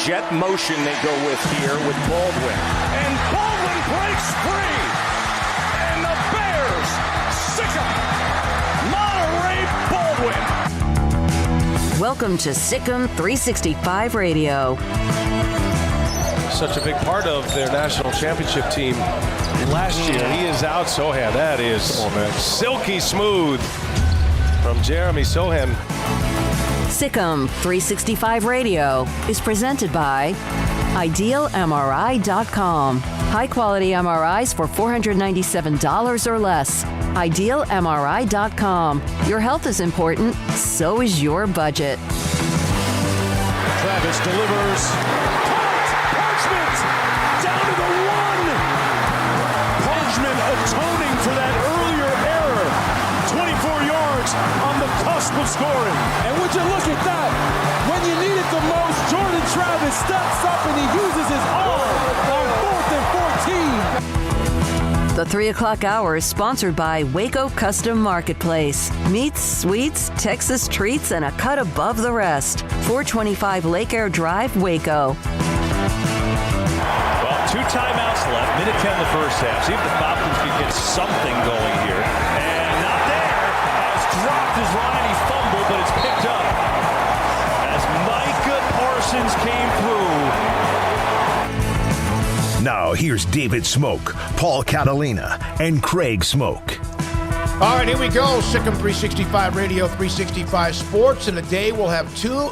Jet motion they go with here with Baldwin. And Baldwin breaks free. And the Bears sick him. Monterey Baldwin. Welcome to Sikkim 365 Radio. Such a big part of their national championship team last year. He is out, Sohan. That is silky smooth from Jeremy Sohan. Sikkim 365 Radio is presented by IdealMRI.com. High-quality MRIs for $497 or less. IdealMRI.com. Your health is important, so is your budget. Travis delivers. Parchment down to the one. Parchment atoning for that earlier error. 24 yards on the cusp of scoring. And would you look at that? When you need it the most, Jordan Travis steps up and he uses his arm on 4th and 14. The 3 o'clock hour is sponsored by Waco Custom Marketplace. Meats, sweets, Texas treats, and a cut above the rest. 425 Lake Air Drive, Waco. Well, 2 timeouts left. Minute 10 in the first half. See if the Falcons can get something going here. And not there. Has dropped his line. He fumbled, but it's picked up. As Micah Parsons came through. Now, here's David Smoak, Paul Catalina, and Craig Smoak. All right, here we go. Sikkim 365 Radio, 365 Sports. In a day, we'll have 2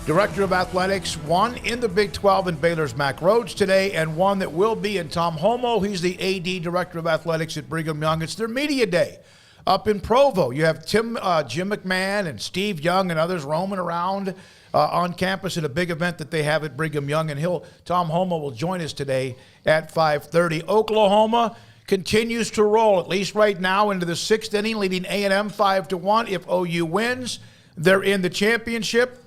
Director of Athletics, one in the Big 12 in Baylor's Mack Rhodes today, and one that will be in Tom Homo. He's the AD Director of Athletics at Brigham Young. It's their media day up in Provo. You have Jim McMahon and Steve Young and others roaming around on campus at a big event that they have at Brigham Young, and Tom Homo will join us today at 5:30. Oklahoma continues to roll, at least right now, into the 6th inning, leading A&M 5-1. If OU wins, they're in the championship.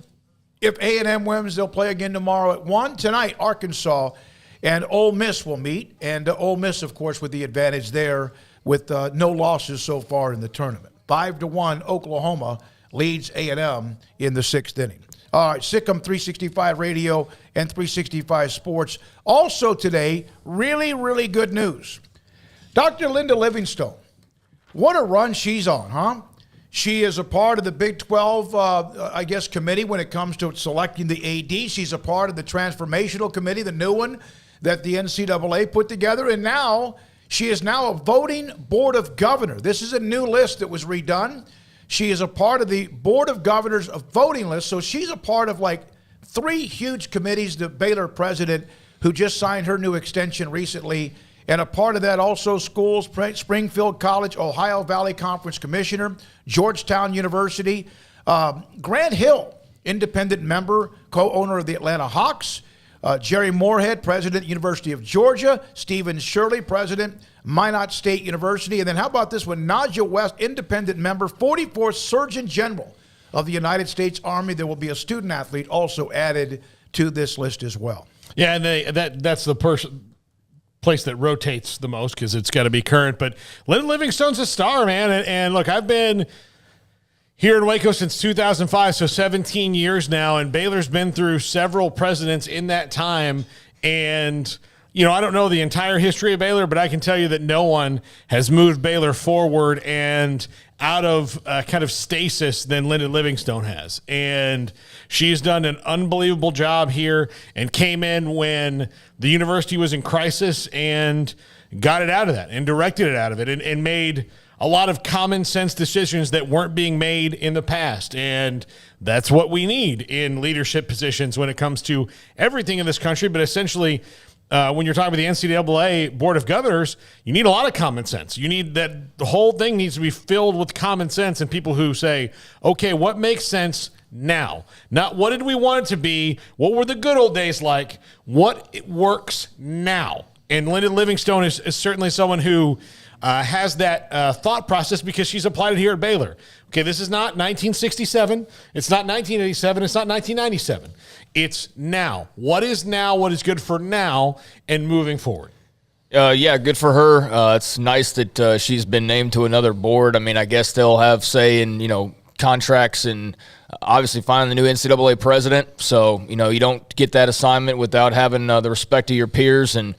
If A&M wins, they'll play again tomorrow at 1. Tonight, Arkansas and Ole Miss will meet, and Ole Miss, of course, with the advantage there with no losses so far in the tournament. 5-1, Oklahoma leads A&M in the 6th inning. All right, Sikkim 365 Radio and 365 Sports. Also today, really, really good news. Dr. Linda Livingstone, what a run she's on, huh? She is a part of the Big 12, committee when it comes to selecting the AD. She's a part of the transformational committee, the new one that the NCAA put together. And now she is now a voting board of governors. This is a new list that was redone. She is a part of the board of governors of voting list. So she's a part of like 3 huge committees, the Baylor president who just signed her new extension recently. And a part of that also schools, Springfield College, Ohio Valley Conference Commissioner, Georgetown University, Grant Hill, independent member, co-owner of the Atlanta Hawks, Jerry Moorhead, president, University of Georgia, Stephen Shirley, president, Minot State University. And then how about this one? Naja West, independent member, 44th Surgeon General of the United States Army. There will be a student athlete also added to this list as well. Yeah, and that's the place that rotates the most because it's got to be current. But Linda Livingstone's a star, man. And look, I've been here in Waco since 2005, so 17 years now, and Baylor's been through several presidents in that time. And, you know, I don't know the entire history of Baylor, but I can tell you that no one has moved Baylor forward and out of kind of stasis than Linda Livingstone has. And she's done an unbelievable job here and came in when the university was in crisis and got it out of that and directed it out of it and made a lot of common sense decisions that weren't being made in the past. And that's what we need in leadership positions when it comes to everything in this country. But essentially, when you're talking about the NCAA Board of Governors, you need a lot of common sense. You need that the whole thing needs to be filled with common sense and people who say, okay, what makes sense now? Not what did we want it to be? What were the good old days like? What it works now? And Linda Livingstone is certainly someone who has that thought process because she's applied it here at Baylor. Okay, this is not 1967. It's not 1987. It's not 1997. It's now. What is now? What is good for now and moving forward? Yeah, good for her. It's nice that she's been named to another board. I mean, I guess they'll have say in, contracts and obviously finding the new NCAA president. So, you don't get that assignment without having the respect of your peers. And,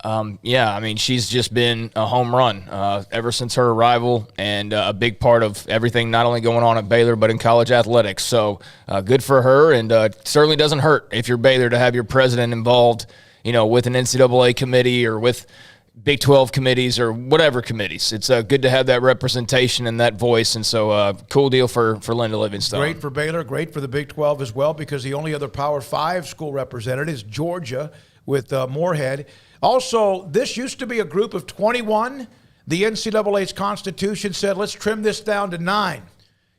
I mean, she's just been a home run ever since her arrival and a big part of everything not only going on at Baylor but in college athletics. So good for her, and it certainly doesn't hurt if you're Baylor to have your president involved with an NCAA committee or with Big 12 committees or whatever committees. It's good to have that representation and that voice, and so cool deal for Linda Livingstone. Great for Baylor, great for the Big 12 as well, because the only other Power 5 school represented is Georgia with Moorhead. Also, this used to be a group of 21. The NCAA's constitution said, let's trim this down to 9.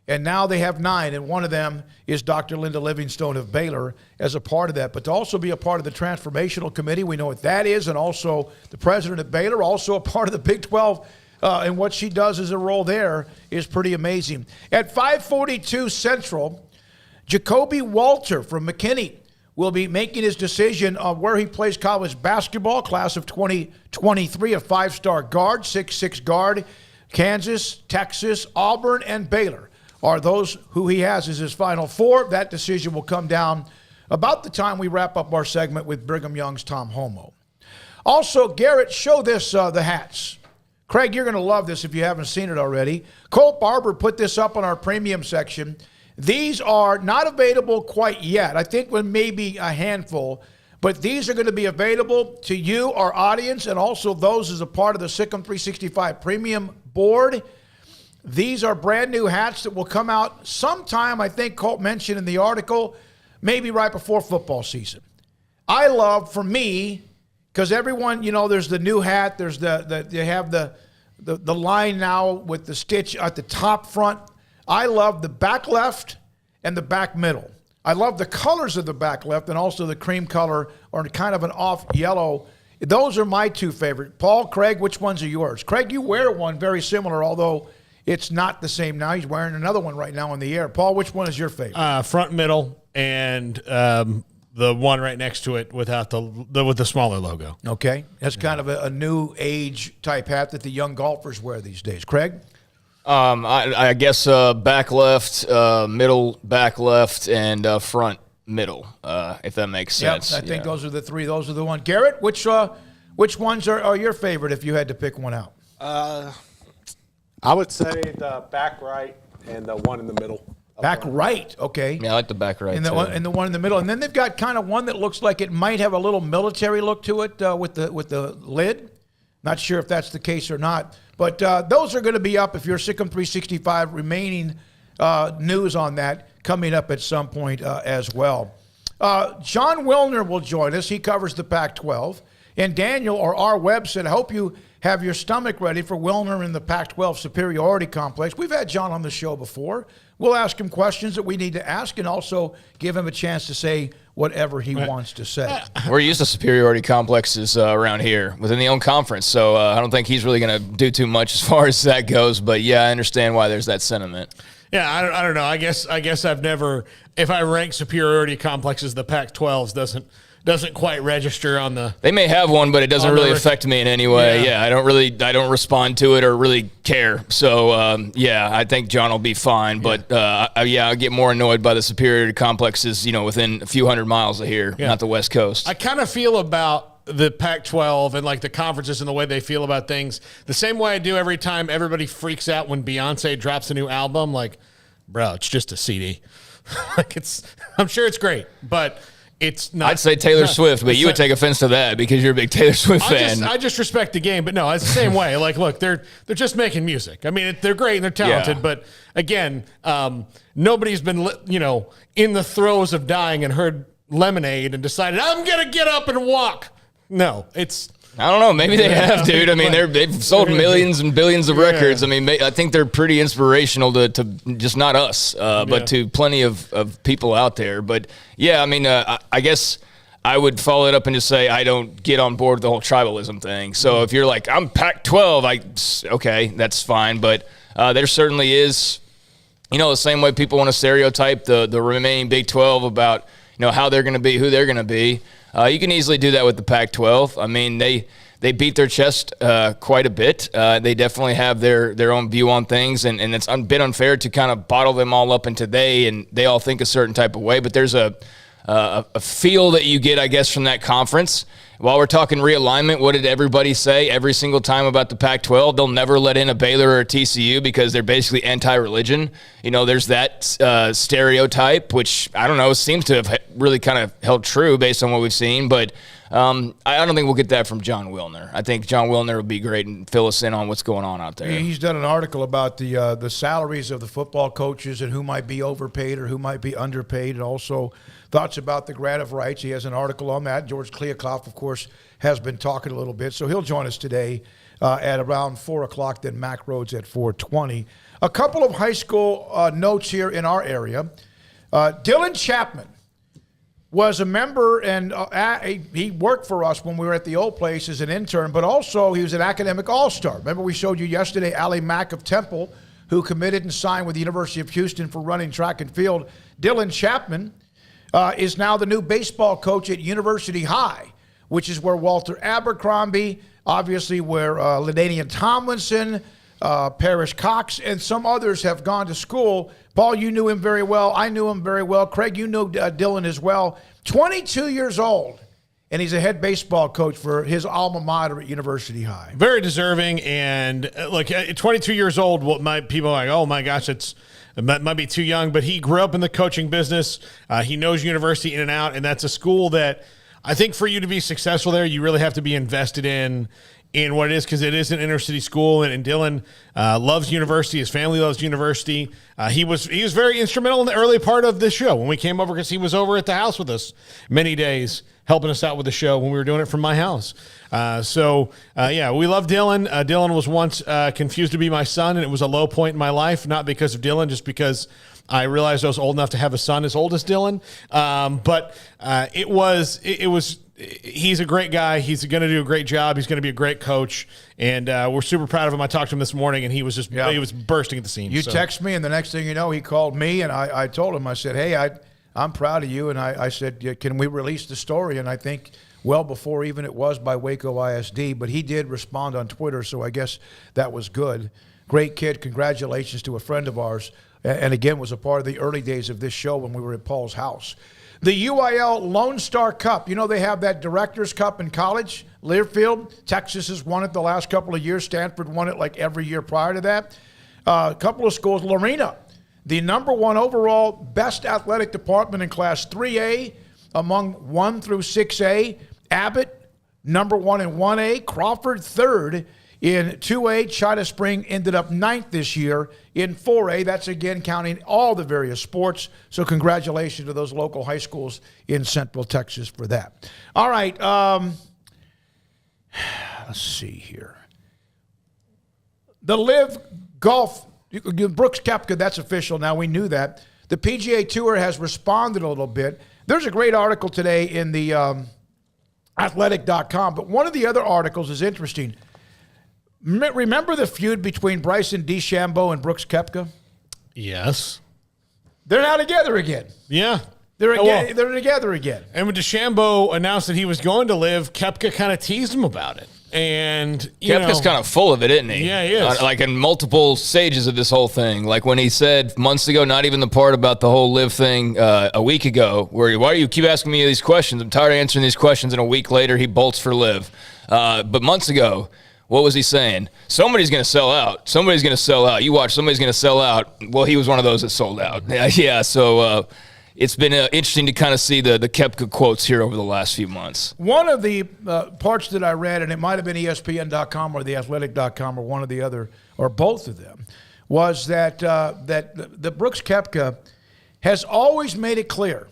And now they have 9, and one of them is Dr. Linda Livingstone of Baylor as a part of that. But to also be a part of the transformational committee, we know what that is, and also the president of Baylor, also a part of the Big 12, and what she does as a role there is pretty amazing. At 5:42 Central, Jacoby Walter from McKinney will be making his decision on where he plays college basketball, class of 2023, a 5-star guard, 6'6" guard, Kansas, Texas, Auburn, and Baylor are those who he has as his Final Four. That decision will come down about the time we wrap up our segment with Brigham Young's Tom Homo. Also, Garrett, show this, the hats. Craig, you're going to love this if you haven't seen it already. Colt Barber put this up on our premium section. These are not available quite yet. I think when maybe a handful, but these are going to be available to you, our audience, and also those as a part of the Sikkim 365 Premium Board. These are brand new hats that will come out sometime, I think Colt mentioned in the article, maybe right before football season. I love, for me, because everyone, there's the new hat, there's they have the line now with the stitch at the top front. I love the back left and the back middle. I love the colors of the back left and also the cream color or kind of an off yellow. Those are my two favorite. Paul, Craig, which ones are yours? Craig, you wear one very similar, although it's not the same now. He's wearing another one right now in the air. Paul, which one is your favorite? Front, middle, and the one right next to it without with the smaller logo. Okay. That's kind of a new age type hat that the young golfers wear these days. Craig? I guess back left, middle back left, and front middle, if that makes sense. Yep, I think those are the three. Those are the ones. Garrett, which ones are your favorite if you had to pick one out? I would say the back right and the one in the middle. Back right, okay. Yeah, I like the back right, and the one in the middle. And then they've got kind of one that looks like it might have a little military look to it with the lid. Not sure if that's the case or not. But those are going to be up if you're Sikkim 365 remaining news on that coming up at some point as well. John Wilner will join us. He covers the Pac-12. And Daniel, or our web said, I hope you have your stomach ready for Wilner and the Pac-12 superiority complex. We've had John on the show before. We'll ask him questions that we need to ask and also give him a chance to say whatever he wants to say. We're used to superiority complexes around here within the own conference, so I don't think he's really going to do too much as far as that goes. But, yeah, I understand why there's that sentiment. Yeah, I don't know. I guess I've never – if I rank superiority complexes, the Pac-12 doesn't quite register on the. They may have one, but it doesn't really affect me in any way. Yeah, I don't respond to it or really care. So I think John will be fine. But I get more annoyed by the superiority complexes, within a few hundred miles of here, not the West Coast. I kind of feel about the Pac-12 and like the conferences and the way they feel about things the same way I do every time everybody freaks out when Beyonce drops a new album. Like, bro, it's just a CD. I'm sure it's great, but. It's not. I'd say Taylor Swift, but you would take offense to that because you're a big Taylor Swift fan. I just respect the game, but no, it's the same way. Like, look, they're just making music. I mean, they're great and they're talented, but again, nobody's been in the throes of dying and heard Lemonade and decided I'm gonna get up and walk. No, it's I don't know. Maybe they have, dude. I mean, they've sold millions and billions of records. I mean, I think they're pretty inspirational to just not us, but to plenty of people out there. But, yeah, I mean, I guess I would follow it up and just say I don't get on board with the whole tribalism thing. So if you're like, I'm Pac-12, okay, that's fine. But there certainly is, the same way people want to stereotype the remaining Big 12 about, how they're going to be, who they're going to be. You can easily do that with the Pac-12. I mean, they beat their chest quite a bit. They definitely have their own view on things, and it's a bit unfair to kind of bottle them all up into and they all think a certain type of way. But there's a feel that you get, I guess, from that conference. While we're talking realignment, what did everybody say every single time about the Pac-12? They'll never let in a Baylor or a TCU because they're basically anti-religion. There's that stereotype, which, I don't know, seems to have really kind of held true based on what we've seen. But I don't think we'll get that from John Wilner. I think John Wilner would be great and fill us in on what's going on out there. He's done an article about the salaries of the football coaches and who might be overpaid or who might be underpaid, and also thoughts about the grant of rights. He has an article on that. George Kliakoff, of course, has been talking a little bit. So he'll join us today at around 4 o'clock, then Mac Rhodes at 4:20. A couple of high school notes here in our area. Dylan Chapman was a member, and he worked for us when we were at the old place as an intern, but also he was an academic all-star. Remember we showed you yesterday Allie Mack of Temple, who committed and signed with the University of Houston for running track and field. Dylan Chapman is now the new baseball coach at University High, which is where Walter Abercrombie, obviously where LaDainian Tomlinson, Parrish Cox, and some others have gone to school. Paul, you knew him very well. I knew him very well. Craig, you knew Dylan as well. 22 years old, and he's a head baseball coach for his alma mater at University High. Very deserving, and look, at 22 years old, people are like, oh my gosh, it might be too young, but he grew up in the coaching business. He knows university in and out, and that's a school that I think for you to be successful there, you really have to be invested in what it is, because it is an inner city school, and Dylan loves university. His family loves university. He was very instrumental in the early part of this show when we came over, because he was over at the house with us many days, helping us out with the show when we were doing it from my house. Yeah, we love Dylan. Dylan was once confused to be my son, and it was a low point in my life, not because of Dylan, just because I realized I was old enough to have a son as old as Dylan. He's a great guy. He's going to do a great job. He's going to be a great coach, and we're super proud of him. I talked to him this morning, and he was he was bursting at the seams. You text me, and the next thing you know, he called me, and I told him, I said, hey, I'm proud of you, and I said, can we release the story? And I think well before even it was by Waco ISD, but he did respond on Twitter, so I guess that was good. Great kid. Congratulations to a friend of ours, and again was a part of the early days of this show when we were at Paul's house. The UIL Lone Star Cup. They have that Directors Cup in college. Learfield, Texas has won it the last couple of years. Stanford won it like every year prior to that. A couple of schools. Lorena, the number one overall best athletic department in Class 3A among 1 through 6A. Abbott, number one in 1A. Crawford, third in 2A. China Spring ended up 9th this year in 4A. That's, again, counting all the various sports. So congratulations to those local high schools in Central Texas for that. All right. Let's see here. The Live Golf, Brooks Koepka, that's official now. We knew that. The PGA Tour has responded a little bit. There's a great article today in the athletic.com, but one of the other articles is interesting. Remember the feud between Bryson DeChambeau and Brooks Koepka? Yes. They're now together again. Yeah. They're together again. And when DeChambeau announced that he was going to live, Koepka kind of teased him about it. And Koepka's kind of full of it, isn't he? Yeah, he is. Like in multiple stages of this whole thing. Like when he said months ago, not even the part about the whole live thing a week ago, where why do you keep asking me these questions? I'm tired of answering these questions. And a week later, he bolts for live. But months ago, what was he saying? Somebody's going to sell out. Somebody's going to sell out. You watch, somebody's going to sell out. Well, he was one of those that sold out. Yeah, so it's been interesting to kind of see the Koepka quotes here over the last few months. One of the parts that I read, and it might have been ESPN.com or theathletic.com or one of the other, or both of them, was that the Brooks Koepka has always made it clear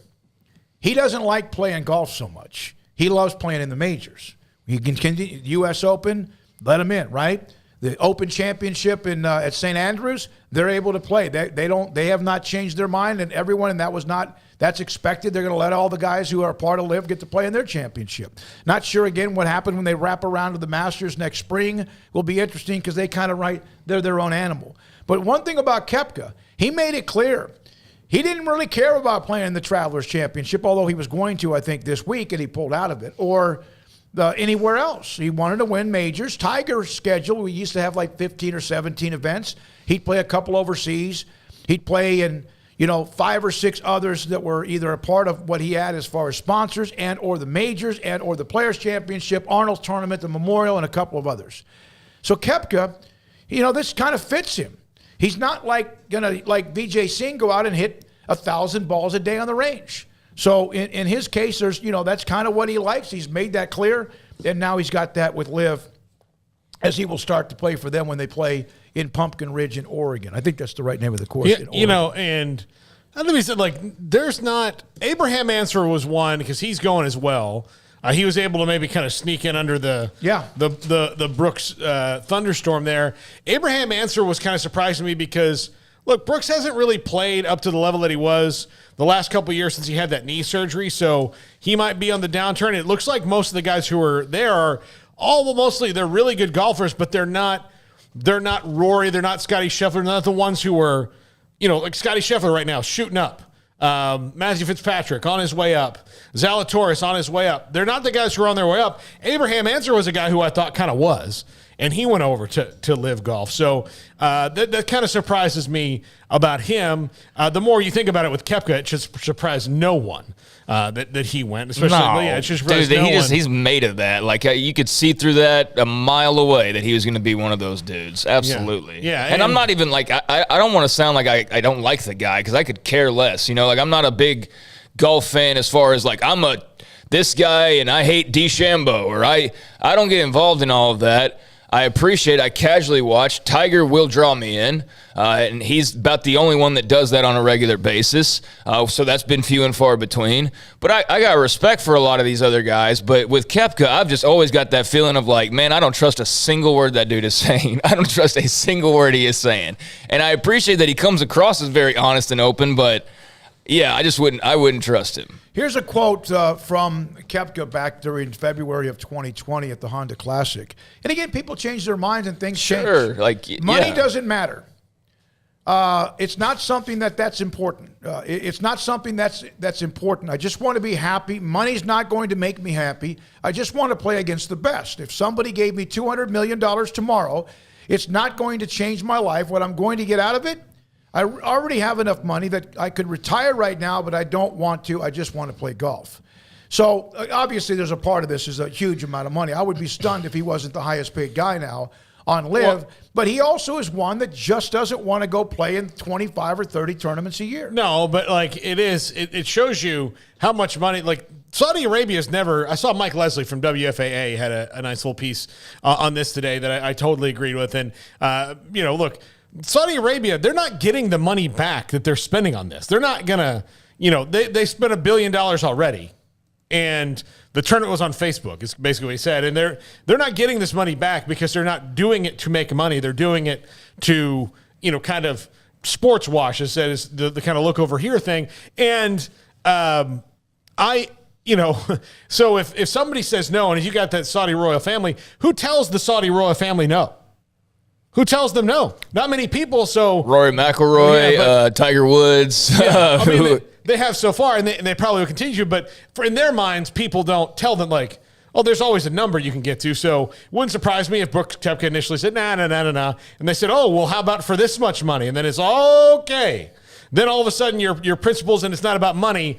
he doesn't like playing golf so much. He loves playing in the majors. He can continue. U.S. Open, let him in, right? The Open Championship at St. Andrews, they're able to play. They have not changed their mind, and everyone, and that's expected. They're going to let all the guys who are part of LIV get to play in their championship. Not sure again what happened when they wrap around to the Masters next spring. Will be interesting because they're their own animal. But one thing about Koepka, he made it clear. He didn't really care about playing in the Travelers Championship, although he was going to, I think, this week, and he pulled out of it, or anywhere else. He wanted to win majors. Tiger's schedule, we used to have like 15 or 17 events. He'd play a couple overseas. He'd play in, 5 or 6 others that were either a part of what he had as far as sponsors and or the majors and or the Players Championship, Arnold's Tournament, the Memorial, and a couple of others. So Koepka, this kind of fits him. He's not like Vijay Singh go out and hit 1,000 balls a day on the range. So in his case, there's that's kind of what he likes. He's made that clear, and now he's got that with LIV, as he will start to play for them when they play in Pumpkin Ridge in Oregon. I think that's the right name of the course. Yeah, and I think he said there's not Abraham Answer was one because he's going as well. He was able to maybe kind of sneak in under the Brooks thunderstorm there. Abraham Answer was kind of surprising me because, look, Brooks hasn't really played up to the level that he was the last couple of years since he had that knee surgery, so he might be on the downturn. It looks like most of the guys who are there are mostly they're really good golfers, but they're not Rory, they're not Scotty Scheffler, they're not the ones who are, like Scotty Scheffler right now shooting up. Matthew Fitzpatrick on his way up. Zalatoris on his way up. They're not the guys who are on their way up. Abraham Answer was a guy who I thought kind of was, and he went over to LIV Golf. So that kind of surprises me about him. The more you think about it with Koepka, it should surprise no one that he went. Especially, it should surprise no one. He's made of that. Like you could see through that a mile away that he was going to be one of those dudes. Absolutely. Yeah. And I'm not even like I don't want to sound like I don't like the guy because I could care less. I'm not a big golf fan as far as like I'm this guy and I hate DeChambeau or I don't get involved in all of that. I casually watch. Tiger will draw me in, and he's about the only one that does that on a regular basis. So that's been few and far between. But I got respect for a lot of these other guys. But with Koepka, I've just always got that feeling of like, man, I don't trust a single word that dude is saying. I don't trust a single word he is saying. And I appreciate that he comes across as very honest and open, but yeah, I wouldn't trust him. Here's a quote from Koepka back during February of 2020 at the Honda Classic. And again, people change their minds and things change. Money doesn't matter. It's not something that's important. It's not something that's important. I just want to be happy. Money's not going to make me happy. I just want to play against the best. If somebody gave me $200 million tomorrow, it's not going to change my life. What I'm going to get out of it, I already have enough money that I could retire right now, but I don't want to. I just want to play golf. So obviously there's a part of this is a huge amount of money. I would be stunned if he wasn't the highest paid guy now on LIV, but he also is one that just doesn't want to go play in 25 or 30 tournaments a year. No, but it shows you how much money, Saudi Arabia's never. I saw Mike Leslie from WFAA had a nice little piece on this today that I totally agreed with. And, look, Saudi Arabia, they're not getting the money back that they're spending on this. They're not going to, they spent $1 billion already. And the tournament was on Facebook, is basically what he said. And they're not getting this money back because they're not doing it to make money. They're doing it to, kind of sports wash, as said, is the kind of look over here thing. And so if somebody says no, and if you got that Saudi royal family, who tells the Saudi royal family no? Who tells them no? Not many people. So Rory McIlroy, Tiger Woods. Yeah, they have so far, and they probably will continue. But in their minds, people don't tell them there's always a number you can get to. So it wouldn't surprise me if Brooks Koepka initially said, nah. And they said, oh, well, how about for this much money? And then it's okay. Then all of a sudden your principles, and it's not about money,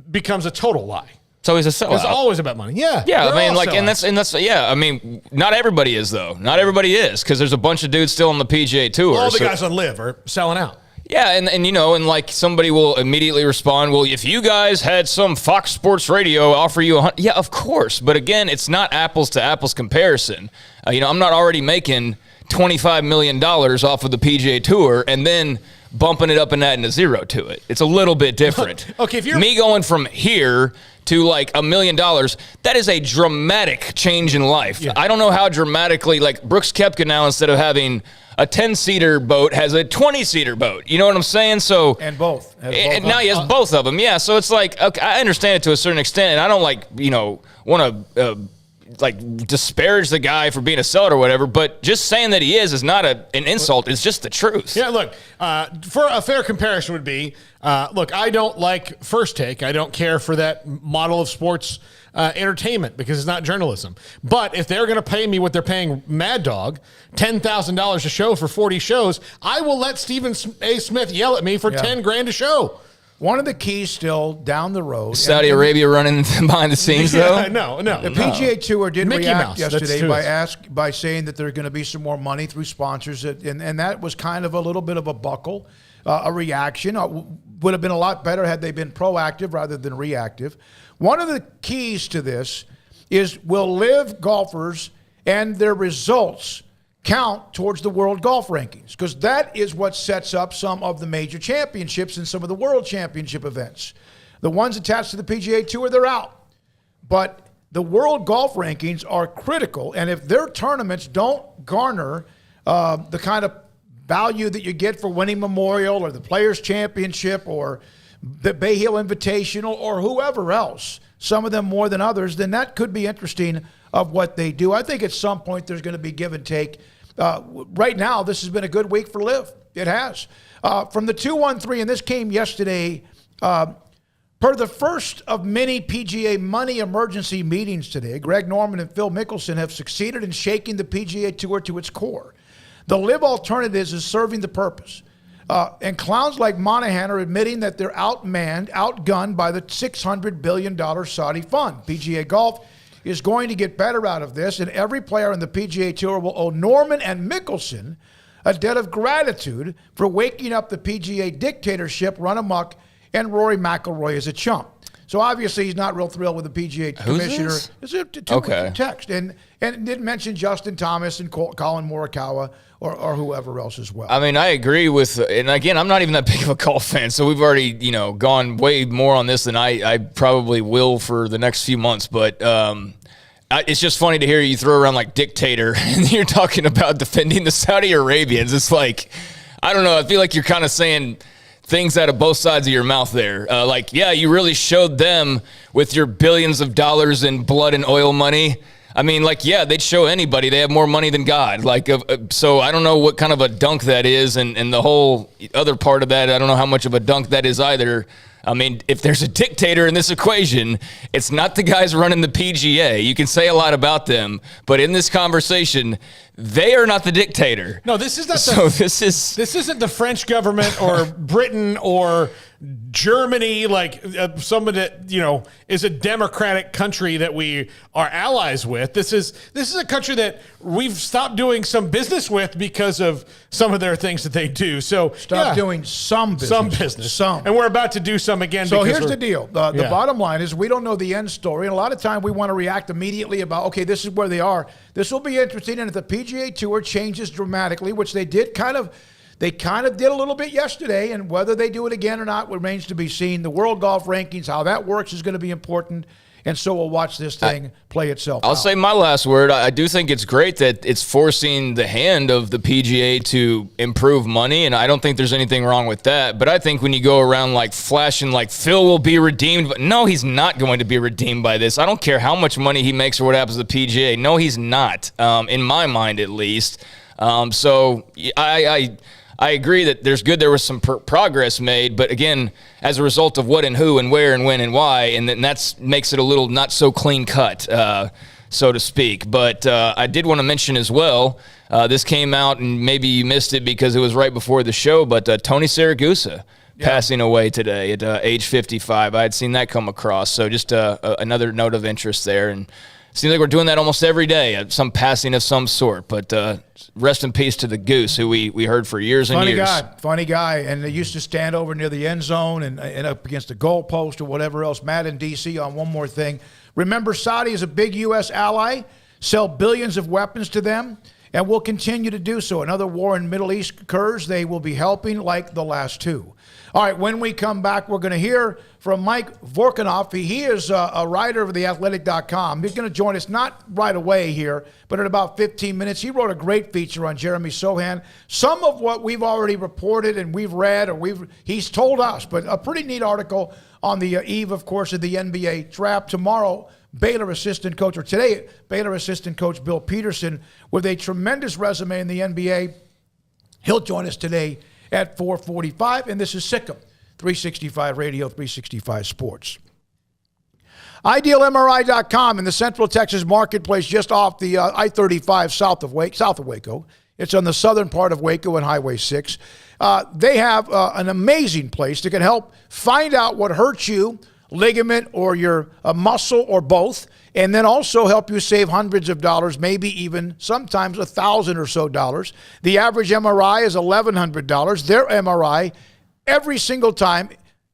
becomes a total lie. It's always a sellout. It's always about money. Yeah. Yeah, not everybody is though. Not everybody is, because there's a bunch of dudes still on the PGA Tour. All the guys on LIV are selling out. Yeah, and somebody will immediately respond, well, if you guys had some Fox Sports Radio offer you yeah, of course. But again, it's not apples to apples comparison. I'm not already making $25 million off of the PGA Tour and then bumping it up and adding a zero to it. It's a little bit different. Okay, if you're me going from here to like $1 million, that is a dramatic change in life. Yeah. I don't know how dramatically, like Brooks Koepka now, instead of having a 10-seater boat, has a 20-seater boat. You know what I'm saying? So And both. and now he has both of them. Yeah. So it's like, okay, I understand it to a certain extent, and I don't want to disparage the guy for being a seller or whatever, but just saying that he is not an insult. It's just the truth. Yeah, look, for a fair comparison would be, look, I don't like First Take. I don't care for that model of sports entertainment because it's not journalism. But if they're going to pay me what they're paying Mad Dog, $10,000 a show for 40 shows, I will let Stephen A. Smith yell at me for $10,000 a show. One of the keys still down the road. Saudi Arabia running behind the scenes, though? No. The PGA Tour did Mickey react Mouse, yesterday by saying that there's going to be some more money through sponsors, and that was kind of a little bit of a buckle, a reaction. Would have been a lot better had they been proactive rather than reactive. One of the keys to this is will live golfers and their results count towards the world golf rankings, because that is what sets up some of the major championships and some of the world championship events. The ones attached to the PGA Tour, they're out. But the world golf rankings are critical, and if their tournaments don't garner the kind of value that you get for winning Memorial or the Players' Championship or the Bay Hill Invitational or whoever else, some of them more than others, then that could be interesting of what they do. I think at some point there's going to be give and take. Right now, this has been a good week for LIV. It has. From the 2-1-3, and this came yesterday, per the first of many PGA money emergency meetings today, Greg Norman and Phil Mickelson have succeeded in shaking the PGA Tour to its core. The LIV alternatives is serving the purpose. And clowns like Monahan are admitting that they're outmanned, outgunned by the $600 billion Saudi fund. PGA Golf is going to get better out of this, and every player on the PGA Tour will owe Norman and Mickelson a debt of gratitude for waking up the PGA dictatorship run amok, and Rory McIlroy is a chump. So obviously he's not real thrilled with the PGA commissioner. Who's this? It's a text. And didn't mention Justin Thomas and Colin Morikawa or whoever else as well. I mean, I agree with, and again, I'm not even that big of a golf fan, so we've already, gone way more on this than I probably will for the next few months. But it's just funny to hear you throw around like dictator, and you're talking about defending the Saudi Arabians. It's like, I don't know. I feel like you're kind of saying things out of both sides of your mouth there. You really showed them with your billions of dollars in blood and oil money. I mean, they'd show anybody. They have more money than God. So I don't know what kind of a dunk that is, and the whole other part of that, I don't know how much of a dunk that is either. I mean, if there's a dictator in this equation, it's not the guys running the PGA. You can say a lot about them, but in this conversation, they are not the dictator. No, this is not. This isn't the French government or Britain or Germany, someone that is a democratic country that we are allies with. This is a country that we've stopped doing some business with because of some of their things that they do. So doing some business, and we're about to do some again. So here's the deal: the bottom line is we don't know the end story, and a lot of time we want to react immediately about, okay, this is where they are. This will be interesting, and if the PGA Tour changes dramatically, which they did kind of did a little bit yesterday, and whether they do it again or not remains to be seen. The world golf rankings, how that works, is going to be important, and so we'll watch this thing play itself out. I'll say my last word. I do think it's great that it's forcing the hand of the PGA to improve money, and I don't think there's anything wrong with that. But I think when you go around flashing Phil will be redeemed, but no, he's not going to be redeemed by this. I don't care how much money he makes or what happens to the PGA. No, he's not, in my mind at least. So I agree that there was some progress made, but again, as a result of what and who and where and when and why, and that makes it a little not so clean cut, so to speak. But I did want to mention as well, this came out and maybe you missed it because it was right before the show, but Tony Siragusa passing away today at age 55. I had seen that come across, so just another note of interest there. And seems like we're doing that almost every day, some passing of some sort. But rest in peace to the Goose, who we heard for years and years. Funny guy. And they used to stand over near the end zone and up against the goalpost or whatever else. Matt in D.C. on one more thing. Remember, Saudi is a big U.S. ally, sell billions of weapons to them. and will continue to do so. Another war in the Middle East occurs, they will be helping like the last two. All right, when we come back, we're going to hear from Mike Vorkanoff. He is a writer of theathletic.com. He's going to join us not right away here, but in about 15 minutes. He wrote a great feature on Jeremy Sohan. Some of what we've already reported and we've read or he's told us, but a pretty neat article on the eve, of course, of the NBA draft. Tomorrow, Baylor assistant coach, or today, Baylor assistant coach Bill Peterson with a tremendous resume in the NBA. He'll join us today at 4:45, and this is Sikkim, 365 Radio, 365 Sports. IdealMRI.com in the Central Texas marketplace just off the I-35 south of Waco. It's on the southern part of Waco and Highway 6. They have an amazing place that can help find out what hurts you, ligament or your muscle or both, and then also help you save hundreds of dollars, maybe even sometimes $1,000 or so dollars. The average MRI is $1,100. Their MRI, every single time,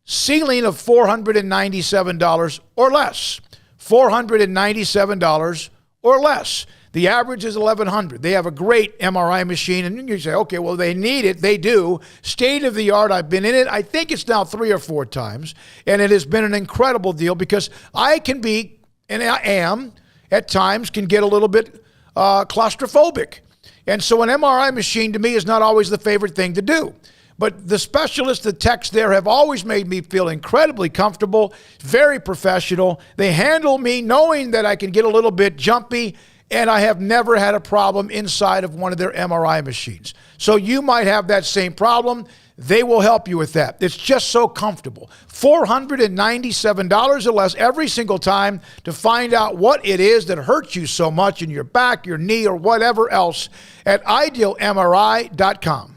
ceiling of $497 or less. $497 or less. The average is $1,100. They have a great MRI machine, and you say, okay, well, they need it. They do. State of the art. I've been in it. I think it's now 3 or 4 times, and it has been an incredible deal because I can be, and I am, at times, can get a little bit claustrophobic. And so an MRI machine, to me, is not always the favorite thing to do. But the specialists, the techs there have always made me feel incredibly comfortable, very professional. They handle me knowing that I can get a little bit jumpy, and I have never had a problem inside of one of their MRI machines. So you might have that same problem. They will help you with that. It's just so comfortable. $497 or less every single time to find out what it is that hurts you so much in your back, your knee, or whatever else at IdealMRI.com.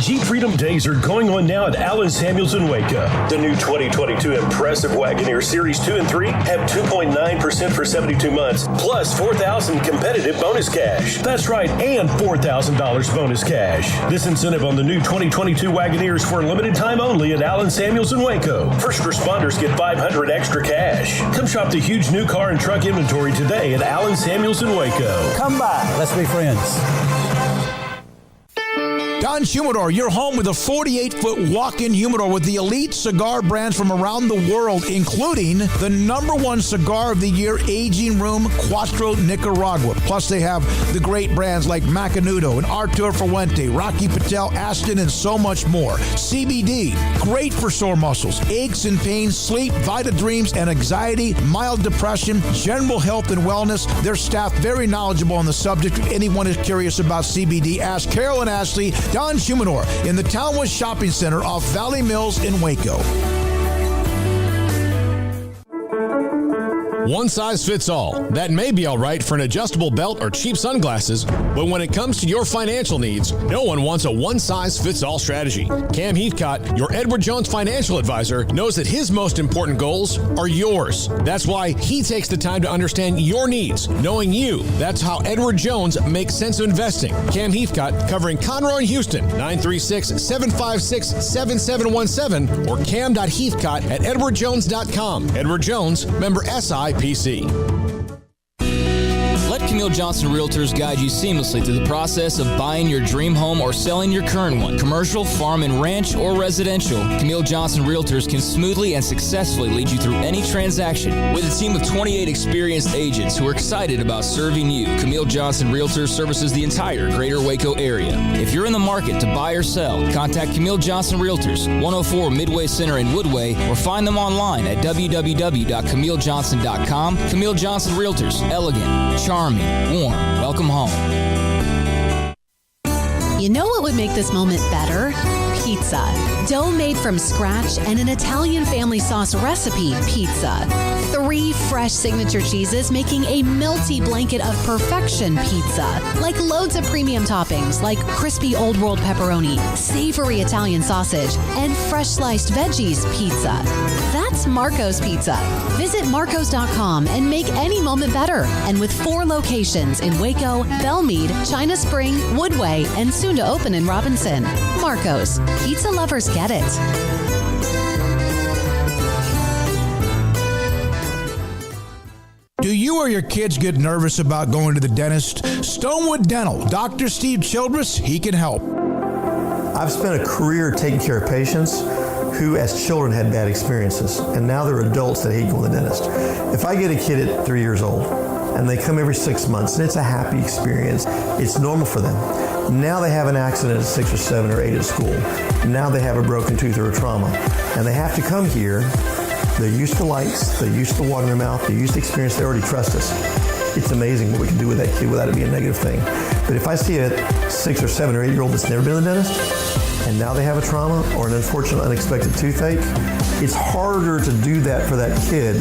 Jeep Freedom Days are going on now at Allen Samuels in Waco. The new 2022 impressive Wagoneer Series 2 and 3 have 2.9% for 72 months, plus $4,000 competitive bonus cash. That's right, and $4,000 bonus cash. This incentive on the new 2022 Wagoneers for a limited time only at Allen Samuels in Waco. First responders get $500 extra cash. Come shop the huge new car and truck inventory today at Allen Samuels in Waco. Come by, let's be friends. Don Humidor, your home with a 48-foot walk-in humidor with the elite cigar brands from around the world, including the #1 cigar of the year, Aging Room Cuatro Nicaragua. Plus, they have the great brands like Macanudo and Artur Fuente, Rocky Patel, Aston, and so much more. CBD, great for sore muscles, aches and pains, sleep, Vita Dreams, and anxiety, mild depression, general health and wellness. Their staff very knowledgeable on the subject. If anyone is curious about CBD, ask Carol and Ashley. Don Humidor in the Townwest Shopping Center off Valley Mills in Waco. One size fits all. That may be all right for an adjustable belt or cheap sunglasses, but when it comes to your financial needs, no one wants a one-size-fits-all strategy. Cam Heathcott, your Edward Jones financial advisor, knows that his most important goals are yours. That's why he takes the time to understand your needs, knowing you. That's how Edward Jones makes sense of investing. Cam Heathcott, covering Conroe and Houston, 936-756-7717 or cam.heathcott@edwardjones.com. Edward Jones, member SIPC. Let Camille Johnson Realtors guide you seamlessly through the process of buying your dream home or selling your current one. Commercial, farm and ranch, or residential, Camille Johnson Realtors can smoothly and successfully lead you through any transaction. With a team of 28 experienced agents who are excited about serving you, Camille Johnson Realtors services the entire greater Waco area. If you're in the market to buy or sell, contact Camille Johnson Realtors, 104 Midway Center in Woodway, or find them online at www.camillejohnson.com. Camille Johnson Realtors, elegant, charming, warm. Welcome home. You know what would make this moment better? Pizza. Dough made from scratch and an Italian family sauce recipe pizza. 3 fresh signature cheeses making a melty blanket of perfection pizza. Like loads of premium toppings like crispy Old World pepperoni, savory Italian sausage, and fresh sliced veggies pizza. That's Marco's Pizza. Visit marcos.com and make any moment better. And with 4 locations in Waco, Belmead, China Spring, Woodway, and soon to open in Robinson. Marco's. Pizza lovers get it. Do you or your kids get nervous about going to the dentist? Stonewood Dental, Dr. Steve Childress, he can help. I've spent a career taking care of patients who as children had bad experiences, and now they're adults that hate going to the dentist. If I get a kid at 3 years old and they come every 6 months and it's a happy experience, it's normal for them. Now they have an accident at 6 or 7 or 8 at school. Now they have a broken tooth or a trauma, and they have to come here. They're used to lights, they're used to water in their mouth, they're used to experience, they already trust us. It's amazing what we can do with that kid without it being a negative thing. But if I see a 6 or 7 or 8 year old that's never been to the dentist, and now they have a trauma or an unfortunate unexpected toothache, it's harder to do that for that kid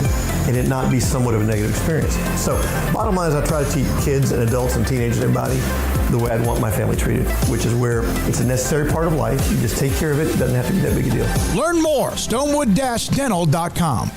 and it not be somewhat of a negative experience. So bottom line is I try to teach kids and adults and teenagers and everybody the way I'd want my family treated, which is where it's a necessary part of life. You just take care of it. It doesn't have to be that big a deal. Learn more, stonewood-dental.com.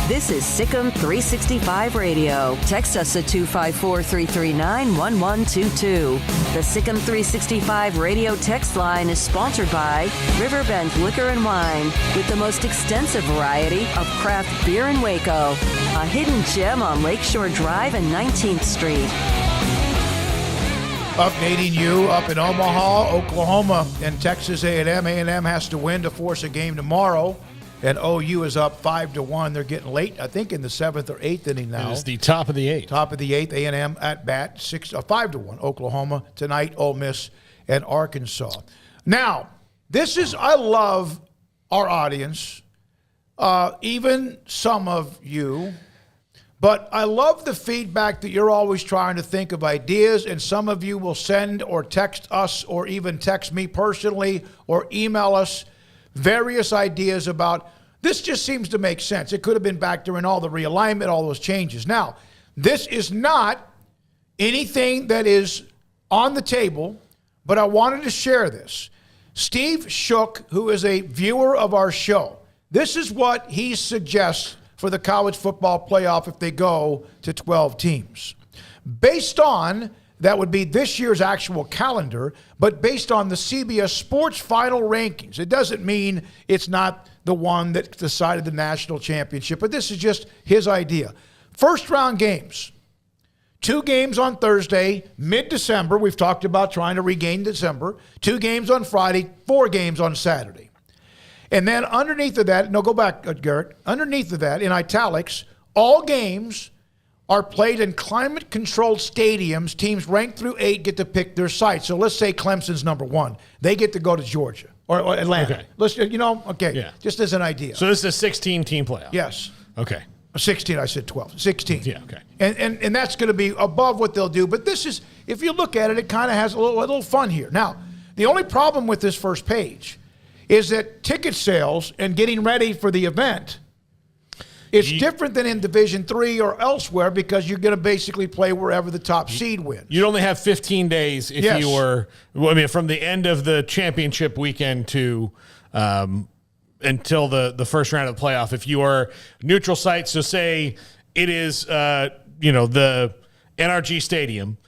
This is Sikkim 365 Radio. Text us at 254-339-1122. The Sikkim 365 Radio text line is sponsored by Riverbend Liquor and Wine, with the most extensive variety of craft beer in Waco. A hidden gem on Lakeshore Drive and 19th Street. Updating you up in Omaha, Oklahoma, and Texas A&M. A&M has to win to force a game tomorrow. And OU is up 5-1. They're getting late, I think, in the 7th or 8th inning now. It's the top of the 8th. Top of the 8th. A&M at bat, 5-1. Oklahoma tonight. Ole Miss and Arkansas. Now, I love our audience, even some of you. But I love the feedback that you're always trying to think of ideas, and some of you will send or text us or even text me personally or email us various ideas about this just seems to make sense. It could have been back during all the realignment, all those changes. Now, this is not anything that is on the table, but I wanted to share this. Steve Smoak, who is a viewer of our show, this is what he suggests for the college football playoff if they go to 12 teams. Based on, that would be this year's actual calendar, but based on the CBS Sports final rankings. It doesn't mean it's not the one that decided the national championship, but this is just his idea. First round games. 2 games on Thursday, mid-December. We've talked about trying to regain December. 2 games on Friday, 4 games on Saturday. And then underneath of that, no, go back, Garrett. Underneath of that, in italics, all games are played in climate-controlled stadiums. Teams ranked through 8 get to pick their site. So let's say Clemson's number 1. They get to go to Georgia or Atlanta. Okay. Let's, yeah. Just as an idea. So this is a 16-team playoff? Yes. Okay. 16, I said 12. 16. Yeah, okay. And that's going to be above what they'll do. But this is, if you look at it, it kind of has a little fun here. Now, the only problem with this first page is that ticket sales and getting ready for the event, it's different than in Division III or elsewhere because you're going to basically play wherever the top seed wins. You'd only have 15 days if you were, from the end of the championship weekend to until the first round of the playoff. If you are neutral site, so say it is, the NRG Stadium,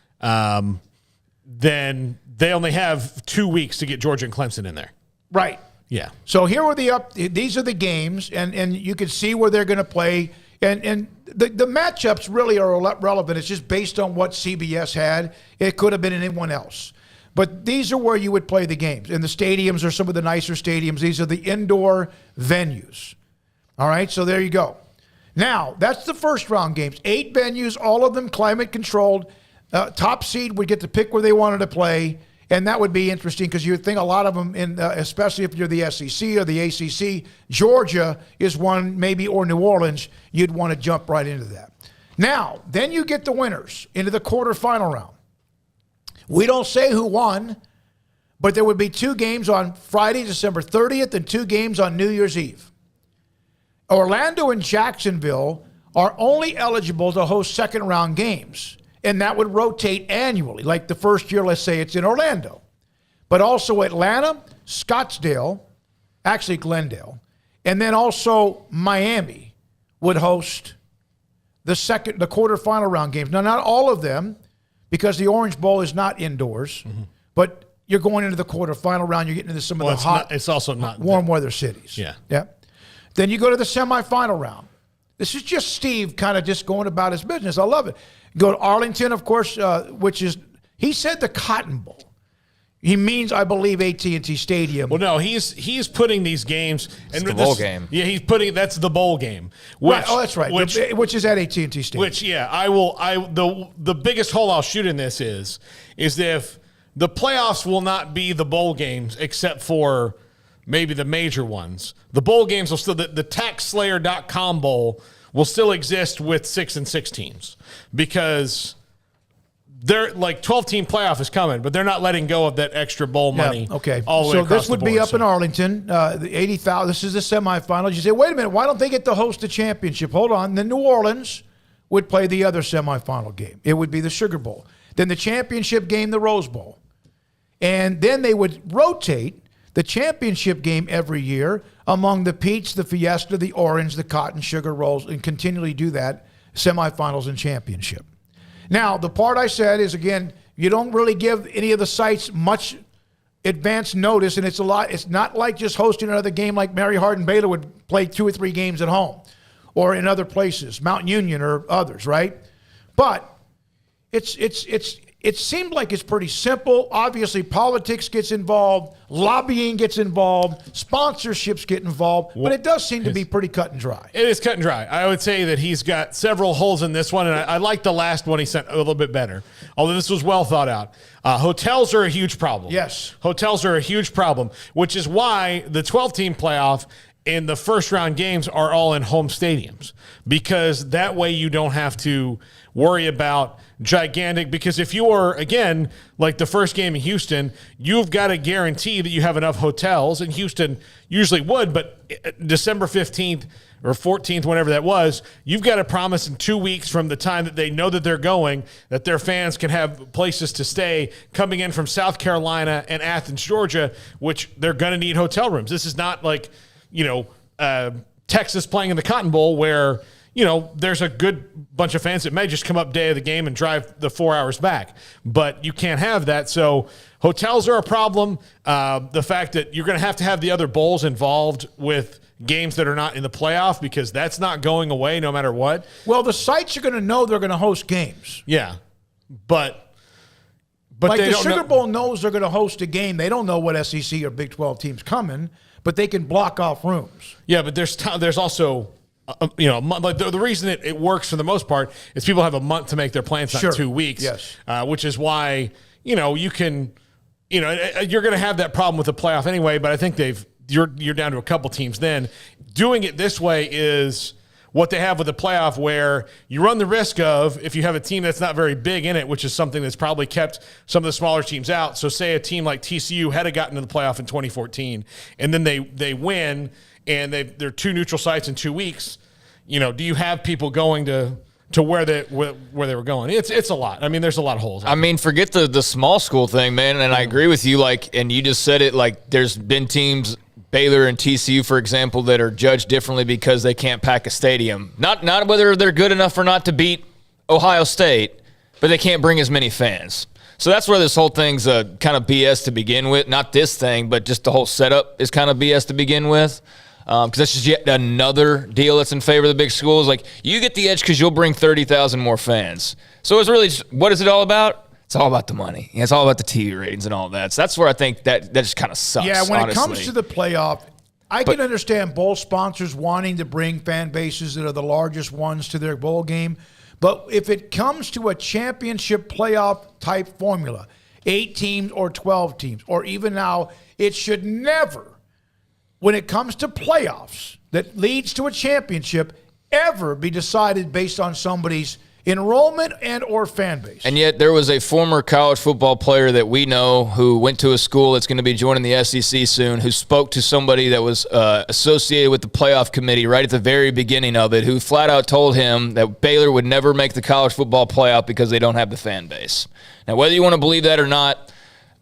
then they only have 2 weeks to get Georgia and Clemson in there. Right. Yeah. So here are these are the games, and you can see where they're going to play. And the matchups really are relevant. It's just based on what CBS had. It could have been anyone else. But these are where you would play the games. And the stadiums are some of the nicer stadiums. These are the indoor venues. All right, so there you go. Now, that's the first round games. 8 venues, all of them climate controlled. Top seed would get to pick where they wanted to play. And that would be interesting because you would think a lot of them, especially if you're the SEC or the ACC, Georgia is one, maybe, or New Orleans, you'd want to jump right into that. Now, then you get the winners into the quarterfinal round. We don't say who won, but there would be 2 games on Friday, December 30th, and 2 games on New Year's Eve. Orlando and Jacksonville are only eligible to host second-round games. And that would rotate annually. Like the first year, let's say it's in Orlando. But also Atlanta, Scottsdale, actually Glendale, and then also Miami would host the quarterfinal round games. Now, not all of them, because the Orange Bowl is not indoors, but you're going into the quarterfinal round. You're getting into some of the hot, it's also not warm weather cities. Yeah. Yeah. Then you go to the semifinal round. This is just Steve kind of just going about his business. I love it. Go to Arlington, of course, which is, he said the Cotton Bowl. He means, I believe, AT&T Stadium. Well, no, he's putting these games. It's the bowl game. Yeah, that's the bowl game. Which, right. Oh, that's right. Which is at AT&T Stadium. Which, yeah, the biggest hole I'll shoot in this is if the playoffs will not be the bowl games except for maybe the major ones. The bowl games will still, the TaxSlayer.com Bowl will still exist with 6 and 6 teams because they're like 12-team playoff is coming, but they're not letting go of that extra bowl money. Yeah, okay. All the way so across this would the be board, up in Arlington, the 80,000. This is the semifinals. You say, wait a minute, why don't they get to host the championship? Hold on. Then New Orleans would play the other semifinal game. It would be the Sugar Bowl. Then the championship game, the Rose Bowl. And then they would rotate the championship game every year among the Peach, the Fiesta, the Orange, the Cotton, Sugar Rolls, and continually do that, semifinals and championship. Now, the part I said is, again, you don't really give any of the sites much advance notice, and it's not like just hosting another game like Mary Hardin Baylor would play 2 or 3 games at home or in other places, Mount Union or others, right? But it seemed like it's pretty simple. Obviously, politics gets involved, lobbying gets involved, sponsorships get involved, but it does seem to be pretty cut and dry. It is cut and dry. I would say that he's got several holes in this one, and I like the last one he sent a little bit better, although this was well thought out. Hotels are a huge problem. Yes. Hotels are a huge problem, which is why the 12-team playoff and the first-round games are all in home stadiums, because that way you don't have to worry about gigantic, because if you are, again, like the first game in Houston, you've got to guarantee that you have enough hotels, and Houston usually would, but December 15th or 14th, whenever that was, you've got to promise in 2 weeks from the time that they know that they're going, that their fans can have places to stay coming in from South Carolina and Athens, Georgia, which they're going to need hotel rooms. This is not like, Texas playing in the Cotton Bowl where, there's a good bunch of fans that may just come up day of the game and drive the 4 hours back. But you can't have that. So hotels are a problem. The fact that you're going to have the other bowls involved with games that are not in the playoff, because that's not going away no matter what. Well, the sites are going to know they're going to host games. Yeah. But like they the don't Sugar Bowl knows they're going to host a game. They don't know what SEC or Big 12 team's coming, but they can block off rooms. Yeah, but there's also... like the reason it works for the most part is people have a month to make their plans, not 2 weeks. Yes. Which is why, you can, you're going to have that problem with the playoff anyway, but I think you're down to a couple teams then. Doing it this way is what they have with the playoff, where you run the risk of, if you have a team that's not very big in it, which is something that's probably kept some of the smaller teams out. So say a team like TCU had gotten to the playoff in 2014, and then they win, and they're 2 neutral sites in 2 weeks. Do you have people going to where they were going? It's a lot. I mean, there's a lot of holes. I mean, forget the small school thing, man. And I agree with you. And you just said it. Like, there's been teams, Baylor and TCU, for example, that are judged differently because they can't pack a stadium. Not whether they're good enough or not to beat Ohio State, but they can't bring as many fans. So that's where this whole thing's kind of BS to begin with. Not this thing, but just the whole setup is kind of BS to begin with. Because that's just yet another deal that's in favor of the big schools. Like, you get the edge because you'll bring 30,000 more fans. So it's really just, what is it all about? It's all about the money. It's all about the TV ratings and all that. So that's where I think that just kind of sucks. Yeah, when honestly. It comes to the playoff, I can understand bowl sponsors wanting to bring fan bases that are the largest ones to their bowl game. But if it comes to a championship playoff type formula, 8 teams or 12 teams, or even now, it should never, when it comes to playoffs that leads to a championship, ever be decided based on somebody's enrollment and or fan base. And yet there was a former college football player that we know who went to a school that's going to be joining the SEC soon, who spoke to somebody that was associated with the playoff committee right at the very beginning of it, who flat out told him that Baylor would never make the college football playoff because they don't have the fan base. Now, whether you want to believe that or not,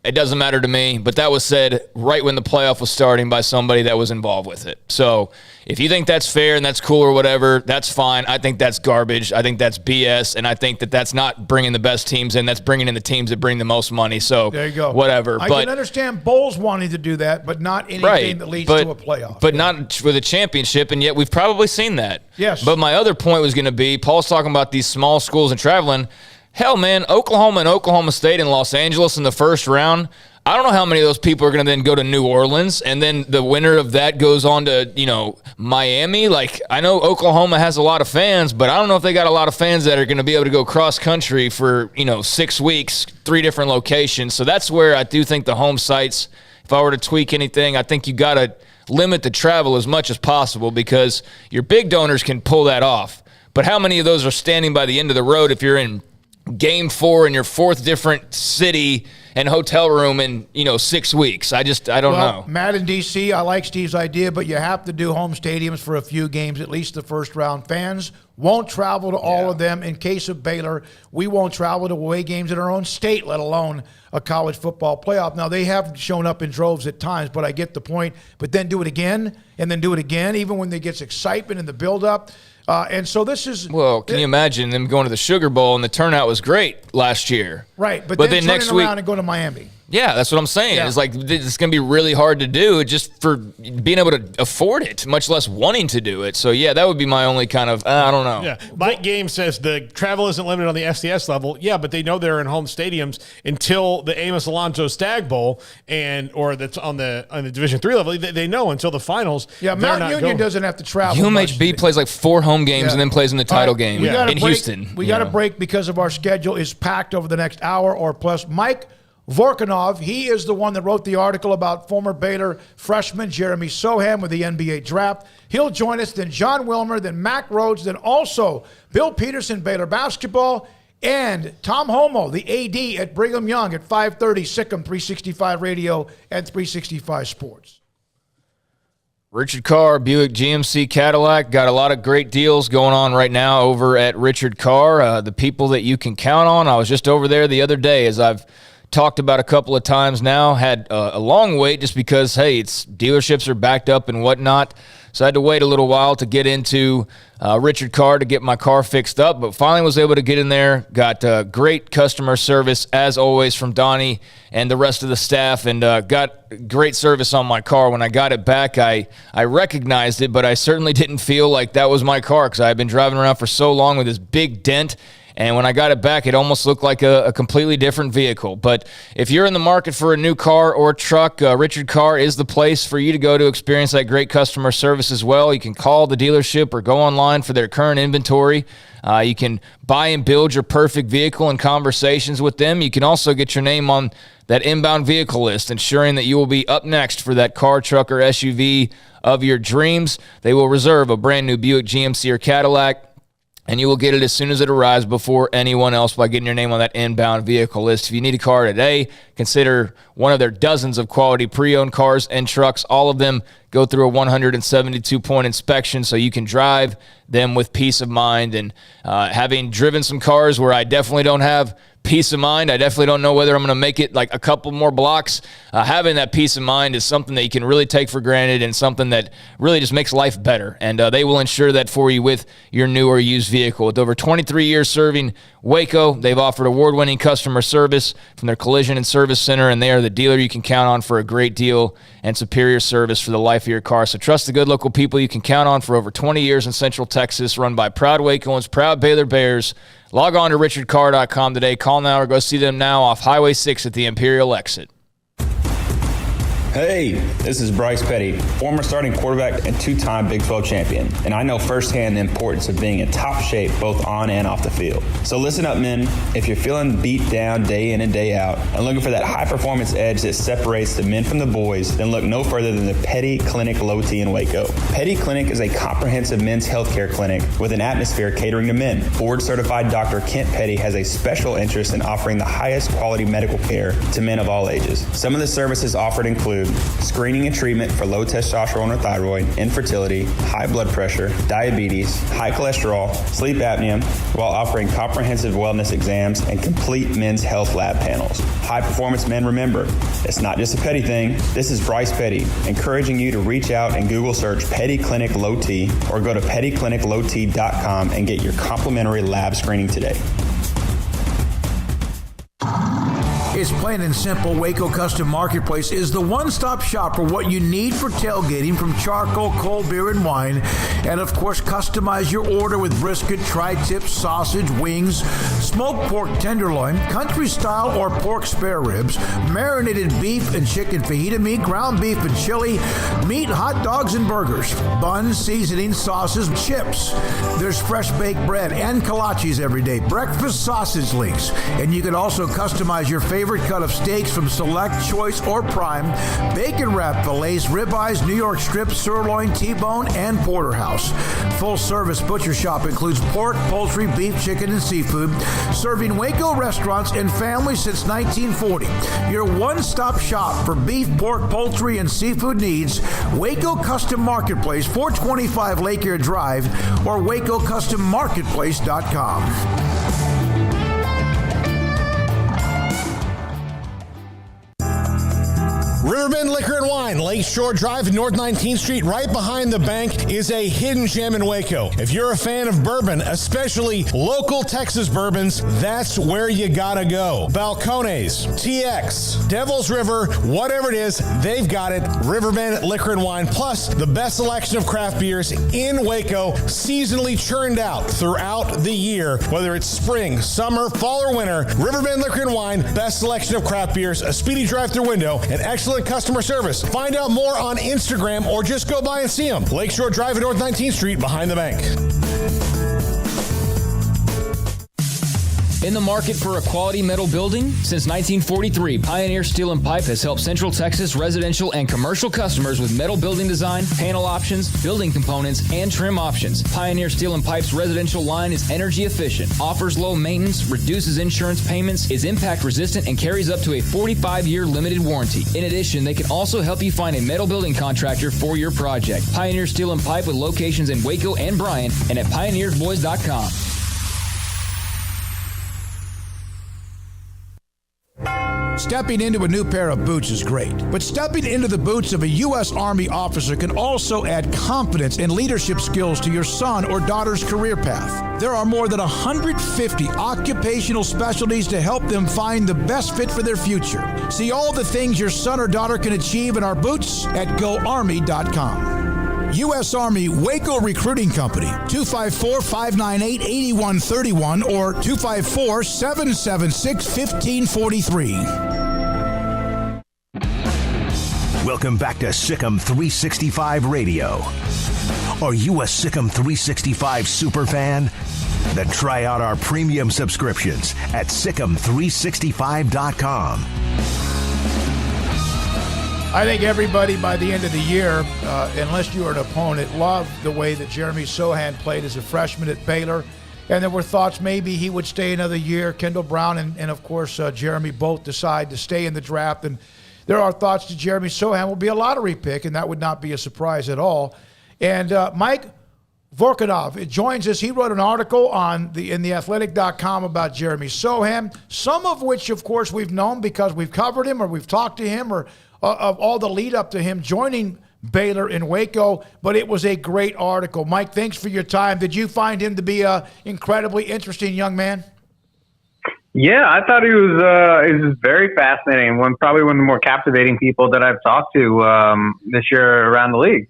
It doesn't matter to me, but that was said right when the playoff was starting by somebody that was involved with it. So if you think that's fair and that's cool or whatever, that's fine. I think that's garbage. I think that's BS, and I think that that's not bringing the best teams in. That's bringing in the teams that bring the most money. So there you go. Whatever. I can understand bowls wanting to do that, but not anything that leads to a playoff. But not with a championship, and yet we've probably seen that. Yes. But my other point was going to be, Paul's talking about these small schools and traveling. Hell, man, Oklahoma and Oklahoma State and Los Angeles in the first round. I don't know how many of those people are going to then go to New Orleans, and then the winner of that goes on to, Miami. Like, I know Oklahoma has a lot of fans, but I don't know if they got a lot of fans that are going to be able to go cross-country for, 6 weeks, 3 different locations. So that's where I do think the home sites, if I were to tweak anything, I think you got to limit the travel as much as possible because your big donors can pull that off. But how many of those are standing by the end of the road if you're in Game 4 in your 4th different city and hotel room in 6 weeks? I don't know. Matt in DC, I like Steve's idea, but you have to do home stadiums for a few games, at least the first round. Fans won't travel to all of them. In case of Baylor, we won't travel to away games in our own state, let alone a college football playoff. Now, they have shown up in droves at times, but I get the point. But then do it again, and then do it again, even when there gets excitement in the buildup. And so this is... Well, can you imagine them going to the Sugar Bowl and the turnout was great last year? Right, but then next week and go to Miami. Yeah, that's what I'm saying. Yeah. It's like it's going to be really hard to do just for being able to afford it, much less wanting to do it. So, yeah, that would be my only kind of, I don't know. Yeah, Mike Game says the travel isn't limited on the FCS level. Yeah, but they know they're in home stadiums until the Amos Alonso Stag Bowl or that's on the Division III level. They know until the finals. Yeah, Mount Union doesn't have to travel. UMHB plays like 4 home games and then plays in the title game in Houston. We got to break because of our schedule is packed over the next hour or plus. Mike Vorkunov, he is the one that wrote the article about former Baylor freshman Jeremy Sohan with the NBA draft. He'll join us, then John Wilmer, then Mac Rhodes, then also Bill Peterson, Baylor basketball, and Tom Homo, the AD at Brigham Young at 5:30, Sikkim 365 Radio and 365 Sports. Richard Carr, Buick GMC Cadillac, got a lot of great deals going on right now over at Richard Carr. The people that you can count on. I was just over there the other day, as I've talked about a couple of times now, had a long wait just because, hey, it's dealerships are backed up and whatnot. So I had to wait a little while to get into Richard Carr to get my car fixed up, but finally was able to get in there. Got great customer service, as always, from Donnie and the rest of the staff, and got great service on my car. When I got it back, I recognized it, but I certainly didn't feel like that was my car because I had been driving around for so long with this big dent. And when I got it back, it almost looked like a completely different vehicle. But if you're in the market for a new car or truck, Richard Carr is the place for you to go to experience that great customer service as well. You can call the dealership or go online for their current inventory. You can buy and build your perfect vehicle in conversations with them. You can also get your name on that inbound vehicle list, ensuring that you will be up next for that car, truck, or SUV of your dreams. They will reserve a brand new Buick GMC or Cadillac, and you will get it as soon as it arrives before anyone else by getting your name on that inbound vehicle list. If you need a car today, consider one of their dozens of quality pre-owned cars and trucks. All of them go through a 172-point inspection so you can drive them with peace of mind. And having driven some cars where I definitely don't have peace of mind, I definitely don't know whether I'm going to make it like a couple more blocks. Having that peace of mind is something that you can really take for granted and something that really just makes life better. And they will ensure that for you with your new or used vehicle. With over 23 years serving Waco, they've offered award-winning customer service from their collision and service center, and they are the dealer you can count on for a great deal and superior service for the life of your car. So trust the good local people you can count on for over 20 years in Central Texas, run by proud Wacoans, proud Baylor Bears. Log on to richardcarr.com today. Call now or go see them now off Highway 6 at the Imperial exit. Hey, this is Bryce Petty, former starting quarterback and 2-time Big 12 champion, and I know firsthand the importance of being in top shape both on and off the field. So listen up, men. If you're feeling beat down day in and day out and looking for that high-performance edge that separates the men from the boys, then look no further than the Petty Clinic Low T in Waco. Petty Clinic is a comprehensive men's healthcare clinic with an atmosphere catering to men. Board-certified Dr. Kent Petty has a special interest in offering the highest quality medical care to men of all ages. Some of the services offered include include screening and treatment for low testosterone or thyroid, infertility, high blood pressure, diabetes, high cholesterol, sleep apnea, while offering comprehensive wellness exams and complete men's health lab panels. High performance men, remember, it's not just a Petty thing. This is Bryce Petty, encouraging you to reach out and Google search Petty Clinic Low T or go to pettycliniclowt.com and get your complimentary lab screening today. It's plain and simple. Waco Custom Marketplace is the one-stop shop for what you need for tailgating, from charcoal, cold beer, and wine. And, of course, customize your order with brisket, tri-tips, sausage, wings, smoked pork tenderloin, country-style or pork spare ribs, marinated beef and chicken fajita meat, ground beef and chili, meat, hot dogs, and burgers, buns, seasoning, sauces, chips. There's fresh baked bread and kolaches every day, breakfast sausage links. And you can also customize your favorite cut of steaks from Select, Choice, or Prime, bacon wrap fillets, ribeyes, New York strip, sirloin, T-bone, and porterhouse. Full service butcher shop includes pork, poultry, beef, chicken, and seafood, serving Waco restaurants and families since 1940. Your one-stop shop for beef, pork, poultry, and seafood needs. Waco Custom Marketplace, 425 Lake Erie Drive, or WacoCustomMarketplace.com. Riverbend Liquor and Wine, Lakeshore Drive, North 19th Street, right behind the bank, is a hidden gem in Waco. If you're a fan of bourbon, especially local Texas bourbons, that's where you gotta go. Balcones, TX, Devil's River, whatever it is, they've got it. Riverbend Liquor and Wine, plus the best selection of craft beers in Waco, seasonally churned out throughout the year. Whether it's spring, summer, fall, or winter, Riverbend Liquor and Wine, best selection of craft beers, a speedy drive-through window, and excellent customer service. Find out more on Instagram or just go by and see them. Lakeshore Drive at North 19th Street behind the bank. In the market for a quality metal building? Since 1943, Pioneer Steel and Pipe has helped Central Texas residential and commercial customers with metal building design, panel options, building components, and trim options. Pioneer Steel and Pipe's residential line is energy efficient, offers low maintenance, reduces insurance payments, is impact resistant, and carries up to a 45-year limited warranty. In addition, they can also help you find a metal building contractor for your project. Pioneer Steel and Pipe with locations in Waco and Bryan and at pioneersboys.com. Stepping into a new pair of boots is great, but stepping into the boots of a U.S. Army officer can also add confidence and leadership skills to your son or daughter's career path. There are more than 150 occupational specialties to help them find the best fit for their future. See all the things your son or daughter can achieve in our boots at GoArmy.com. U.S. Army Waco Recruiting Company, 254-598-8131 or 254-776-1543. Welcome back to Sikkim 365 Radio. Are you a Sikkim 365 superfan? Then try out our premium subscriptions at Sikkim365.com. I think everybody by the end of the year, unless you are an opponent, loved the way that Jeremy Sohan played as a freshman at Baylor. And there were thoughts maybe he would stay another year. Kendall Brown and of course, Jeremy both decide to stay in the draft. And there are thoughts that Jeremy Sohan will be a lottery pick, and that would not be a surprise at all. And Mike Vorkunov joins us. He wrote an article in theathletic.com about Jeremy Sohan, some of which, of course, we've known because we've covered him or we've talked to him or of all the lead up to him joining Baylor in Waco, but it was a great article. Mike, thanks for your time. Did you find him to be an incredibly interesting young man? Yeah, I thought he was very fascinating. Probably one of the more captivating people that I've talked to this year around the league.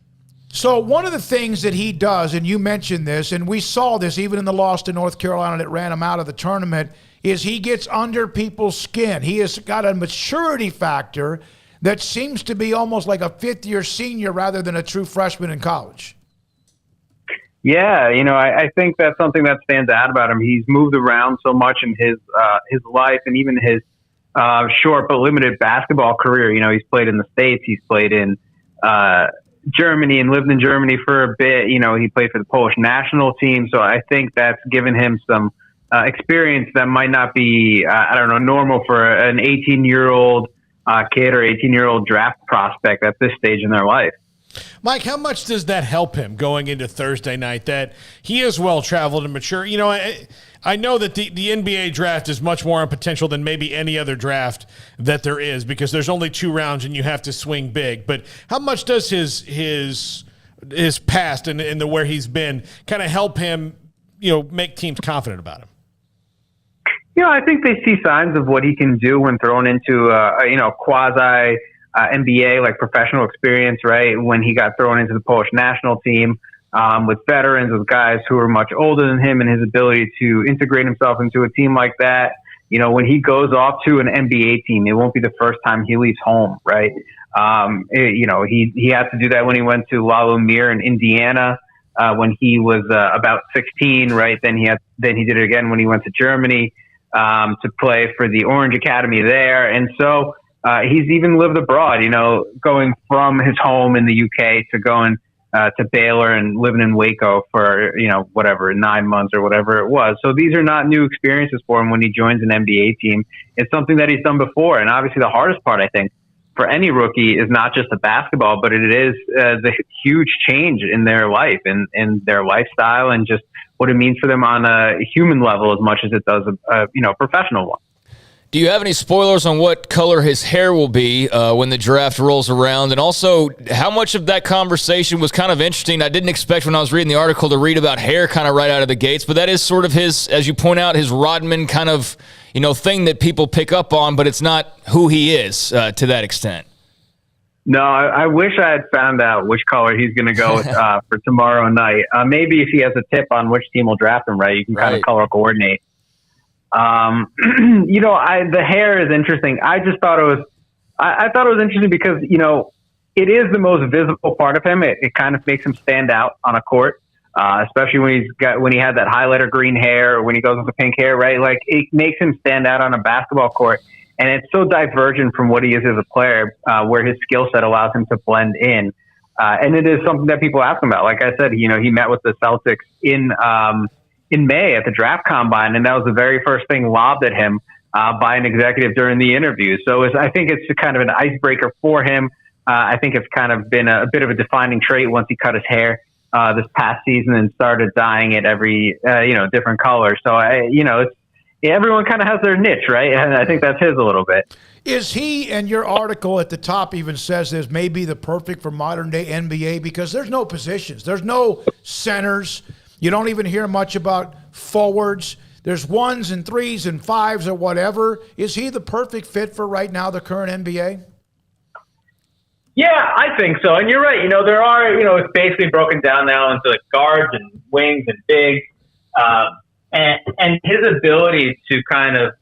So one of the things that he does, and you mentioned this, and we saw this even in the loss to North Carolina that ran him out of the tournament, is he gets under people's skin. He has got a maturity factor that seems to be almost like a fifth-year senior rather than a true freshman in college. Yeah, I think that's something that stands out about him. He's moved around so much in his life and even his short but limited basketball career. He's played in the States. He's played in Germany and lived in Germany for a bit. He played for the Polish national team. So I think that's given him some experience that might not be, normal for an 18-year-old kid or 18-year-old draft prospect at this stage in their life. Mike, how much does that help him going into Thursday night, that he is well-traveled and mature? You know, I know that the NBA draft is much more on potential than maybe any other draft that there is, because there's only 2 rounds and you have to swing big. But how much does his past and the where he's been kind of help him, you know, make teams confident about him? You know, I think they see signs of what he can do when thrown into quasi NBA, like professional experience, right? When he got thrown into the Polish national team with veterans, with guys who are much older than him, and his ability to integrate himself into a team like that. You know, when he goes off to an NBA team, it won't be the first time he leaves home, right? He had to do that when he went to La Lumiere in Indiana when he was about 16, right? Then he did it again when he went to Germany to play for the Orange Academy there. And so he's even lived abroad, you know, going from his home in the UK to going to Baylor and living in Waco for, 9 months or whatever it was. So these are not new experiences for him when he joins an NBA team. It's something that he's done before. And obviously the hardest part, I think, for any rookie is not just the basketball, but it is the huge change in their life and their lifestyle and just what it means for them on a human level as much as it does a professional one. Do you have any spoilers on what color his hair will be when the draft rolls around? And also, how much of that conversation was kind of interesting? I didn't expect when I was reading the article to read about hair kind of right out of the gates, but that is sort of his, as you point out, his Rodman kind of, thing that people pick up on, but it's not who he is to that extent. No, I wish I had found out which color he's going to go with for tomorrow night. Maybe if he has a tip on which team will draft him, right, you can kind of color coordinate. The hair is interesting. I just thought I thought it was interesting because, it is the most visible part of him. It kind of makes him stand out on a court, especially when he had that highlighter green hair or when he goes with the pink hair, right? Like it makes him stand out on a basketball court. And it's so divergent from what he is as a player, where his skill set allows him to blend in. And it is something that people ask him about. Like I said, he met with the Celtics in May at the draft combine, and that was the very first thing lobbed at him by an executive during the interview. So I think it's kind of an icebreaker for him. I think it's kind of been a bit of a defining trait once he cut his hair this past season and started dyeing it every different color. So everyone kind of has their niche, right? And I think that's his a little bit. Is he, and your article at the top even says this, may be the perfect for modern day NBA because there's no positions. There's no centers. You don't even hear much about forwards. There's 1s and 3s and 5s or whatever. Is he the perfect fit for right now, the current NBA? Yeah, I think so. And you're right. There are, it's basically broken down now into like guards and wings and bigs. And his ability to kind of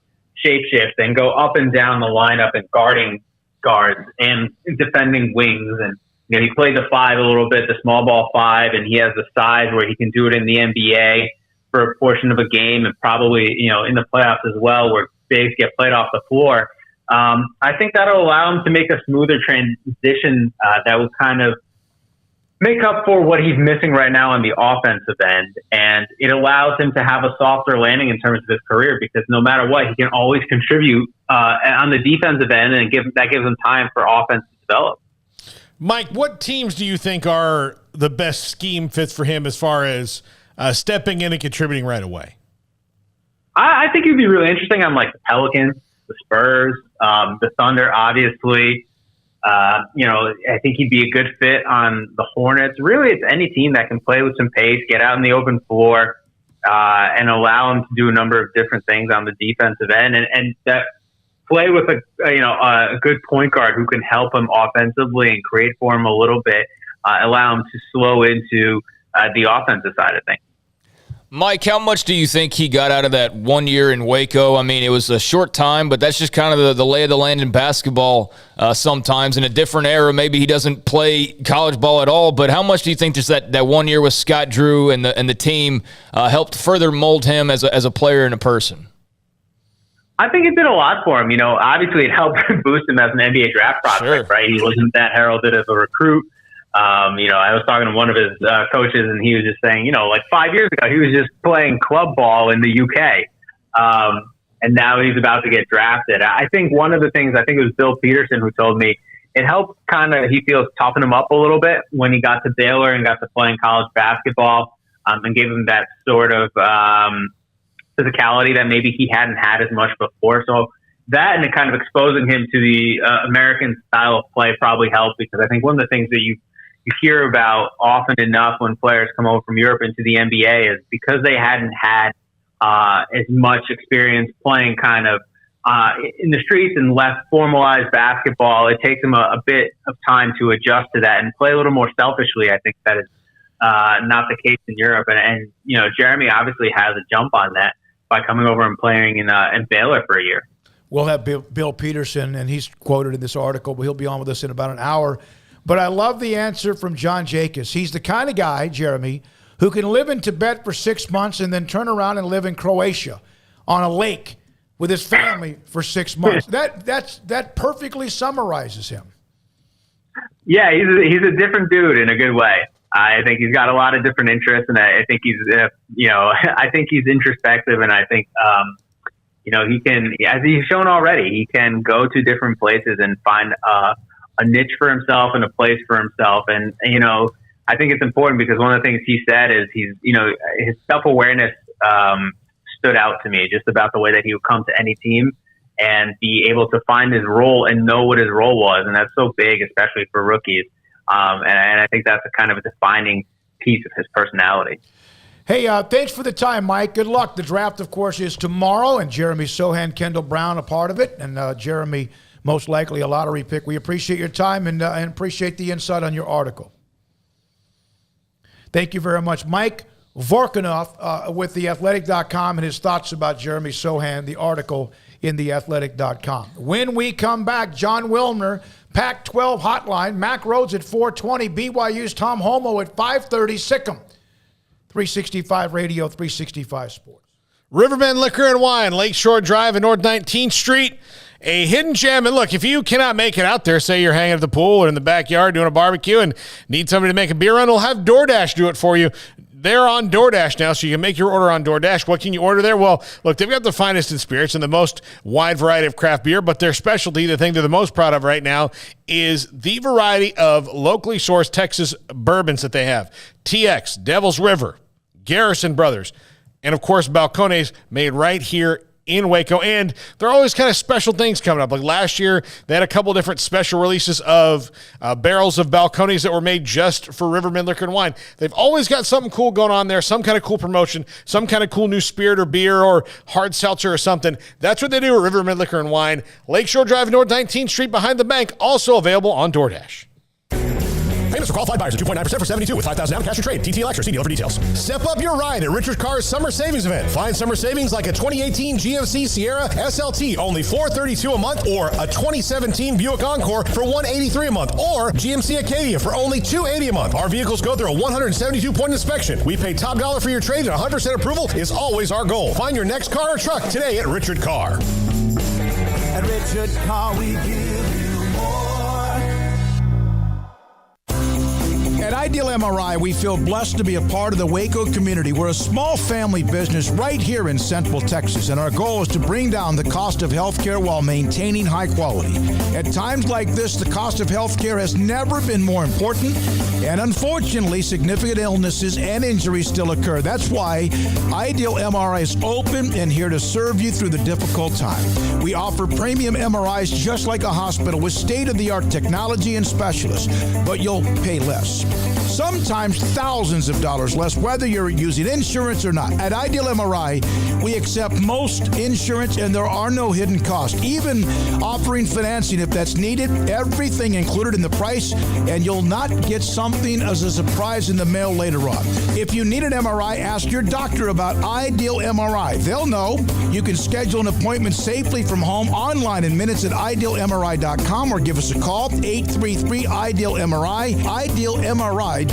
shapeshift and go up and down the lineup and guarding guards and defending wings. And, he plays the 5 a little bit, the small ball 5, and he has the size where he can do it in the NBA for a portion of a game and probably, in the playoffs as well, where bigs get played off the floor. I think that'll allow him to make a smoother transition that will kind of make up for what he's missing right now on the offensive end. And it allows him to have a softer landing in terms of his career because no matter what, he can always contribute on the defensive end, and that gives him time for offense to develop. Mike, what teams do you think are the best scheme fits for him as far as stepping in and contributing right away? I think it would be really interesting on like the Pelicans, the Spurs, the Thunder, obviously. I think he'd be a good fit on the Hornets. Really, it's any team that can play with some pace, get out in the open floor, and allow him to do a number of different things on the defensive end, and that play with a good point guard who can help him offensively and create for him a little bit, allow him to slow into the offensive side of things. Mike, how much do you think he got out of that 1 year in Waco? I mean, it was a short time, but that's just kind of the lay of the land in basketball sometimes. In a different era, maybe he doesn't play college ball at all, but how much do you think just that 1 year with Scott Drew and the team helped further mold him as a player and a person? I think it did a lot for him. Obviously it helped boost him as an NBA draft prospect, right? He wasn't that heralded as a recruit. I was talking to one of his coaches, and he was just saying, like 5 years ago, he was just playing club ball in the UK. and now he's about to get drafted. I think one of the things, I think it was Bill Peterson who told me, it helped he feels toughen him up a little bit when he got to Baylor and got to play in college basketball, and gave him that sort of physicality that maybe he hadn't had as much before. So that and kind of exposing him to the American style of play probably helped, because I think one of the things that you hear about often enough when players come over from Europe into the NBA is because they hadn't had as much experience playing kind of in the streets and less formalized basketball. It takes them a bit of time to adjust to that and play a little more selfishly. I think that is not the case in Europe. And Jeremy obviously has a jump on that by coming over and playing in Baylor for a year. We'll have Bill Peterson, and he's quoted in this article, but he'll be on with us in about an hour. But I love the answer from John Jacobs. He's the kind of guy, Jeremy, who can live in Tibet for 6 months and then turn around and live in Croatia on a lake with his family for 6 months. That perfectly summarizes him. Yeah, he's a different dude in a good way. I think he's got a lot of different interests, and I think he's I think he's introspective, and I think he can, as he's shown already, he can go to different places and find a niche for himself and a place for himself. And I think it's important because one of the things he said is his self-awareness stood out to me, just about the way that he would come to any team and be able to find his role and know what his role was. And that's so big, especially for rookies. And I think that's a kind of a defining piece of his personality. Hey, thanks for the time, Mike. Good luck. The draft, of course, is tomorrow, and Jeremy Sohan, Kendall Brown, a part of it, and Jeremy, most likely a lottery pick. We appreciate your time and appreciate the insight on your article. Thank you very much. Mike Vorkunov with theathletic.com and his thoughts about Jeremy Sohan, the article in theathletic.com. When we come back, John Wilner, Pac-12 Hotline, Mac Rhodes at 4:20, BYU's Tom Homo at 5:30, Sikkim. 365 Radio, 365 Sports. Riverbend Liquor and Wine, Lakeshore Drive and North 19th Street. A hidden gem. And look, if you cannot make it out there, say you're hanging at the pool or in the backyard doing a barbecue and need somebody to make a beer run, we'll have DoorDash do it for you. They're on DoorDash now, so you can make your order on DoorDash. What can you order there? Well, look, they've got the finest in spirits and the most wide variety of craft beer, but their specialty, the thing they're the most proud of right now, is the variety of locally sourced Texas bourbons that they have. TX, Devil's River, Garrison Brothers, and, of course, Balcones, made right here in Waco. And there are always kind of special things coming up. Like last year, they had a couple different special releases of barrels of Balcones that were made just for Riverbend Liquor and Wine. They've always got something cool going on there, some kind of cool promotion, some kind of cool new spirit or beer or hard seltzer or something. That's what they do at Riverbend Liquor and Wine. Lakeshore Drive, North 19th Street, behind the bank, also available on DoorDash. Payments for qualified buyers are 2.9% for 72 with 5,000 down cash or trade. TTLX or see dealer for details. Step up your ride at Richard Carr's Summer Savings Event. Find summer savings like a 2018 GMC Sierra SLT, only $432 a month, or a 2017 Buick Encore for $183 a month, or GMC Acadia for only $280 a month. Our vehicles go through a 172-point inspection. We pay top dollar for your trade, and 100% approval is always our goal. Find your next car or truck today at Richard Carr. At Richard Carr, we give you more. At Ideal MRI, we feel blessed to be a part of the Waco community. We're a small family business right here in Central Texas, and our goal is to bring down the cost of healthcare while maintaining high quality. At times like this, the cost of healthcare has never been more important, and unfortunately, significant illnesses and injuries still occur. That's why Ideal MRI is open and here to serve you through the difficult time. We offer premium MRIs just like a hospital with state-of-the-art technology and specialists, but you'll pay less. Sometimes thousands of dollars less, whether you're using insurance or not. At Ideal MRI, we accept most insurance and there are no hidden costs. Even offering financing if that's needed, everything included in the price, and you'll not get something as a surprise in the mail later on. If you need an MRI, ask your doctor about Ideal MRI. They'll know. You can schedule an appointment safely from home online in minutes at idealmri.com or give us a call, 833-IDEAL-MRI, idealmri.com.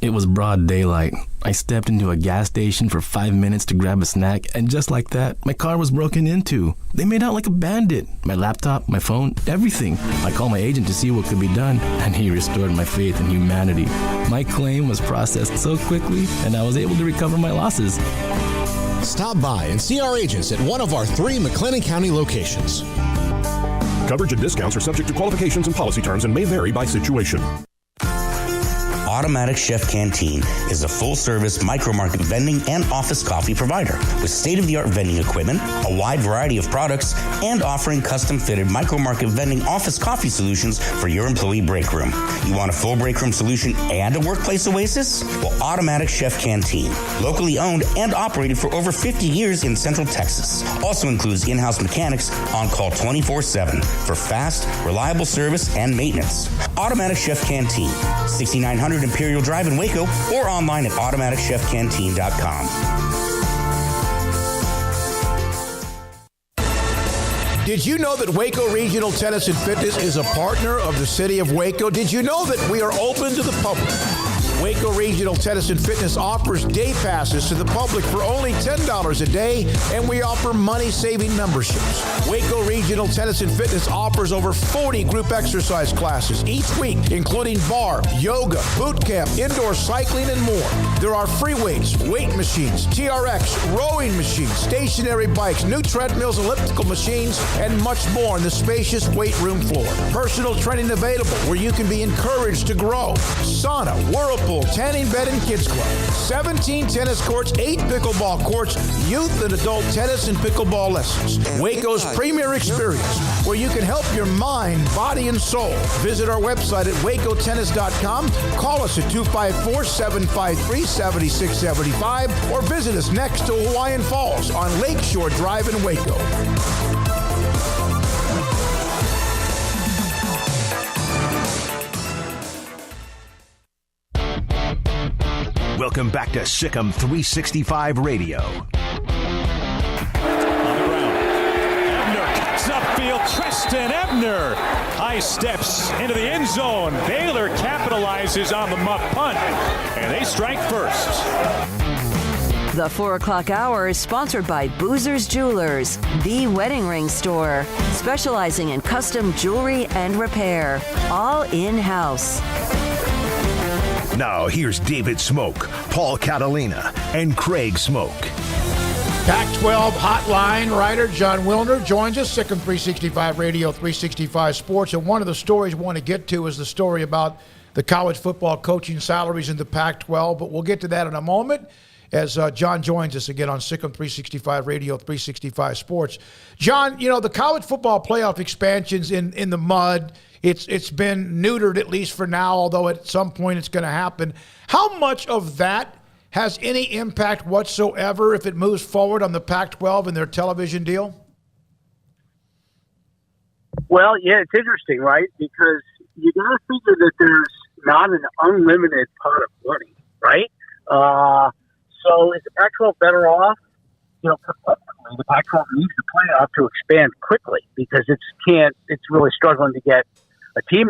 It was broad daylight. I stepped into a gas station for 5 minutes to grab a snack, and just like that, my car was broken into. They made out like a bandit. My laptop, my phone, everything. I called my agent to see what could be done, and he restored my faith in humanity. My claim was processed so quickly, and I was able to recover my losses. Stop by and see our agents at one of our 3 McLennan County locations. Coverage and discounts are subject to qualifications and policy terms and may vary by situation. Automatic Chef Canteen is a full-service micro-market vending and office coffee provider with state-of-the-art vending equipment, a wide variety of products, and offering custom-fitted micro-market vending office coffee solutions for your employee break room. You want a full break room solution and a workplace oasis? Well, Automatic Chef Canteen, locally owned and operated for over 50 years in Central Texas, also includes in-house mechanics on call 24/7 for fast, reliable service and maintenance. Automatic Chef Canteen, 6900 Imperial Drive in Waco, or online at automaticchefcanteen.com. Did you know that Waco Regional Tennis and Fitness is a partner of the City of Waco? Did you know that we are open to the public? Waco Regional Tennis and Fitness offers day passes to the public for only $10 a day, and we offer money-saving memberships. Waco Regional Tennis and Fitness offers over 40 group exercise classes each week, including bar, yoga, boot camp, indoor cycling, and more. There are free weights, weight machines, TRX, rowing machines, stationary bikes, new treadmills, elliptical machines, and much more on the spacious weight room floor. Personal training available where you can be encouraged to grow. Sauna, whirlpool, tanning bed, and kids club. 17 tennis courts, 8 pickleball courts, youth and adult tennis and pickleball lessons. Waco's premier experience where you can help your mind, body, and soul. Visit our website at wacotennis.com. Call us at 254-753-7675 or visit us next to Hawaiian Falls on Lakeshore Drive in Waco. Welcome back to Sikkim 365 Radio. On the ground, Ebner cuts upfield. Tristan Ebner. High steps into the end zone. Baylor capitalizes on the muff punt, and they strike first. The 4 o'clock hour is sponsored by Boozer's Jewelers, the wedding ring store, specializing in custom jewelry and repair, all in-house. Now, here's David Smoak, Paul Catalina, and Craig Smoak. Pac-12 hotline writer John Wilner joins us, Sikkim 365 Radio, 365 Sports. And one of the stories we want to get to is the story about the college football coaching salaries in the Pac-12. But we'll get to that in a moment as John joins us again on Sikkim 365 Radio, 365 Sports. John, you know, the college football playoff expansion's in the mud. It's been neutered, at least for now, although at some point it's going to happen. How much of that has any impact whatsoever if it moves forward on the Pac-12 and their television deal? Well, yeah, it's interesting, right? Because you got to figure that there's not an unlimited pot of money, right? So is the Pac-12 better off? You know, the Pac-12 needs the playoff to expand quickly because it's really struggling to get a team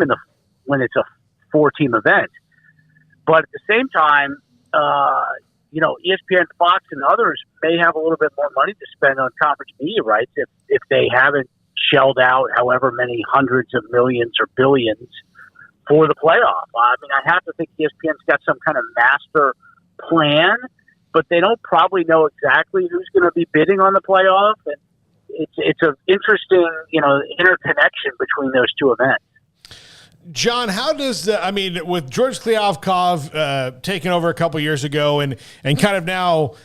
when it's a 4-team event. But at the same time, you know, ESPN, Fox, and others may have a little bit more money to spend on conference media rights if they haven't shelled out however many hundreds of millions or billions for the playoff. I mean, I have to think ESPN's got some kind of master plan, but they don't probably know exactly who's going to be bidding on the playoff. And it's an interesting, you know, interconnection between those two events. John, how does with George Kliavkov taking over a couple years ago and kind of now,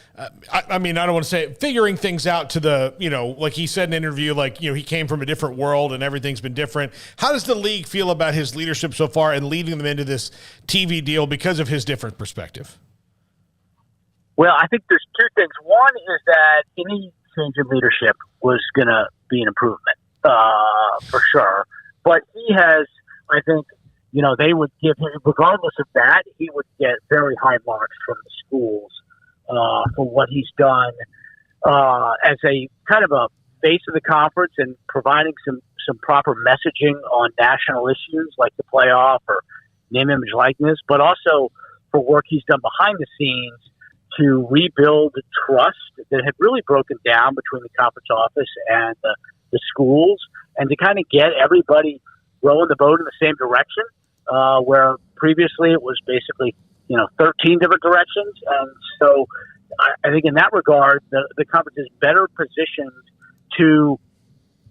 I don't want to say it, figuring things out to the, you know, like he said in an interview, like, you know, he came from a different world and everything's been different. How does the league feel about his leadership so far and leading them into this TV deal because of his different perspective? Well, I think there's two things. One is that any change in leadership was going to be an improvement, for sure. But he has, I think, you know, they would give him, regardless of that, he would get very high marks from the schools for what he's done as a kind of a face of the conference and providing some proper messaging on national issues like the playoff or name, image, likeness, but also for work he's done behind the scenes to rebuild trust that had really broken down between the conference office and the schools, and to kind of get everybody rowing the boat in the same direction, where previously it was basically, you know, 13 different directions. And so I think in that regard, the conference is better positioned to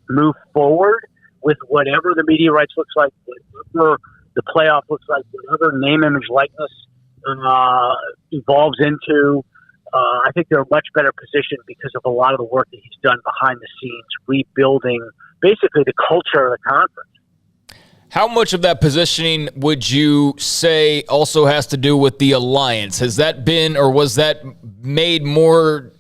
move forward with whatever the media rights looks like, whatever the playoff looks like, whatever name, image, likeness evolves into. I think they're much better positioned because of a lot of the work that he's done behind the scenes, rebuilding basically the culture of the conference. How much of that positioning would you say also has to do with the alliance? Has that been, or was that made more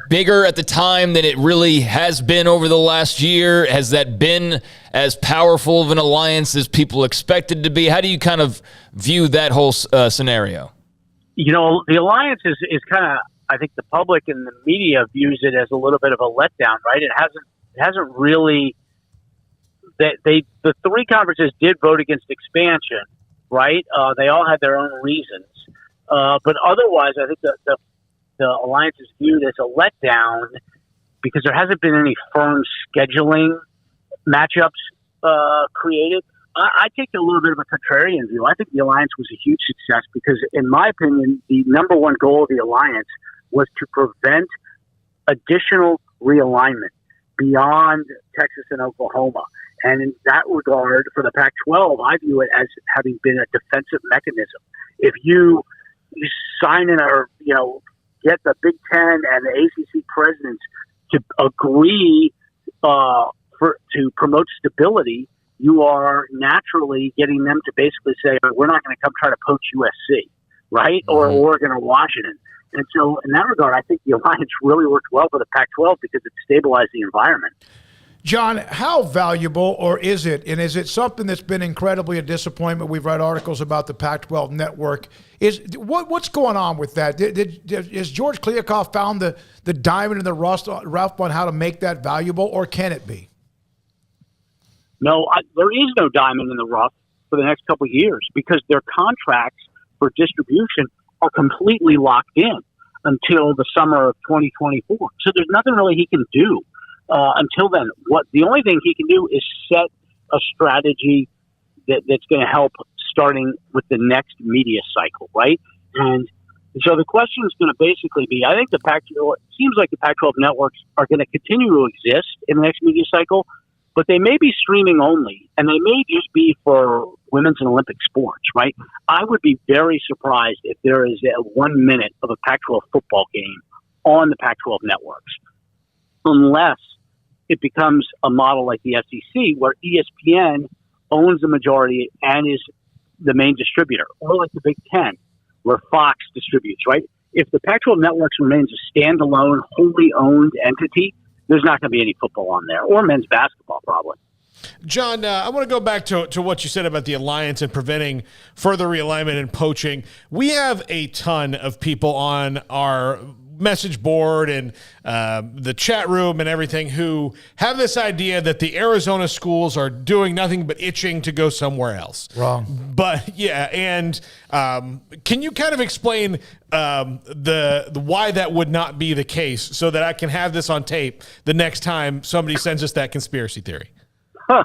bigger at the time than it really has been over the last year? Has that been as powerful of an alliance as people expected to be? How do you kind of view that whole scenario? You know, the alliance is kind of, I think the public and the media views it as a little bit of a letdown, right? It hasn't really. The three conferences did vote against expansion, right? They all had their own reasons, but otherwise, I think the alliance is viewed as a letdown because there hasn't been any firm scheduling matchups created. I take a little bit of a contrarian view. I think the alliance was a huge success because, in my opinion, the number one goal of the alliance was to prevent additional realignment beyond Texas and Oklahoma. And in that regard, for the Pac-12, I view it as having been a defensive mechanism. If you sign in or, get the Big Ten and the ACC presidents to agree to promote stability, you are naturally getting them to basically say, we're not going to come try to poach USC, right? Mm-hmm. Or Oregon or Washington. And so in that regard, I think the alliance really worked well for the Pac-12 because it stabilized the environment. John, how valuable or is it, and is it something that's been incredibly a disappointment? We've read articles about the Pac-12 network. What's going on with that? Has George Kliavkoff found the diamond in the rough on how to make that valuable, or can it be? No, there is no diamond in the rough for the next couple of years because their contracts for distribution are completely locked in until the summer of 2024. So there's nothing really he can do. Until then, the only thing he can do is set a strategy that's going to help starting with the next media cycle, right? And so the question is going to basically be, I think it seems like the Pac-12 networks are going to continue to exist in the next media cycle, but they may be streaming only, and they may just be for women's and Olympic sports, right? I would be very surprised if there is 1 minute of a Pac-12 football game on the Pac-12 networks, unless it becomes a model like the SEC where ESPN owns the majority and is the main distributor, or like the Big Ten where Fox distributes, right? If the Pac-12 networks remains a standalone, wholly owned entity, there's not going to be any football on there, or men's basketball probably. John, I want to go back to what you said about the alliance and preventing further realignment and poaching. We have a ton of people on our message board and the chat room and everything who have this idea that the Arizona schools are doing nothing but itching to go somewhere else. Wrong. But yeah, and can you kind of explain the why that would not be the case so that I can have this on tape the next time somebody sends us that conspiracy theory? I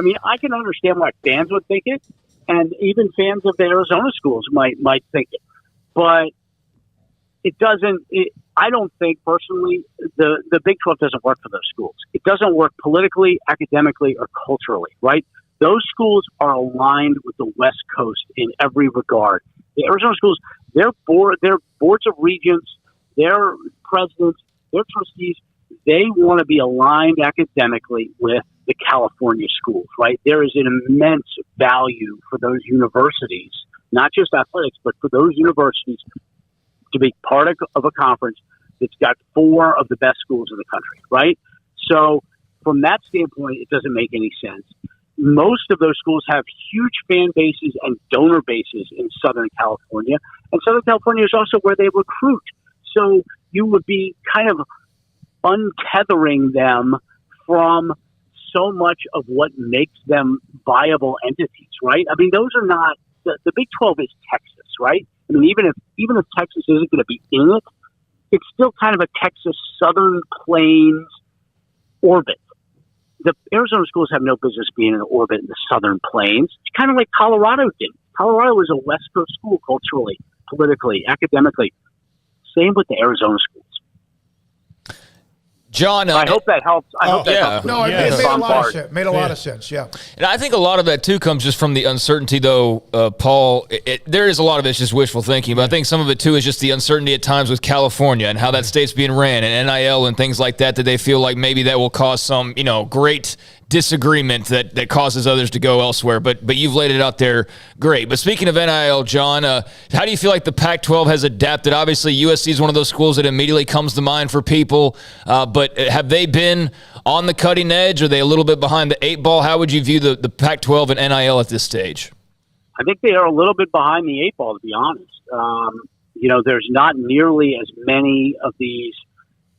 mean, I can understand why fans would think it, and even fans of the Arizona schools might think it, but it doesn't. I don't think personally the Big 12 doesn't work for those schools. It doesn't work politically, academically, or culturally. Right? Those schools are aligned with the West Coast in every regard. The Arizona schools, their boards of regents, their presidents, their trustees, they want to be aligned academically with the California schools. Right? There is an immense value for those universities, not just athletics, but for those universities to be part of a conference that's got 4 of the best schools in the country, right? So from that standpoint, it doesn't make any sense. Most of those schools have huge fan bases and donor bases in Southern California, and Southern California is also where they recruit. So you would be kind of untethering them from so much of what makes them viable entities, right? I mean, those are not the Big 12 is Texas, right? I mean, even if Texas isn't going to be in it, it's still kind of a Texas Southern Plains orbit. The Arizona schools have no business being in an orbit in the Southern Plains. It's kind of like Colorado did. Colorado was a West Coast school culturally, politically, academically. Same with the Arizona schools. John, I hope that helps. I hope that helps. No, it made a lot of sense. Made a lot of sense, yeah. And I think a lot of that, too, comes just from the uncertainty, though, Paul. There is a lot of it's just wishful thinking, but I think some of it, too, is just the uncertainty at times with California and how that state's being ran and NIL and things like that they feel like maybe that will cause some, great disagreement that causes others to go elsewhere. But you've laid it out there great. But speaking of NIL, John, how do you feel like the Pac-12 has adapted? Obviously, USC is one of those schools that immediately comes to mind for people. But have they been on the cutting edge? Are they a little bit behind the eight ball? How would you view the Pac-12 and NIL at this stage? I think they are a little bit behind the eight ball, to be honest. There's not nearly as many of these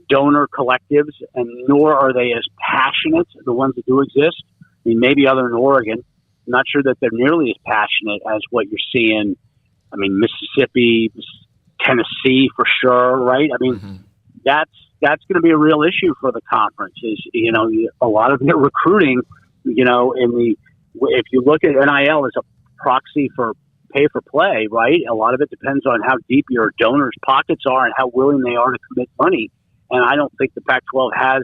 donor collectives, and nor are they as passionate, the ones that do exist. I mean, maybe other than Oregon. I'm not sure that they're nearly as passionate as what you're seeing. I mean, Mississippi, Tennessee for sure, right? I mean, that's going to be a real issue for the conference. Is a lot of their recruiting, if you look at NIL as a proxy for pay for play, right? A lot of it depends on how deep your donors' pockets are and how willing they are to commit money. And I don't think the Pac-12 has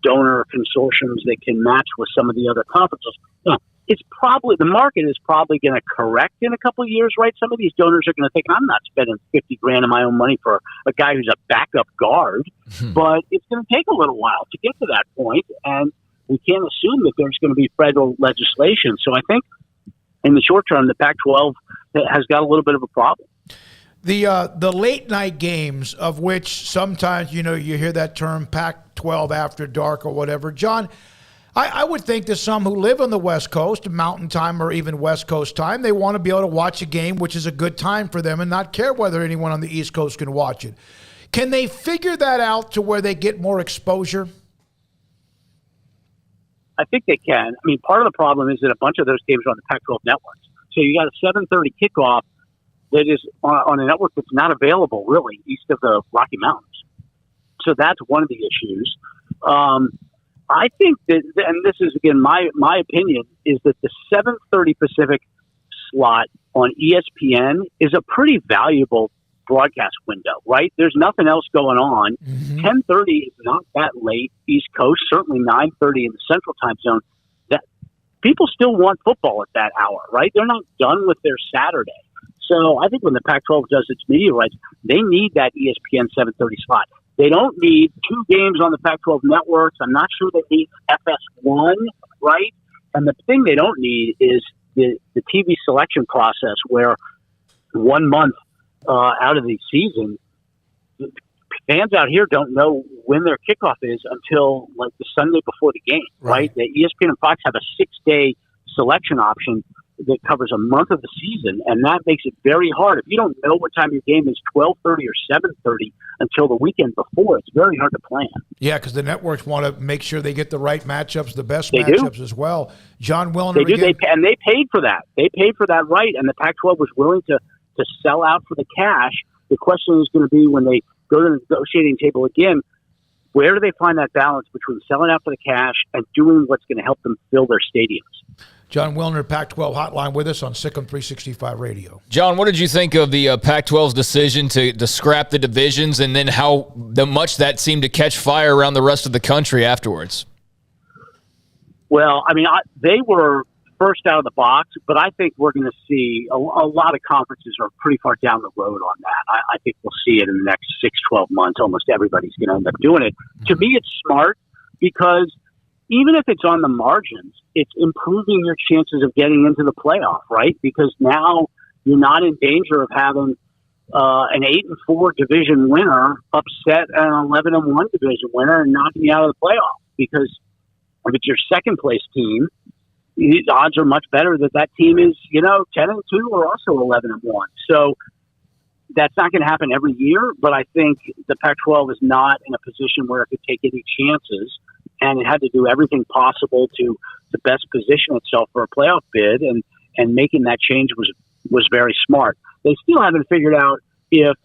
donor consortiums that can match with some of the other conferences. The market is probably going to correct in a couple of years, right? Some of these donors are going to think, I'm not spending $50,000 of my own money for a guy who's a backup guard, but it's going to take a little while to get to that point, and we can't assume that there's going to be federal legislation. So I think in the short term, the Pac-12 has got a little bit of a problem. The late night games, of which sometimes you hear that term Pac-12 after dark or whatever. John, I would think that some who live on the West Coast, Mountain Time or even West Coast time, they want to be able to watch a game, which is a good time for them, and not care whether anyone on the East Coast can watch it. Can they figure that out to where they get more exposure? I think they can. I mean, part of the problem is that a bunch of those games are on the Pac-12 networks. So you got a 7:30 kickoff that is on a network that's not available, really, east of the Rocky Mountains. So that's one of the issues. I think that, and this is, again, my opinion, is that the 7:30 Pacific slot on ESPN is a pretty valuable broadcast window, right? There's nothing else going on. 10:30 is not that late, East Coast, certainly 9:30 in the Central Time Zone. That people still want football at that hour, right? They're not done with their Saturday. So I think when the Pac-12 does its media rights, they need that ESPN 7:30 slot. They don't need two games on the Pac-12 networks. I'm not sure they need FS1, right? And the thing they don't need is the TV selection process where 1 month out of the season, fans out here don't know when their kickoff is until like the Sunday before the game, right? The ESPN and Fox have a 6-day selection option that covers a month of the season, and that makes it very hard. If you don't know what time your game is, 12:30 or 7:30 until the weekend before, it's very hard to plan. Yeah, because the networks want to make sure they get the right matchups, the best matchups as well. John Wilner, they do, and they paid for that. They paid for that right, and the Pac-12 was willing to sell out for the cash. The question is going to be when they go to the negotiating table again, where do they find that balance between selling out for the cash and doing what's going to help them fill their stadiums? John Wilner, Pac-12 Hotline, with us on Sikkim 365 Radio. John, what did you think of the Pac-12's decision to scrap the divisions, and then how much that seemed to catch fire around the rest of the country afterwards? Well, I mean, they were first out of the box, but I think we're going to see a lot of conferences are pretty far down the road on that. I think we'll see it in the next 6-12 months. Almost everybody's going to end up doing it. To me, it's smart because even if it's on the margins, it's improving your chances of getting into the playoff, right? Because now you're not in danger of having an 8-4 division winner upset an 11-1 division winner and knocking you out of the playoff. Because if it's your second place team, the odds are much better that team is, 10-2 or also 11-1. So that's not going to happen every year, but I think the Pac-12 is not in a position where it could take any chances, and it had to do everything possible to best position itself for a playoff bid, and making that change was very smart. They still haven't figured out if,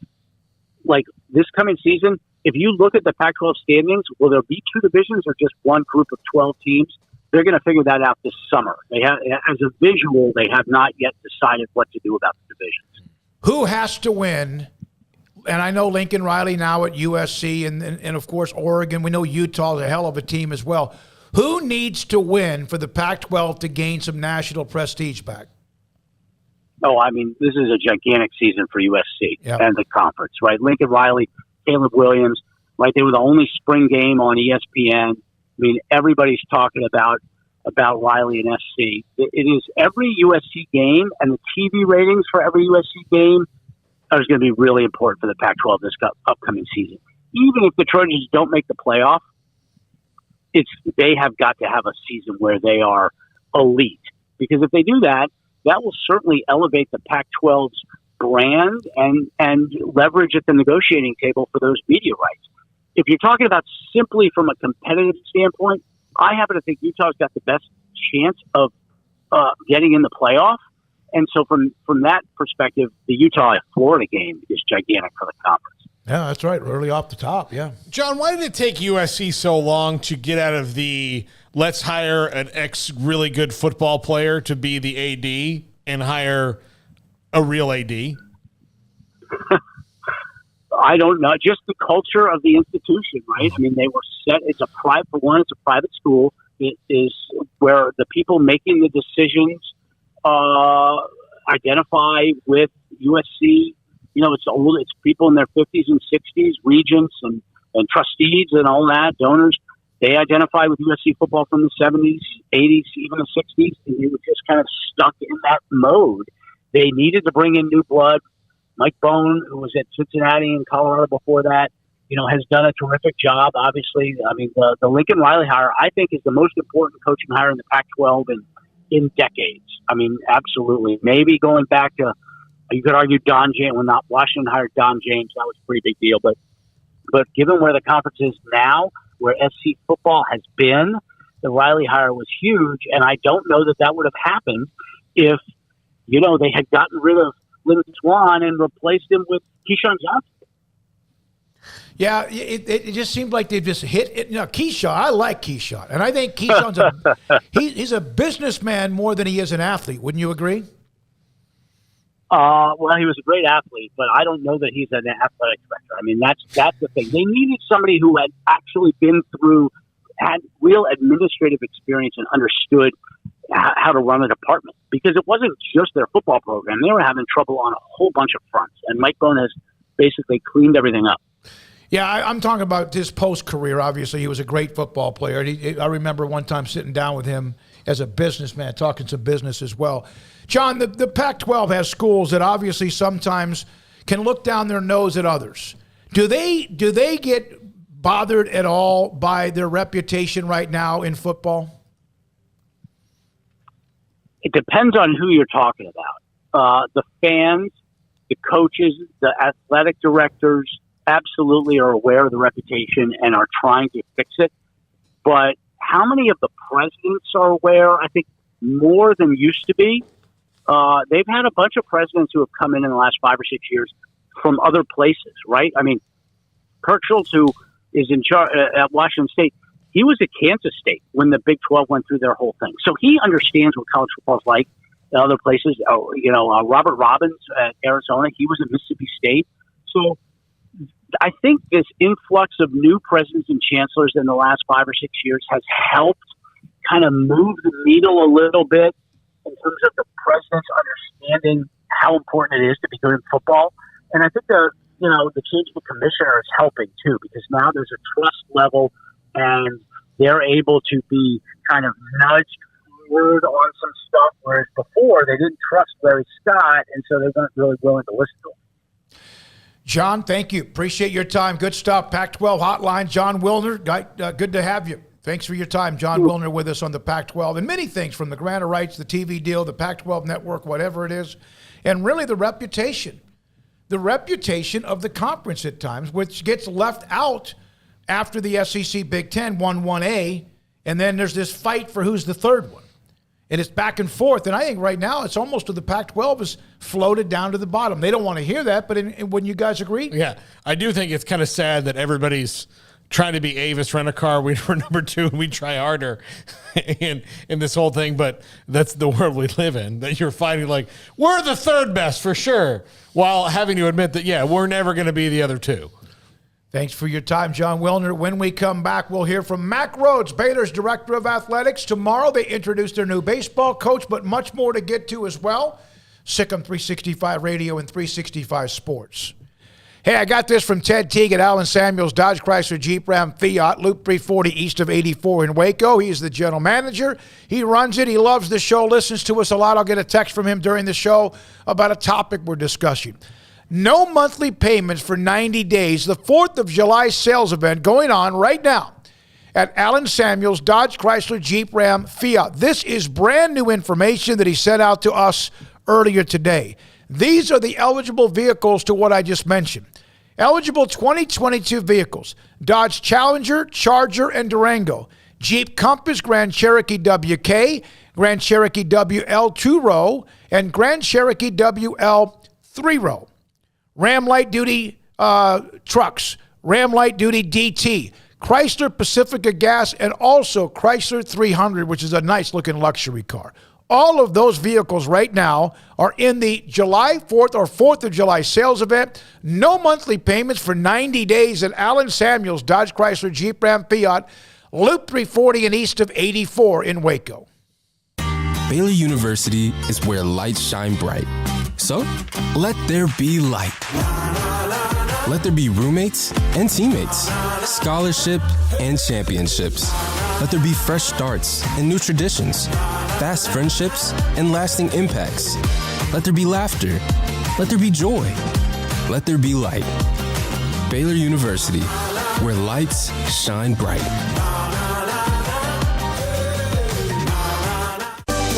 like, this coming season, if you look at the Pac-12 standings, will there be two divisions or just one group of 12 teams? They're going to figure that out this summer. They have, as a visual, they have not yet decided what to do about the divisions. Who has to win And I know Lincoln Riley now at USC and of course, Oregon. We know Utah's a hell of a team as well. Who needs to win for the Pac-12 to gain some national prestige back? Oh, I mean, this is a gigantic season for USC and the conference, right? Lincoln Riley, Caleb Williams, right? They were the only spring game on ESPN. I mean, everybody's talking about Riley and SC. It is every USC game, and the TV ratings for every USC game is going to be really important for the Pac-12 this upcoming season. Even if the Trojans don't make the playoff, they have got to have a season where they are elite. Because if they do that, that will certainly elevate the Pac-12's brand and leverage at the negotiating table for those media rights. If you're talking about simply from a competitive standpoint, I happen to think Utah's got the best chance of getting in the playoff. And so from that perspective, the Utah-Florida game is gigantic for the conference. Yeah, that's right. Early off the top, yeah. John, why did it take USC so long to get out of the let's hire an really good football player to be the AD and hire a real AD? I don't know. Just the culture of the institution, right? I mean, they were set. It's a private school. It is where the people making the decisions identify with USC. You know, it's people in their 50s and 60s, regents and trustees and all that, donors. They identify with USC football from the 70s, 80s, even the 60s, and they were just kind of stuck in that mode. They needed to bring in new blood. Mike Bone, who was at Cincinnati and Colorado before that, you know, has done a terrific job, obviously. I mean, the Lincoln Riley hire, I think, is the most important coaching hire in the Pac-12 in decades. I mean, absolutely. Maybe going back to, you could argue Don James, when not Washington hired Don James, that was a pretty big deal. But given where the conference is now, where SC football has been, the Riley hire was huge. And I don't know that would have happened if, you know, they had gotten rid of Lynn Swan and replaced him with Keyshawn Johnson. Yeah, it just seemed like they just hit it. You know, Keyshawn, I like Keyshawn. And I think Keyshawn's he's a businessman more than he is an athlete. Wouldn't you agree? Well, he was a great athlete, but I don't know that he's an athletic director. I mean, that's the thing. They needed somebody who had actually had real administrative experience and understood how to run a department, because it wasn't just their football program. They were having trouble on a whole bunch of fronts, and Mike Bone has basically cleaned everything up. Yeah, I'm talking about his post-career. Obviously, he was a great football player. I remember one time sitting down with him as a businessman, talking some business as well. John, the Pac-12 has schools that obviously sometimes can look down their nose at others. Do they get bothered at all by their reputation right now in football? It depends on who you're talking about. The fans, the coaches, the athletic directors absolutely are aware of the reputation and are trying to fix it. But how many of the presidents are aware? I think more than used to be. They've had a bunch of presidents who have come in the last 5 or 6 years from other places, right? I mean, Kirk Schultz, who is in charge at Washington State, he was at Kansas State when the Big 12 went through their whole thing. So he understands what college football is like in other places. Robert Robbins at Arizona, he was at Mississippi State. So I think this influx of new presidents and chancellors in the last 5 or 6 years has helped kind of move the needle a little bit in terms of the presidents understanding how important it is to be good in football. And I think the change of the commissioner is helping too, because now there's a trust level and they're able to be kind of nudged forward on some stuff, whereas before they didn't trust Larry Scott, and so they weren't really willing to listen to him. John, thank you. Appreciate your time. Good stuff. Pac-12 Hotline, John Wilner. Good to have you. Thanks for your time, John Wilner, with us on the Pac-12 and many things, from the grant of rights, the TV deal, the Pac-12 network, whatever it is, and really the reputation of the conference at times, which gets left out after the SEC Big Ten won 1A, and then there's this fight for who's the third one. And it's back and forth. And I think right now it's almost to the Pac-12 is floated down to the bottom. They don't want to hear that, but wouldn't you guys agree? Yeah, I do think it's kind of sad that everybody's trying to be Avis Rent-A-Car. We were number 2 and we try harder in this whole thing, but that's the world we live in, that you're fighting like, we're the third best for sure, while having to admit that, yeah, we're never going to be the other 2. Thanks for your time, John Wilner. When we come back, we'll hear from Mack Rhoades, Baylor's Director of Athletics. Tomorrow they introduce their new baseball coach, but much more to get to as well. Sikkim 365 Radio and 365 Sports. Hey, I got this from Ted Teague at Allen Samuels, Dodge Chrysler Jeep Ram Fiat, Loop 340 east of 84 in Waco. He's the general manager. He runs it. He loves the show, listens to us a lot. I'll get a text from him during the show about a topic we're discussing. No monthly payments for 90 days. The 4th of July sales event going on right now at Allen Samuels, Dodge Chrysler Jeep Ram Fiat. This is brand new information that he sent out to us earlier today. These are the eligible vehicles to what I just mentioned. Eligible 2022 vehicles: Dodge Challenger, Charger, and Durango. Jeep Compass, Grand Cherokee WK, Grand Cherokee WL 2-row, and Grand Cherokee WL 3-row. Ram Light Duty trucks, Ram Light Duty DT, Chrysler Pacifica Gas, and also Chrysler 300, which is a nice-looking luxury car. All of those vehicles right now are in the July 4th or 4th of July sales event. No monthly payments for 90 days at Allen Samuels, Dodge Chrysler Jeep Ram Fiat, Loop 340 and east of 84 in Waco. Baylor University is where lights shine bright. So, let there be light. Let there be roommates and teammates, scholarship and championships. Let there be fresh starts and new traditions, fast friendships and lasting impacts. Let there be laughter. Let there be joy. Let there be light. Baylor University, where lights shine bright.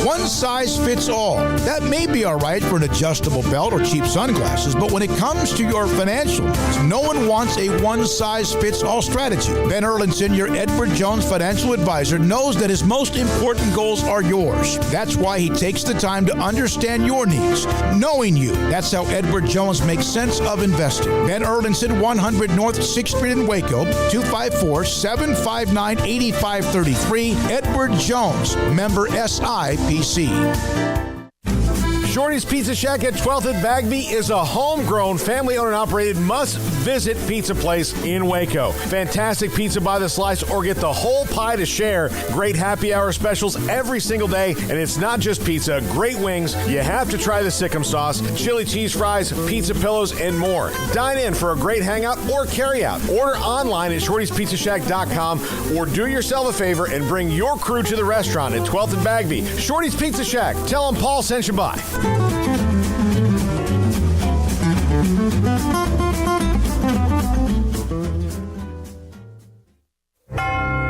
One size fits all. That may be all right for an adjustable belt or cheap sunglasses, but when it comes to your financial needs, no one wants a one-size-fits-all strategy. Ben Erlinson, your Edward Jones financial advisor, knows that his most important goals are yours. That's why he takes the time to understand your needs, knowing you. That's how Edward Jones makes sense of investing. Ben Erlinson, 100 North 6th Street in Waco, 254-759-8533. Edward Jones, member SIPC. Shorty's Pizza Shack at 12th and Bagby is a homegrown, family-owned and operated must-visit pizza place in Waco. Fantastic pizza by the slice or get the whole pie to share. Great happy hour specials every single day, and it's not just pizza. Great wings. You have to try the Sikkim sauce, chili cheese fries, pizza pillows, and more. Dine in for a great hangout or carry-out. Order online at shortyspizzashack.com or do yourself a favor and bring your crew to the restaurant at 12th and Bagby. Shorty's Pizza Shack. Tell them Paul sent you by.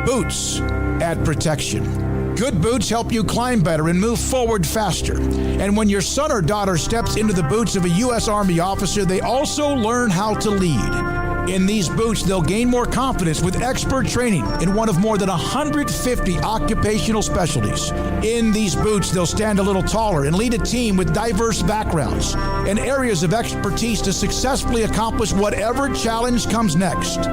Boots add protection. Good boots help you climb better and move forward faster. And when your son or daughter steps into the boots of a U.S. Army officer, they also learn how to lead. In these boots, they'll gain more confidence with expert training in one of more than 150 occupational specialties. In these boots, they'll stand a little taller and lead a team with diverse backgrounds and areas of expertise to successfully accomplish whatever challenge comes next.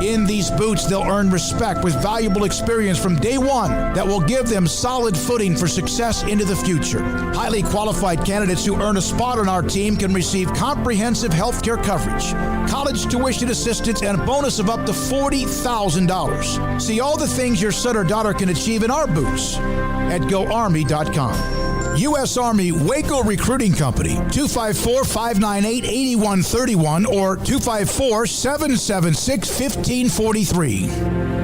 In these boots, they'll earn respect with valuable experience from day one that will give them solid footing for success into the future. Highly qualified candidates who earn a spot on our team can receive comprehensive health care coverage, college tuition assistance, and a bonus of up to $40,000. See all the things your son or daughter can achieve in our boots at GoArmy.com. U.S. Army Waco Recruiting Company, 254-598-8131 or 254-776-1543.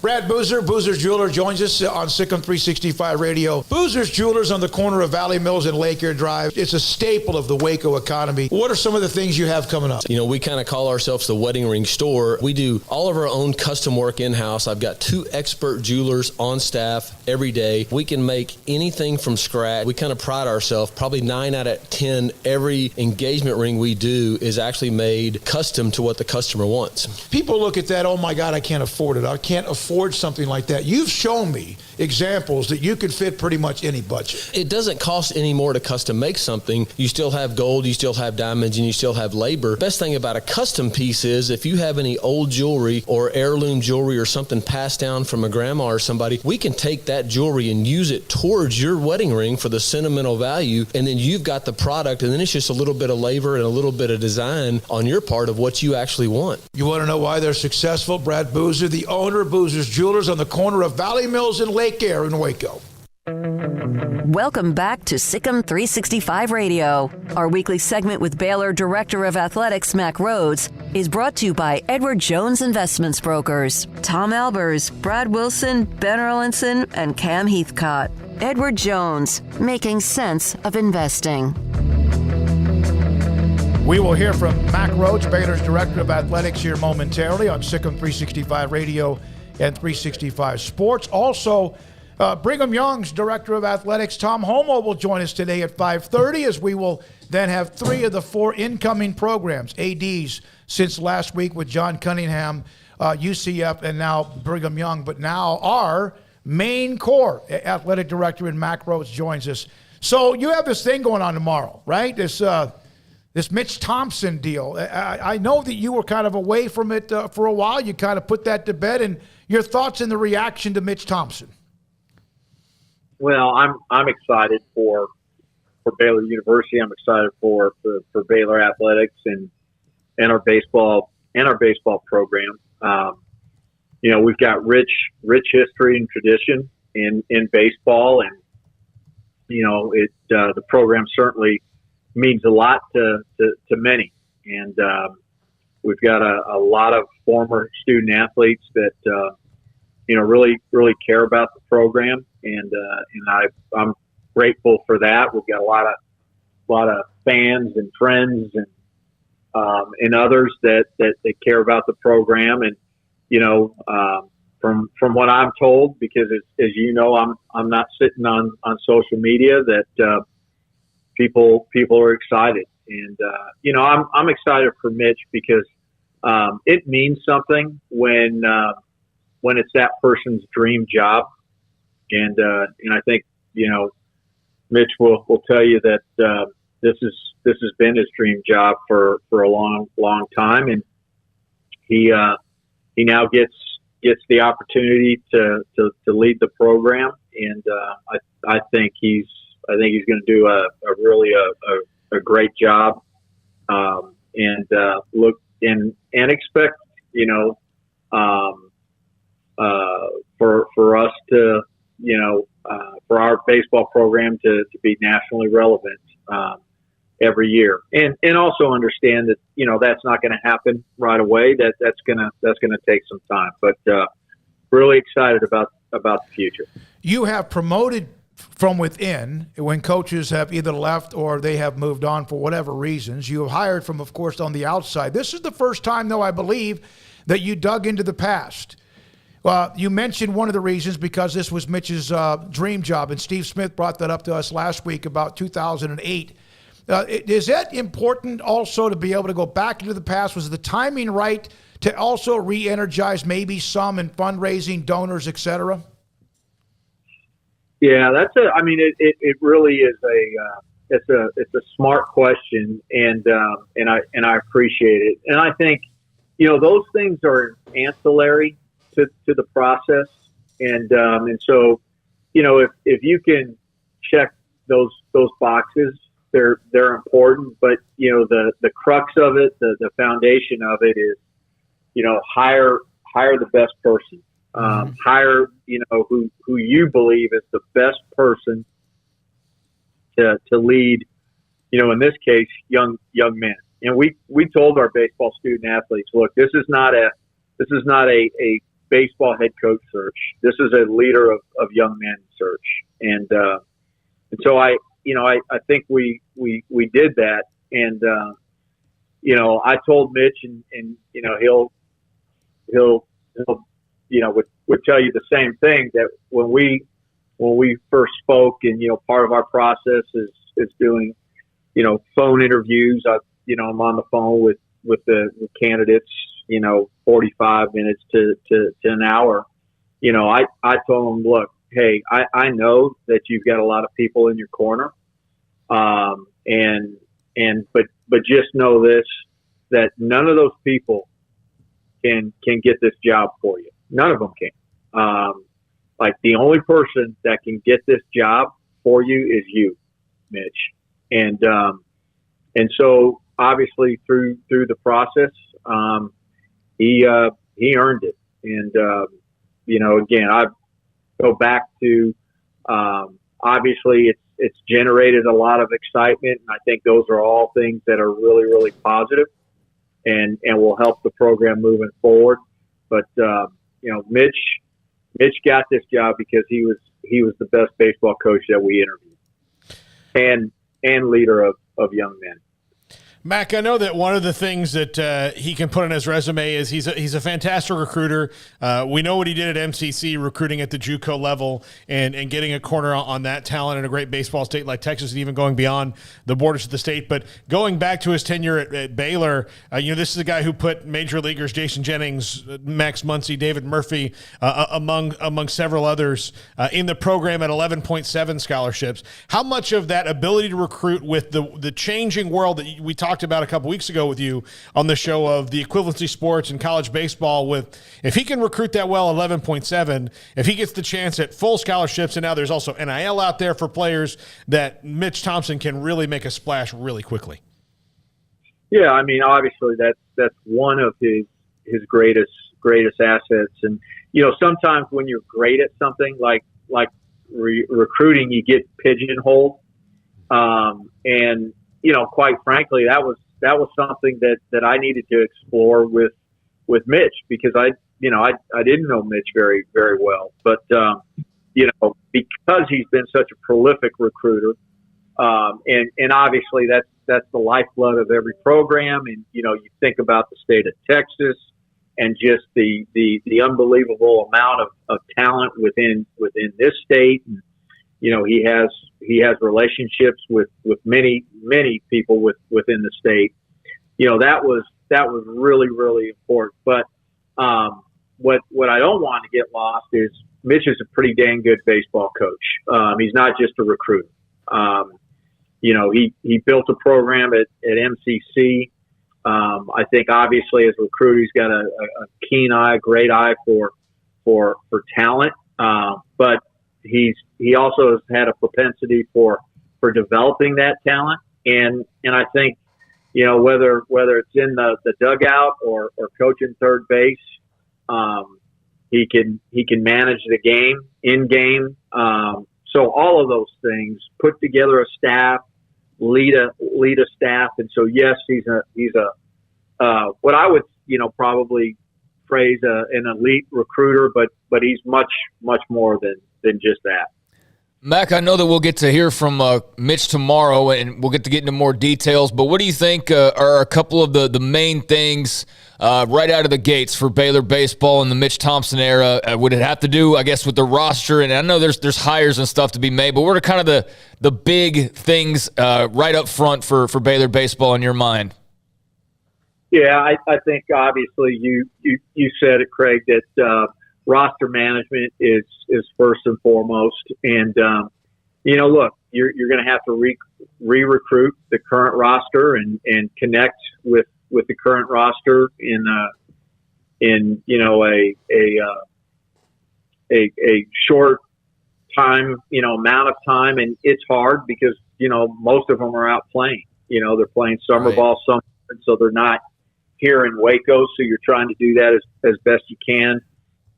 Brad Boozer, Boozer's Jeweler, joins us on Sikkim 365 Radio. Boozer's Jewelers on the corner of Valley Mills and Lake Air Drive. It's a staple of the Waco economy. What are some of the things you have coming up? You know, we kind of call ourselves the wedding ring store. We do all of our own custom work in-house. I've got 2 expert jewelers on staff every day. We can make anything from scratch. We kind of pride ourselves. Probably 9 out of 10, every engagement ring we do is actually made custom to what the customer wants. People look at that, oh my God, I can't afford it. I can't afford something like that. You've shown me examples that you could fit pretty much any budget. It doesn't cost any more to custom make something. You still have gold, you still have diamonds, and you still have labor. Best thing about a custom piece is if you have any old jewelry or heirloom jewelry or something passed down from a grandma or somebody, we can take that jewelry and use it towards your wedding ring for the sentimental value, and then you've got the product, and then it's just a little bit of labor and a little bit of design on your part of what you actually want. You want to know why they're successful? Brad Boozer, the owner of Boozer's Jewelers on the corner of Valley Mills and Lake Air in Waco. Welcome back to Sikkim 365 Radio. Our weekly segment with Baylor Director of Athletics Mack Rhodes is brought to you by Edward Jones Investments Brokers, Tom Albers, Brad Wilson, Ben Erlinson, and Cam Heathcott. Edward Jones, making sense of investing. We will hear from Mack Rhodes, Baylor's Director of Athletics, here momentarily on Sikkim 365 Radio and 365 Sports. Also, Brigham Young's Director of Athletics, Tom Homo, will join us today at 5:30, as we will then have 3 of the 4 incoming programs, ADs, since last week with John Cunningham, UCF, and now Brigham Young. But now our main core athletic director in Mack Rhodes joins us. So you have this thing going on tomorrow, right? This Mitch Thompson deal. I know that you were kind of away from it for a while. You kind of put that to bed. And your thoughts and the reaction to Mitch Thompson? Well, I'm excited for Baylor University. I'm excited for Baylor athletics and our baseball program. We've got rich history and tradition in baseball, and the program certainly means a lot to many. And we've got a lot of former student athletes that really care about the program, and I'm grateful for that. We've got a lot of fans and friends and others that care about the program. And from what I'm told, because as you know, I'm not sitting on social media, that people are excited, and I'm excited for Mitch because it means something when it's that person's dream job, and I think Mitch will tell you that this has been his dream job for a long time, and he now gets the opportunity to lead the program, and I think he's going to do a really great job, and look and expect for us to for our baseball program to be nationally relevant every year, and also understand that that's not going to happen right away. That's going to take some time, but really excited about the future. You have promoted from within when coaches have either left or they have moved on for whatever reasons. You have hired from, of course, on the outside. This is the first time, though, I believe, that you dug into the past. You mentioned one of the reasons because this was Mitch's dream job, and Steve Smith brought that up to us last week about 2008. Is that important also to be able to go back into the past? Was the timing right to also re-energize maybe some in fundraising, donors, et cetera? Yeah, it really is it's a smart question, and I appreciate it. And I think, those things are ancillary to the process. And so, if you can check those boxes, they're important, but the crux of it, the foundation of it is, hire the best person. Hire, who you believe is the best person to lead, in this case, young men. And we told our baseball student athletes, look, this is not a baseball head coach search. This is a leader of young men search. And so I think we did that. And I told Mitch, and he'll would tell you the same thing, that when we first spoke, and part of our process is doing phone interviews. I'm on the phone with the candidates 45 minutes to an hour. I told him, look, hey, I know that you've got a lot of people in your corner, but just know this, that none of those people can get this job for you. None of them can. Like the only person that can get this job for you is you, Mitch. And so obviously through the process, he earned it. And, again, I go back to, obviously it's generated a lot of excitement. And I think those are all things that are really, really positive and will help the program moving forward. But, Mitch got this job because he was the best baseball coach that we interviewed and leader of young men. Mac, I know that one of the things that he can put on his resume is he's a fantastic recruiter. We know what he did at MCC, recruiting at the JUCO level and getting a corner on that talent in a great baseball state like Texas, and even going beyond the borders of the state. But going back to his tenure at Baylor, this is a guy who put major leaguers Jason Jennings, Max Muncy, David Murphy, among several others in the program at 11.7 scholarships. How much of that ability to recruit with the changing world that we talked about a couple weeks ago with you on the show of the equivalency sports and college baseball, with if he can recruit that well, 11.7, if he gets the chance at full scholarships, and now there's also NIL out there for players, that Mitch Thompson can really make a splash really quickly. Yeah, I mean, obviously that's one of his greatest assets. And sometimes when you're great at something like recruiting, you get pigeonholed, and quite frankly, that was something that I needed to explore with Mitch, because I didn't know Mitch very, very well, but because he's been such a prolific recruiter, and obviously that's the lifeblood of every program. And you think about the state of Texas and just the unbelievable amount of talent within this state. And, he has relationships with many people within the state. That was really, really important. But what I don't want to get lost is Mitch is a pretty dang good baseball coach. He's not just a recruiter. He built a program at MCC. I think obviously as a recruiter, he's got a keen eye, great eye for talent. But he also has had a propensity for developing that talent. And I think, whether it's in the dugout or coaching third base, he can manage the game in game. So all of those things, put together a staff, lead a staff. And so, yes, he's a what I would, probably phrase an elite recruiter, but he's much, much more than just that. Mac, I know that we'll get to hear from Mitch tomorrow, and we'll get into more details, but what do you think are a couple of the main things right out of the gates for Baylor baseball in the Mitch Thompson era? Would it have to do, I guess, with the roster? And I know there's hires and stuff to be made, but what are kind of the big things right up front for Baylor baseball in your mind? Yeah, I think obviously you said it, Craig, that roster management is first and foremost. And, look, you're going to have to re-recruit the current roster and connect with the current roster in a short time, amount of time. And it's hard because, most of them are out playing, they're playing summer ball, so they're not here in Waco. So you're trying to do that as best you can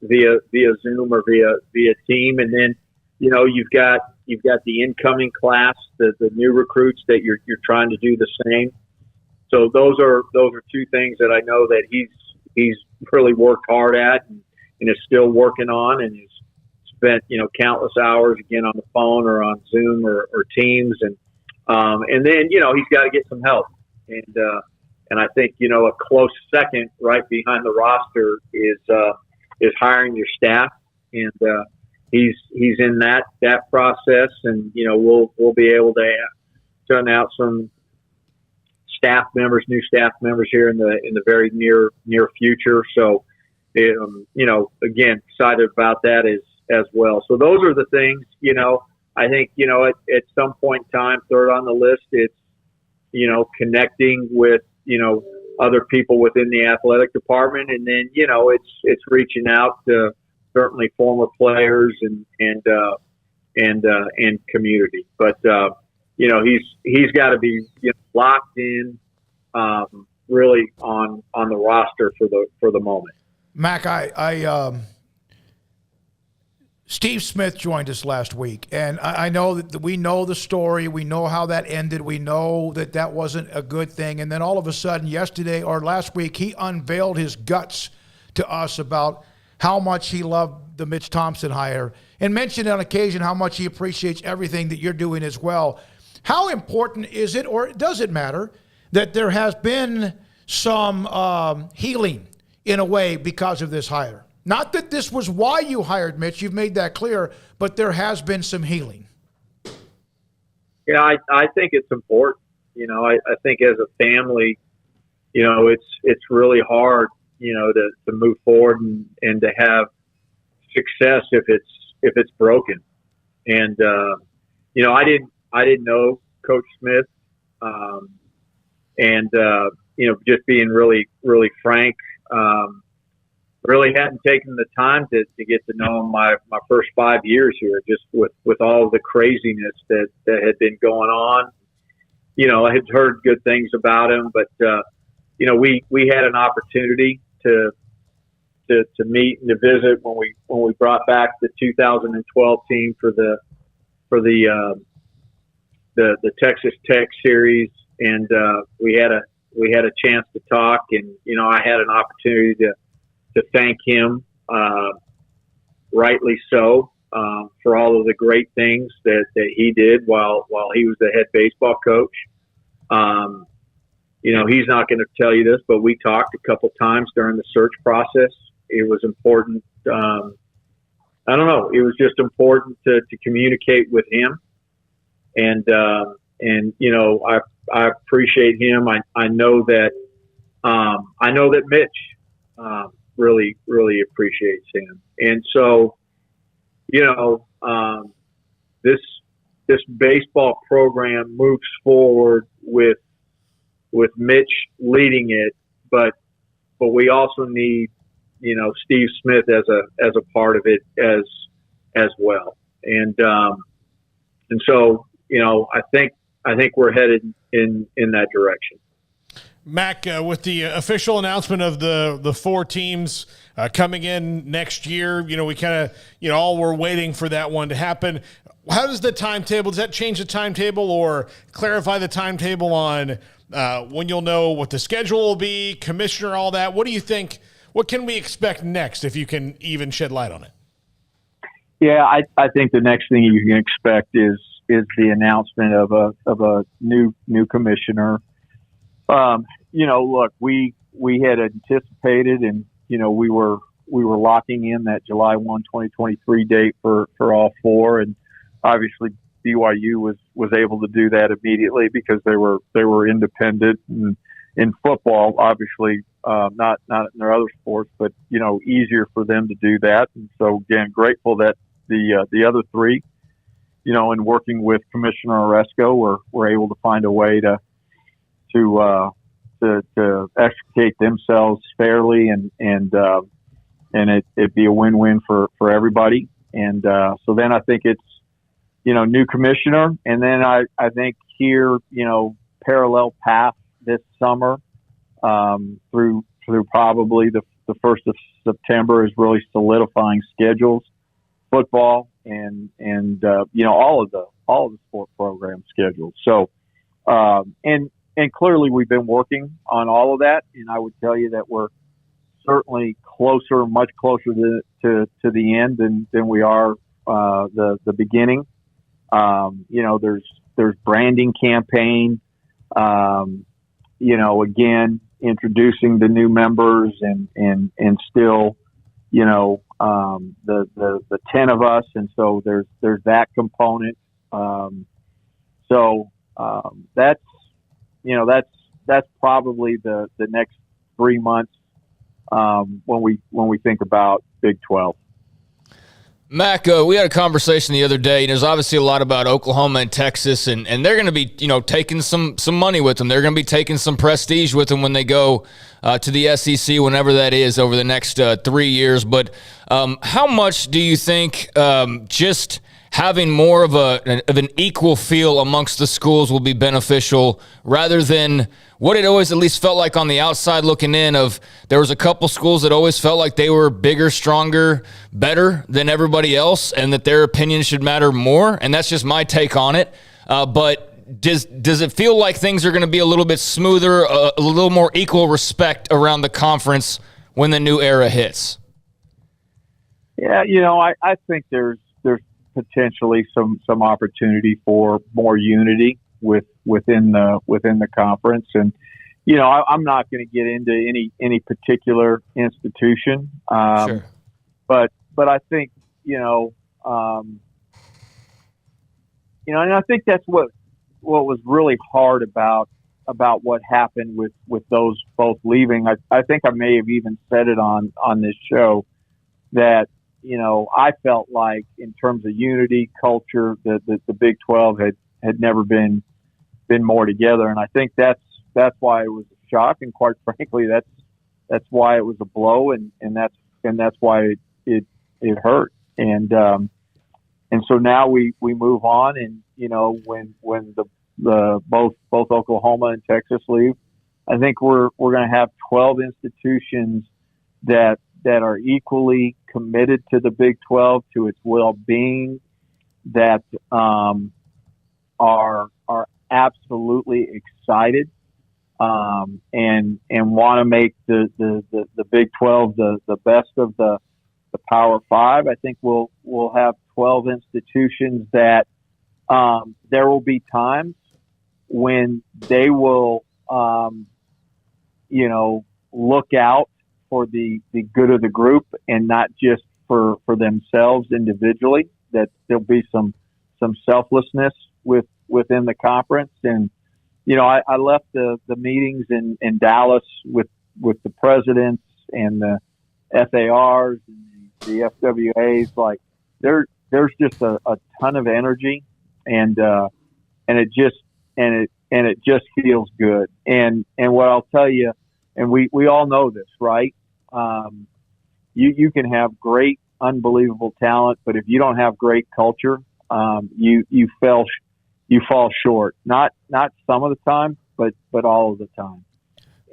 via Zoom or via team. And then, you've got the incoming class, the new recruits that you're trying to do the same. So those are two things that I know that he's really worked hard at and is still working on, and has spent, countless hours again on the phone or on Zoom or Teams. And then, he's got to get some help. And I think, a close second right behind the roster is hiring your staff. And, he's in that process, and, we'll be able to turn out some new staff members here in the very near future. So, again, excited about that as well. So those are the things, I think, at some point in time, third on the list, it's, connecting with, other people within the athletic department. And then, it's reaching out to certainly former players and community. But, he's got to be locked in, really on the roster for the moment. Mac, Steve Smith joined us last week, and I know that we know the story. We know how that ended. We know that wasn't a good thing. And then all of a sudden, yesterday or last week, he unveiled his guts to us about how much he loved the Mitch Thompson hire and mentioned on occasion how much he appreciates everything that you're doing as well. How important is it, or does it matter, that there has been some healing in a way because of this hire? Not that this was why you hired Mitch, you've made that clear, but there has been some healing. Yeah, I think it's important. I think as a family, it's really hard, to move forward and to have success if it's broken. And I didn't know Coach Smith, and just being really, really frank, really hadn't taken the time to get to know him my first 5 years here, just with all the craziness that had been going on. I had heard good things about him, but we had an opportunity to meet and to visit when we brought back the 2012 team for the Texas Tech series, and we had a chance to talk, and I had an opportunity to thank him, rightly so, for all of the great things that he did while he was the head baseball coach. He's not going to tell you this, but we talked a couple times during the search process. It was important. I don't know. It was just important to communicate with him, and I appreciate him. I know that Mitch really, really appreciates him. And so, this baseball program moves forward with Mitch leading it, but we also need, Steve Smith as a part of it as well. And so, I think we're headed in that direction. Mac, with the official announcement of the four teams coming in next year, we kind of, all were waiting for that one to happen. How does the timetable, does that change the timetable or clarify the timetable on when you'll know what the schedule will be, commissioner, all that? What do you think, what can we expect next, if you can even shed light on it? Yeah, I think the next thing you can expect is the announcement of a new commissioner. Look, we had anticipated, and we were locking in that July 1, 2023 date for all four, and obviously BYU was able to do that immediately because they were independent, and in football, obviously not in their other sports, but easier for them to do that. And so again, grateful that the other three, in working with Commissioner Oresco, were able to find a way to extricate themselves fairly and it be a win-win for everybody. And so then I think it's, new commissioner. And then I think here, parallel path this summer through probably the 1st of September is really solidifying schedules, football and all of the sport program schedules. So, and clearly we've been working on all of that. And I would tell you that we're certainly much closer to the end than we are the beginning. There's branding campaign, again, introducing the new members and still, the 10 of us. And so there's that component. That's probably the next 3 months when we think about Big 12. Mac, we had a conversation the other day, and there's obviously a lot about Oklahoma and Texas, and they're going to be, taking some money with them. They're going to be taking some prestige with them when they go to the SEC, whenever that is, over the next 3 years. But how much do you think just having more of an equal feel amongst the schools will be beneficial, rather than what it always at least felt like on the outside looking in, of there was a couple schools that always felt like they were bigger, stronger, better than everybody else, and that their opinion should matter more? And that's just my take on it. But does it feel like things are going to be a little bit smoother, a little more equal respect around the conference when the new era hits? Yeah, I think there's potentially some opportunity for more unity within the conference, and I'm not going to get into any particular institution, Sure. but I think and I think that's what was really hard about what happened with those both leaving. I think I may have even said it on this show that I felt like in terms of unity, culture, the Big 12 had never been more together, and I think that's why it was a shock, and quite frankly, that's why it was a blow, and that's why it hurt, and so now we move on, and when the both Oklahoma and Texas leave, I think we're going to have 12 institutions that are equally committed to the Big 12, to its well-being, that are absolutely excited and want to make the Big 12 the best of the Power Five. I think we'll have 12 institutions that there will be times when they will look out for the good of the group and not just for themselves individually, that there'll be some selflessness within the conference. And, I left the meetings in Dallas with the presidents and the FARs and the FWAs. Like there's just a ton of energy, and it just feels good. And what I'll tell you, and we all know this, right? You can have great, unbelievable talent, but if you don't have great culture, you fall short. Not some of the time, but all of the time.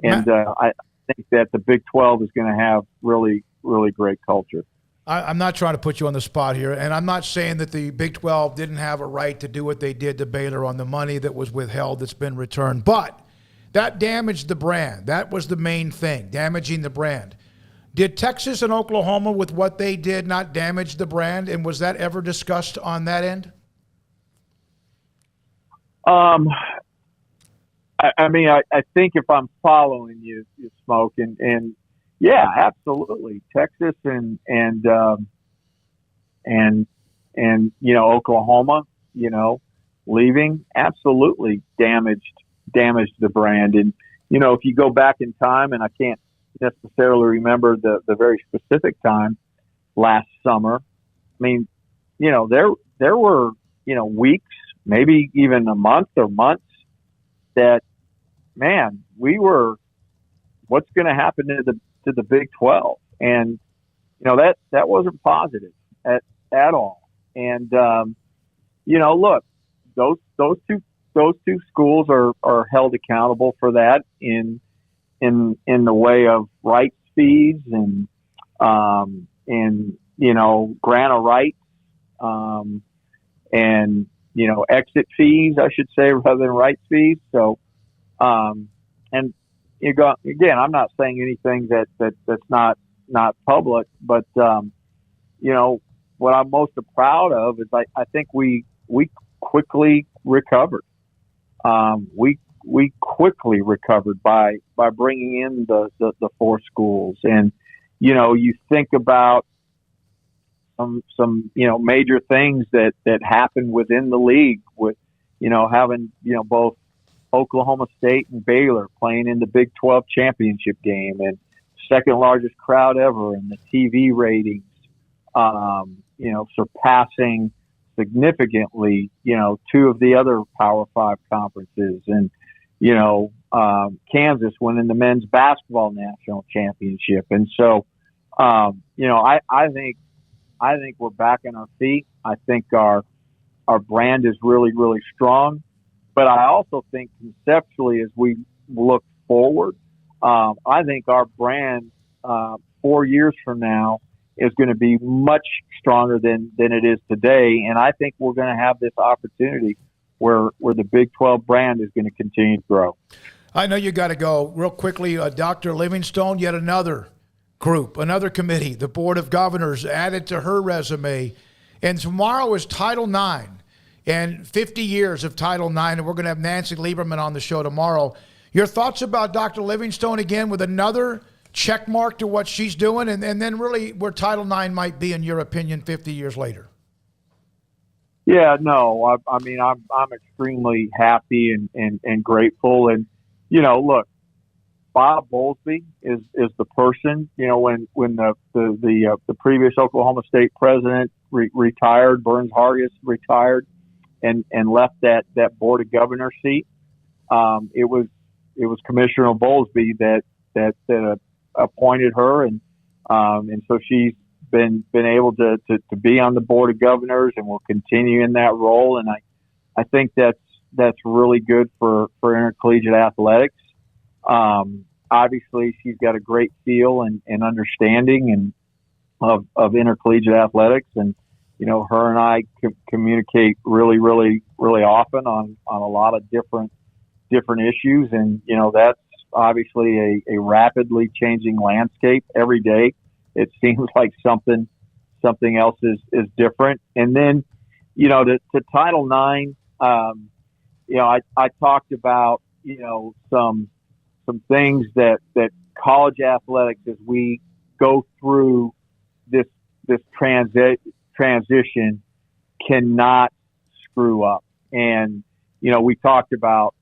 And I think that the Big 12 is going to have really, really great culture. I'm not trying to put you on the spot here, and I'm not saying that the Big 12 didn't have a right to do what they did to Baylor on the money that was withheld that's been returned, but that damaged the brand. That was the main thing, damaging the brand. Did Texas and Oklahoma, with what they did, not damage the brand, and was that ever discussed on that end? I think if I'm following you Smoak, and yeah, absolutely, Texas and Oklahoma, leaving absolutely damaged the brand. And if you go back in time, and I can't necessarily remember the very specific time last summer, there were weeks, maybe even a month or months, that we were, what's going to happen to the Big 12, and that wasn't positive at all. And look, those two schools are held accountable for that in the way of rights fees and grant of rights and exit fees, I should say, rather than rights fees. So and again, I'm not saying anything that's not public, but what I'm most proud of is I think we quickly recovered. We quickly recovered by bringing in the four schools, and you think about some major things that happened within the league with having both Oklahoma State and Baylor playing in the Big 12 championship game, and second largest crowd ever, and the TV ratings, surpassing significantly, two of the other Power 5 conferences, and Kansas winning the men's basketball national championship. And so, I think we're back on our feet. I think our brand is really, really strong. But I also think conceptually, as we look forward, I think our brand 4 years from now is going to be much stronger than it is today. And I think we're going to have this opportunity where the Big 12 brand is going to continue to grow. I know you got to go real quickly. Dr. Livingstone, yet another group, another committee, the Board of Governors added to her resume. And tomorrow is Title IX and 50 years of Title IX. And we're going to have Nancy Lieberman on the show tomorrow. Your thoughts about Dr. Livingstone again with another check mark to what she's doing, and then really where Title IX might be, in your opinion, 50 years later? Yeah, no, I mean, I'm extremely happy and grateful. And, look, Bob Bowlesby is the person, when the previous Oklahoma State president retired, Burns Hargis retired and left that Board of Governors seat. It was Commissioner Bowlesby that appointed her, and so she's been able to be on the Board of Governors and will continue in that role. And I think that's really good for intercollegiate athletics. Obviously, she's got a great feel and understanding of intercollegiate athletics, and her and I communicate really, really, really often on a lot of different issues, and that's obviously a rapidly changing landscape every day. It seems like something else is different. And then, to Title IX, I talked about, some things that college athletics, as we go through this transition, cannot screw up. And, we talked about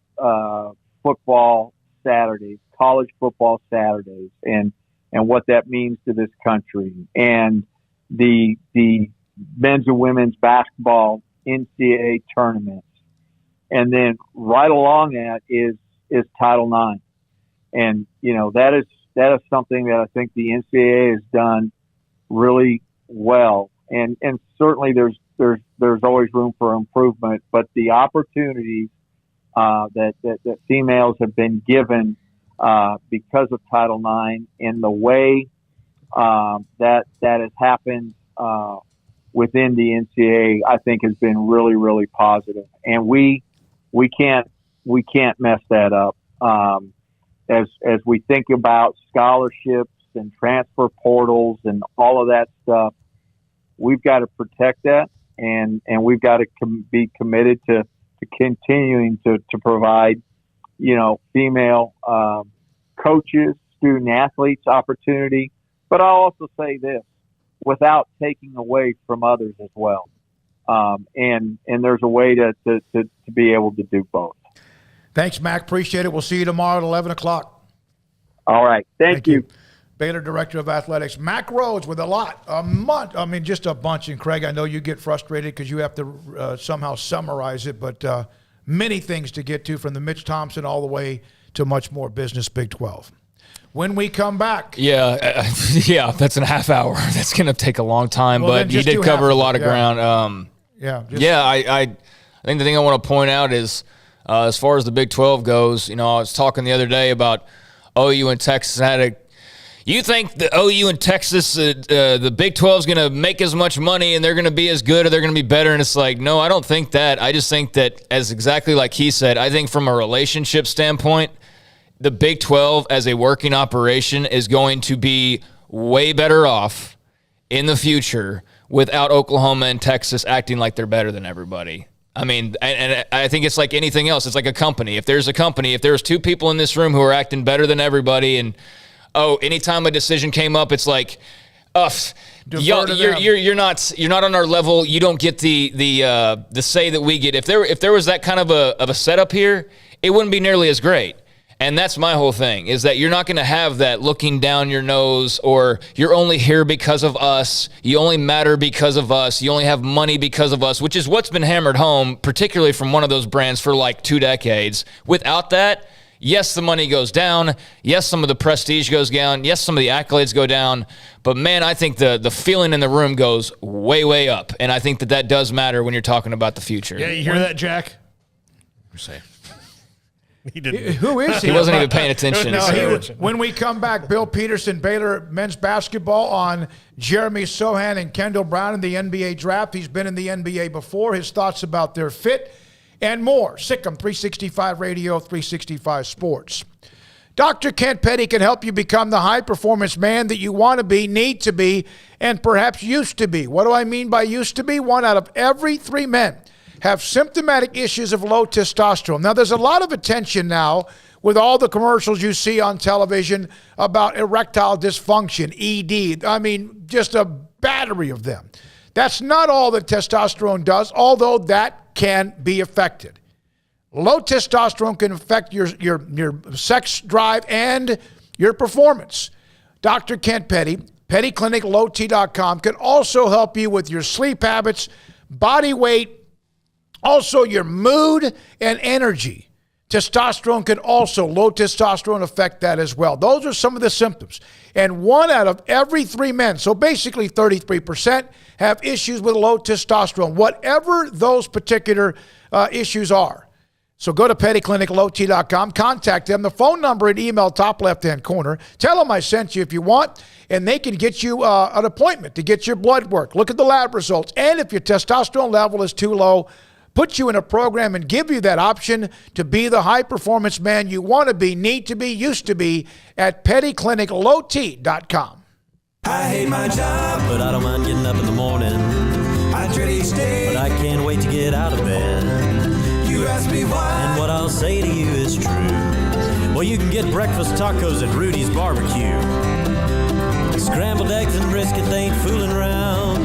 football Saturdays, college football Saturdays, and what that means to this country, and the men's and women's basketball NCAA tournaments. And then right along that is Title IX. And, that is something that I think the NCAA has done really well. And certainly there's always room for improvement, but the opportunities that females have been given because of Title IX, and the way that has happened within the NCAA, I think has been really, really positive. And we can't mess that up. As we think about scholarships and transfer portals and all of that stuff, we've got to protect that, and we've got to be committed to continuing to provide, female coaches, student athletes opportunity. But I'll also say this, without taking away from others as well. And there's a way to be able to do both. Thanks, Mac. Appreciate it. We'll see you tomorrow at 11 o'clock. All right. Thank you. Baylor Director of Athletics, Mac Rhodes, with just a bunch. And Craig, I know you get frustrated because you have to somehow summarize it, but many things to get to, from the Mitch Thompson all the way to much more business Big 12. When we come back. Yeah, that's in a half hour. That's going to take a long time, but you did cover a lot of ground. I think the thing I want to point out is, as far as the Big 12 goes, I was talking the other day about OU and Texas you think the OU and Texas, the Big 12 is going to make as much money and they're going to be as good or they're going to be better? And it's like, no, I don't think that. I just think that, as exactly like he said, I think from a relationship standpoint, the Big 12 as a working operation is going to be way better off in the future without Oklahoma and Texas acting like they're better than everybody. I mean, and I think it's like anything else. It's like a company. If there's two people in this room who are acting better than everybody, and anytime a decision came up, it's like, you're not on our level. You don't get the say that we get. If there was that kind of a setup here, it wouldn't be nearly as great. And that's my whole thing, is that you're not going to have that looking down your nose, or you're only here because of us, you only matter because of us, you only have money because of us, which is what's been hammered home, particularly from one of those brands for like 2 decades. Without that, yes, the money goes down. Yes, some of the prestige goes down. Yes, some of the accolades go down. But, man, I think the feeling in the room goes way, way up. And I think that does matter when you're talking about the future. Yeah, you hear that, Jack? Say. He didn't. Who is he? He wasn't even paying attention. When we come back, Bill Peterson, Baylor men's basketball, on Jeremy Sohan and Kendall Brown in the NBA draft. He's been in the NBA before. His thoughts about their fit and more. Sikkim 365 Radio, 365 Sports. Dr. Kent Petty can help you become the high-performance man that you want to be, need to be, and perhaps used to be. What do I mean by used to be? 1 out of every 3 men have symptomatic issues of low testosterone. Now, there's a lot of attention now with all the commercials you see on television about erectile dysfunction, ED. I mean, just a battery of them. That's not all that testosterone does, although that can be affected. Low testosterone can affect your sex drive and your performance. Dr. Kent Petty, pettycliniclowt.com, can also help you with your sleep habits, body weight, also your mood and energy. Testosterone can also, low testosterone, affect that as well. Those are some of the symptoms. And 1 out of every 3 men, so basically 33%, have issues with low testosterone, whatever those particular issues are. So go to pettycliniclowt.com, contact them. The phone number and email, top left-hand corner. Tell them I sent you if you want, and they can get you an appointment to get your blood work. Look at the lab results. And if your testosterone level is too low, put you in a program and give you that option to be the high-performance man you want to be, need to be, used to be at pettycliniclowt.com. I hate my job, but I don't mind getting up in the morning. I dread each day, but I can't wait to get out of bed. You ask me why, and what I'll say to you is true. Well, you can get breakfast tacos at Rudy's Barbecue. Scrambled eggs and brisket, they ain't fooling around.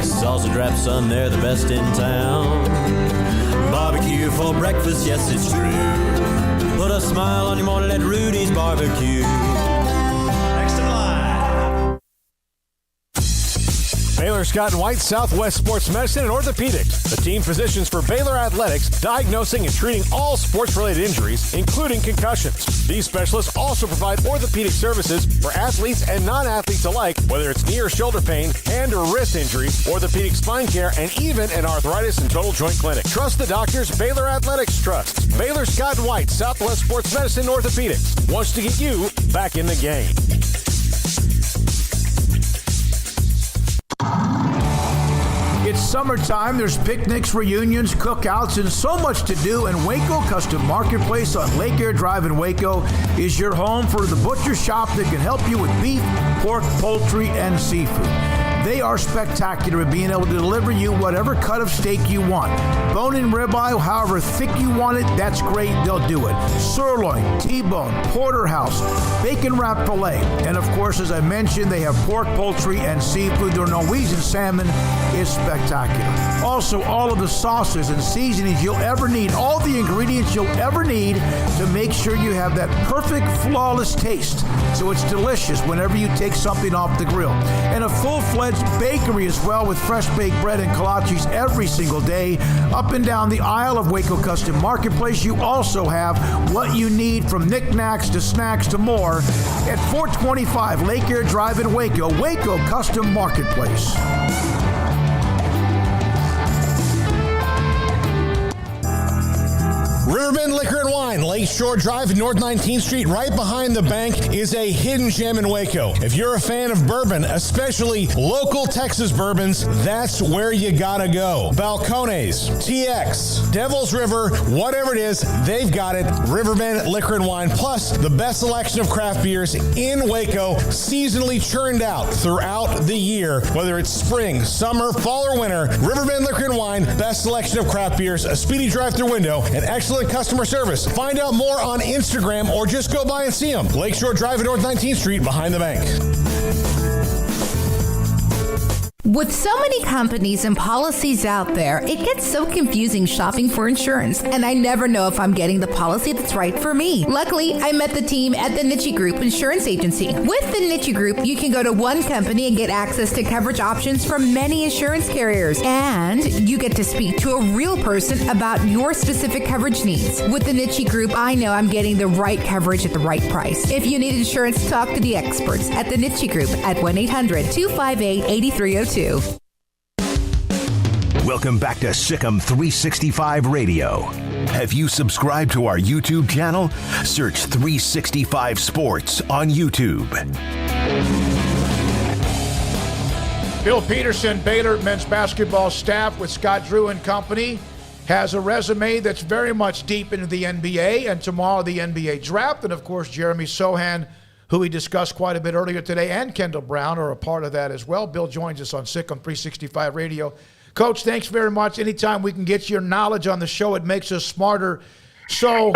Salsa drap, son, they're the best in town. Barbecue for breakfast, yes, it's true. Put a smile on your morning at Rudy's Barbecue. Next in line. Baylor Scott and White, Southwest Sports Medicine and Orthopedics. The team physicians for Baylor Athletics, diagnosing and treating all sports-related injuries, including concussions. These specialists also provide orthopedic services for athletes and non-athletes alike, whether it's knee or shoulder pain, hand or wrist injuries, orthopedic spine care, and even an arthritis and total joint clinic. Trust the doctors Baylor Athletics trusts. Baylor Scott and White, Southwest Sports Medicine and Orthopedics wants to get you back in the game. It's summertime. There's picnics, reunions, cookouts, and so much to do. And Waco Custom Marketplace on Lake Air Drive in Waco is your home for the butcher shop that can help you with beef, pork, poultry, and seafood. They are spectacular at being able to deliver you whatever cut of steak you want. Bone-in ribeye, however thick you want it, that's great. They'll do it. Sirloin, T-bone, porterhouse, bacon-wrapped filet. And, of course, as I mentioned, they have pork, poultry, and seafood. Their Norwegian salmon is spectacular. Also, all of the sauces and seasonings you'll ever need, all the ingredients you'll ever need to make sure you have that perfect, flawless taste. So it's delicious whenever you take something off the grill. And a full-fledged bakery as well, with fresh baked bread and kolaches every single day. Up and down the aisle of Waco Custom Marketplace, you also have what you need, from knickknacks to snacks to more, at 425 Lake Air Drive in Waco, Waco Custom Marketplace. Riverbend Liquor and Wine, Lakeshore Drive, North 19th Street, right behind the bank, is a hidden gem in Waco. If you're a fan of bourbon, especially local Texas bourbons, that's where you gotta go. Balcones, TX, Devil's River, whatever it is, they've got it. Riverbend Liquor and Wine, plus the best selection of craft beers in Waco, seasonally churned out throughout the year. Whether it's spring, summer, fall, or winter, Riverbend Liquor and Wine, best selection of craft beers, a speedy drive-through window, and excellent customer service. Find out more on Instagram or just go by and see them. Lakeshore Drive at North 19th Street behind the bank. With so many companies and policies out there, it gets so confusing shopping for insurance, and I never know if I'm getting the policy that's right for me. Luckily, I met the team at the Niche Group Insurance Agency. With the Niche Group, you can go to one company and get access to coverage options from many insurance carriers, and you get to speak to a real person about your specific coverage needs. With the Niche Group, I know I'm getting the right coverage at the right price. If you need insurance, talk to the experts at the Niche Group at 1-800-258-8302. Welcome back to Sikkim 365 Radio. Have you subscribed to our YouTube channel? Search 365 Sports on YouTube. Bill Peterson, Baylor men's basketball staff with Scott Drew and company, has a resume that's very much deep into the NBA, and tomorrow the NBA draft. And, of course, Jeremy Sohan, who we discussed quite a bit earlier today, and Kendall Brown are a part of that as well. Bill joins us on Sikkim 365 Radio. Coach, thanks very much. Anytime we can get your knowledge on the show, it makes us smarter. So,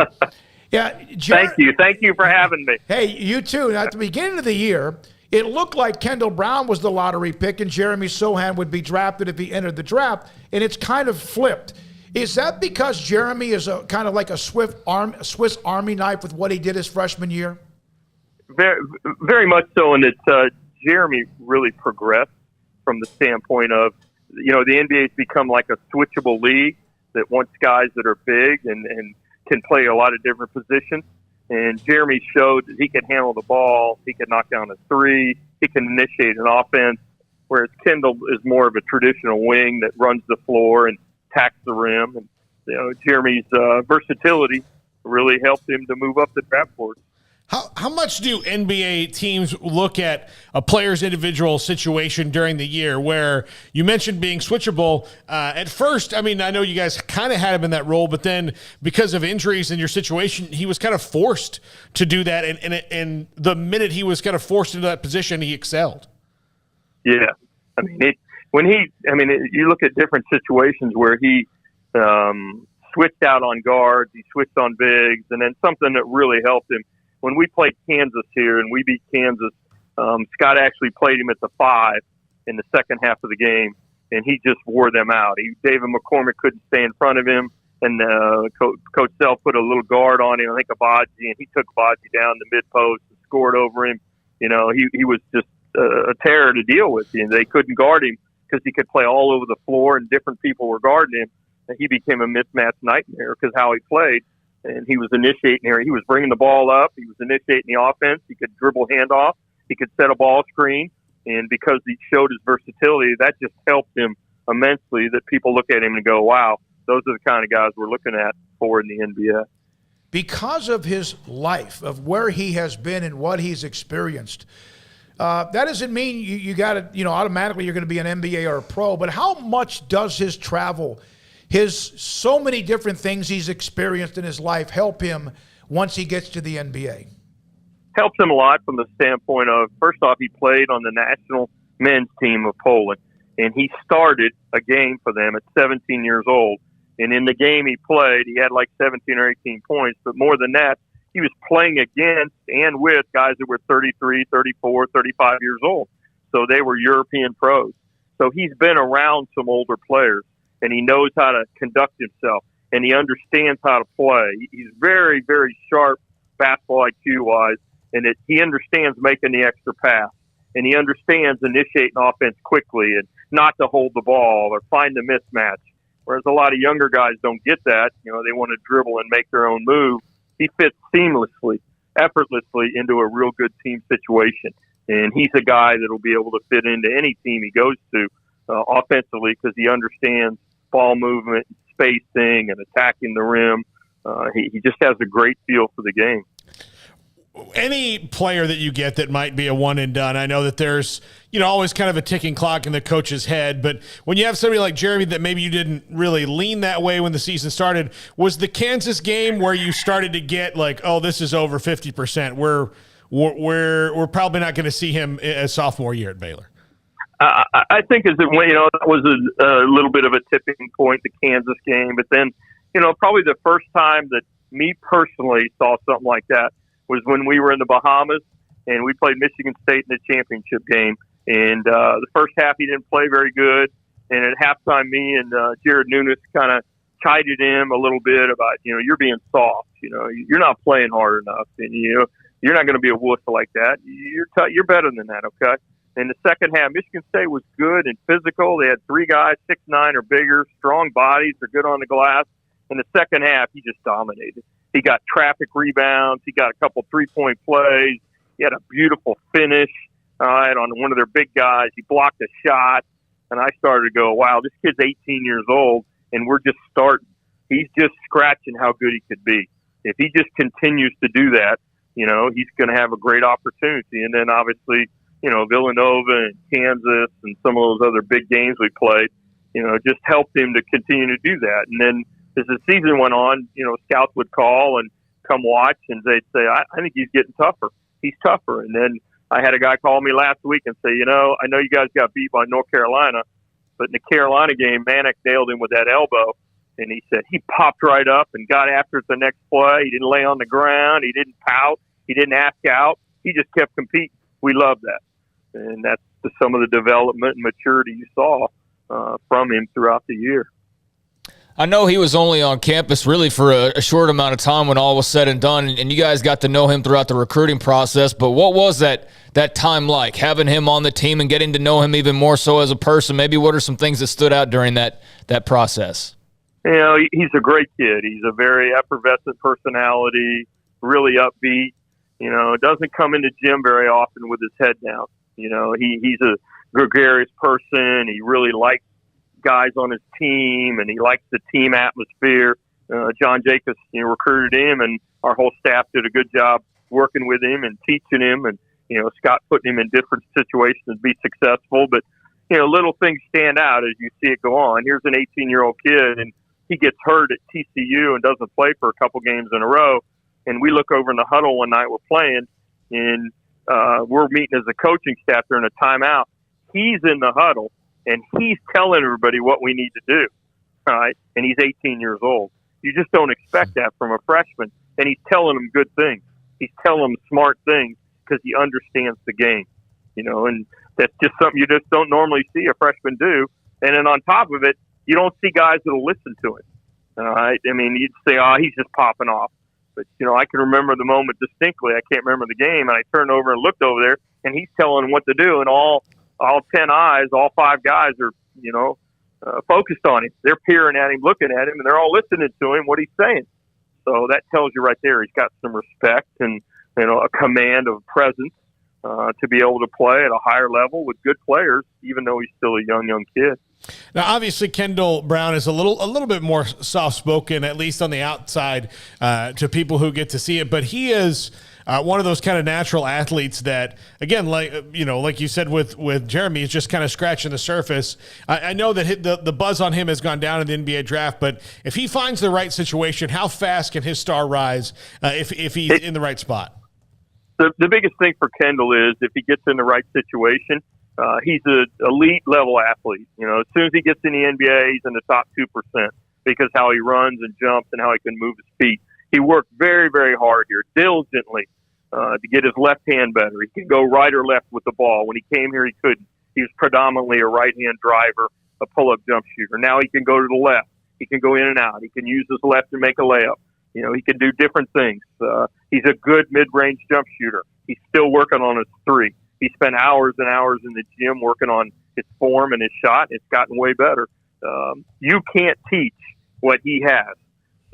yeah. Thank you. Thank you for having me. Hey, you too. At the beginning of the year, it looked like Kendall Brown was the lottery pick and Jeremy Sohan would be drafted if he entered the draft, and it's kind of flipped. Is that because Jeremy is a kind of like a Swiss Army knife with what he did his freshman year? Very, very much so, and it's Jeremy really progressed from the standpoint of, the NBA has become like a switchable league that wants guys that are big and can play a lot of different positions. And Jeremy showed that he can handle the ball, he can knock down a three, he can initiate an offense, whereas Kendall is more of a traditional wing that runs the floor and attacks the rim. And Jeremy's versatility really helped him to move up the draft board. How much do NBA teams look at a player's individual situation during the year, where you mentioned being switchable? At first, I mean, I know you guys kind of had him in that role, but then because of injuries in your situation, he was kind of forced to do that. And the minute he was kind of forced into that position, he excelled. Yeah. I mean, you look at different situations where he switched out on guards, he switched on bigs, and then something that really helped him. When we played Kansas here and we beat Kansas, Scott actually played him at the 5 in the second half of the game, and he just wore them out. David McCormick couldn't stay in front of him, and Coach Self put a little guard on him, I think Abaji, and he took Abaji down the mid-post and scored over him. He was just a terror to deal with. And they couldn't guard him because he could play all over the floor, and different people were guarding him. And he became a mismatch nightmare because how he played. And he was initiating here. He was bringing the ball up. He was initiating the offense. He could dribble handoff. He could set a ball screen. And because he showed his versatility, that just helped him immensely, that people look at him and go, wow, those are the kind of guys we're looking at for in the NBA. Because of his life, of where he has been and what he's experienced, that doesn't mean you got to, automatically you're going to be an NBA or a pro. But how much does his travel, so many different things he's experienced in his life, help him once he gets to the NBA? Helps him a lot from the standpoint of, first off, he played on the national men's team of Poland, and he started a game for them at 17 years old. And in the game he played, he had like 17 or 18 points. But more than that, he was playing against and with guys that were 33, 34, 35 years old. So they were European pros. So he's been around some older players, and he knows how to conduct himself, and he understands how to play. He's very, very sharp basketball IQ-wise, and he understands making the extra pass, and he understands initiating offense quickly and not to hold the ball or find the mismatch, whereas a lot of younger guys don't get that. They want to dribble and make their own move. He fits seamlessly, effortlessly into a real good team situation, and he's a guy that will be able to fit into any team he goes to offensively because he understands ball movement, spacing, and attacking the rim. He just has a great feel for the game. Any player that you get that might be a one and done, I know that there's, always kind of a ticking clock in the coach's head, but when you have somebody like Jeremy that maybe you didn't really lean that way when the season started, was the Kansas game where you started to get like, oh, this is over 50%. We're probably not going to see him as sophomore year at Baylor? I think that was a little bit of a tipping point, the Kansas game. But then, probably the first time that me personally saw something like that was when we were in the Bahamas and we played Michigan State in the championship game. And the first half he didn't play very good. And at halftime, me and Jared Nunes kind of chided him a little bit about, you're being soft. You're not playing hard enough, and you're not going to be a wuss like that. You're better than that, okay? In the second half, Michigan State was good and physical. They had 3 guys, 6'9" or bigger, strong bodies. They're good on the glass. In the second half, he just dominated. He got traffic rebounds. He got a couple 3-point plays. He had a beautiful finish on one of their big guys. He blocked a shot, and I started to go, wow, this kid's 18 years old, and we're just starting. He's just scratching how good he could be. If he just continues to do that, he's going to have a great opportunity. And then obviously, Villanova and Kansas and some of those other big games we played, just helped him to continue to do that. And then as the season went on, scouts would call and come watch, and they'd say, I think he's getting tougher. He's tougher. And then I had a guy call me last week and say, I know you guys got beat by North Carolina, but in the Carolina game, Manick nailed him with that elbow. And he said he popped right up and got after it the next play. He didn't lay on the ground. He didn't pout. He didn't ask out. He just kept competing. We love that. And that's some of the development and maturity you saw from him throughout the year. I know he was only on campus really for a short amount of time when all was said and done, and you guys got to know him throughout the recruiting process, but what was that time like, having him on the team and getting to know him even more so as a person? Maybe what are some things that stood out during that process? He's a great kid. He's a very effervescent personality, really upbeat. Doesn't come into gym very often with his head down. He's a gregarious person. He really likes guys on his team, and he likes the team atmosphere. John Jacobs, recruited him, and our whole staff did a good job working with him and teaching him, and Scott putting him in different situations to be successful. But little things stand out as you see it go on. Here's an 18-year-old kid, and he gets hurt at TCU and doesn't play for a couple games in a row. And we look over in the huddle one night, we're playing, and we're meeting as a coaching staff during a timeout. He's in the huddle, and he's telling everybody what we need to do, all right? And he's 18 years old. You just don't expect that from a freshman. And he's telling them good things. He's telling them smart things because he understands the game, and that's just something you just don't normally see a freshman do. And then on top of it, you don't see guys that'll listen to him, all right? I mean, you'd say, he's just popping off. But, I can remember the moment distinctly. I can't remember the game, and I turned over and looked over there, and he's telling them what to do, and all 10 eyes, all 5 guys are, focused on him. They're peering at him, looking at him, and they're all listening to him, what he's saying. So that tells you right there he's got some respect and, a command of presence to be able to play at a higher level with good players, even though he's still a young kid. Now, obviously, Kendall Brown is a little bit more soft-spoken, at least on the outside, to people who get to see it. But he is one of those kind of natural athletes that, again, like you said with Jeremy, is just kind of scratching the surface. I know that the buzz on him has gone down in the NBA draft, but if he finds the right situation, how fast can his star rise if he's in the right spot? The biggest thing for Kendall is if he gets in the right situation, he's an elite level athlete. As soon as he gets in the NBA, he's in the top 2% because how he runs and jumps and how he can move his feet. He worked very, very hard here, diligently, to get his left hand better. He can go right or left with the ball. When he came here, he couldn't. He was predominantly a right-hand driver, a pull-up jump shooter. Now he can go to the left. He can go in and out. He can use his left and make a layup. He can do different things. He's a good mid-range jump shooter. He's still working on his 3. He spent hours and hours in the gym working on his form and his shot. It's gotten way better. You can't teach what he has.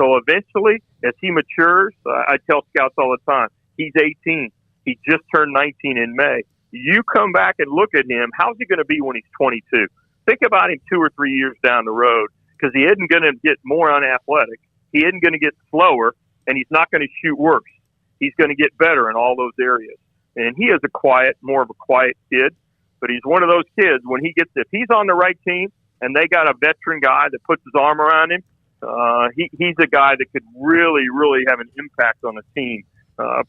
So eventually, as he matures, I tell scouts all the time, he's 18. He just turned 19 in May. You come back and look at him, how's he going to be when he's 22? Think about him 2 or 3 years down the road, because he isn't going to get more unathletic. He isn't going to get slower, and he's not going to shoot worse. He's going to get better in all those areas. And he is more of a quiet kid, but he's one of those kids if he's on the right team and they got a veteran guy that puts his arm around him, he's a guy that could really, really have an impact on the team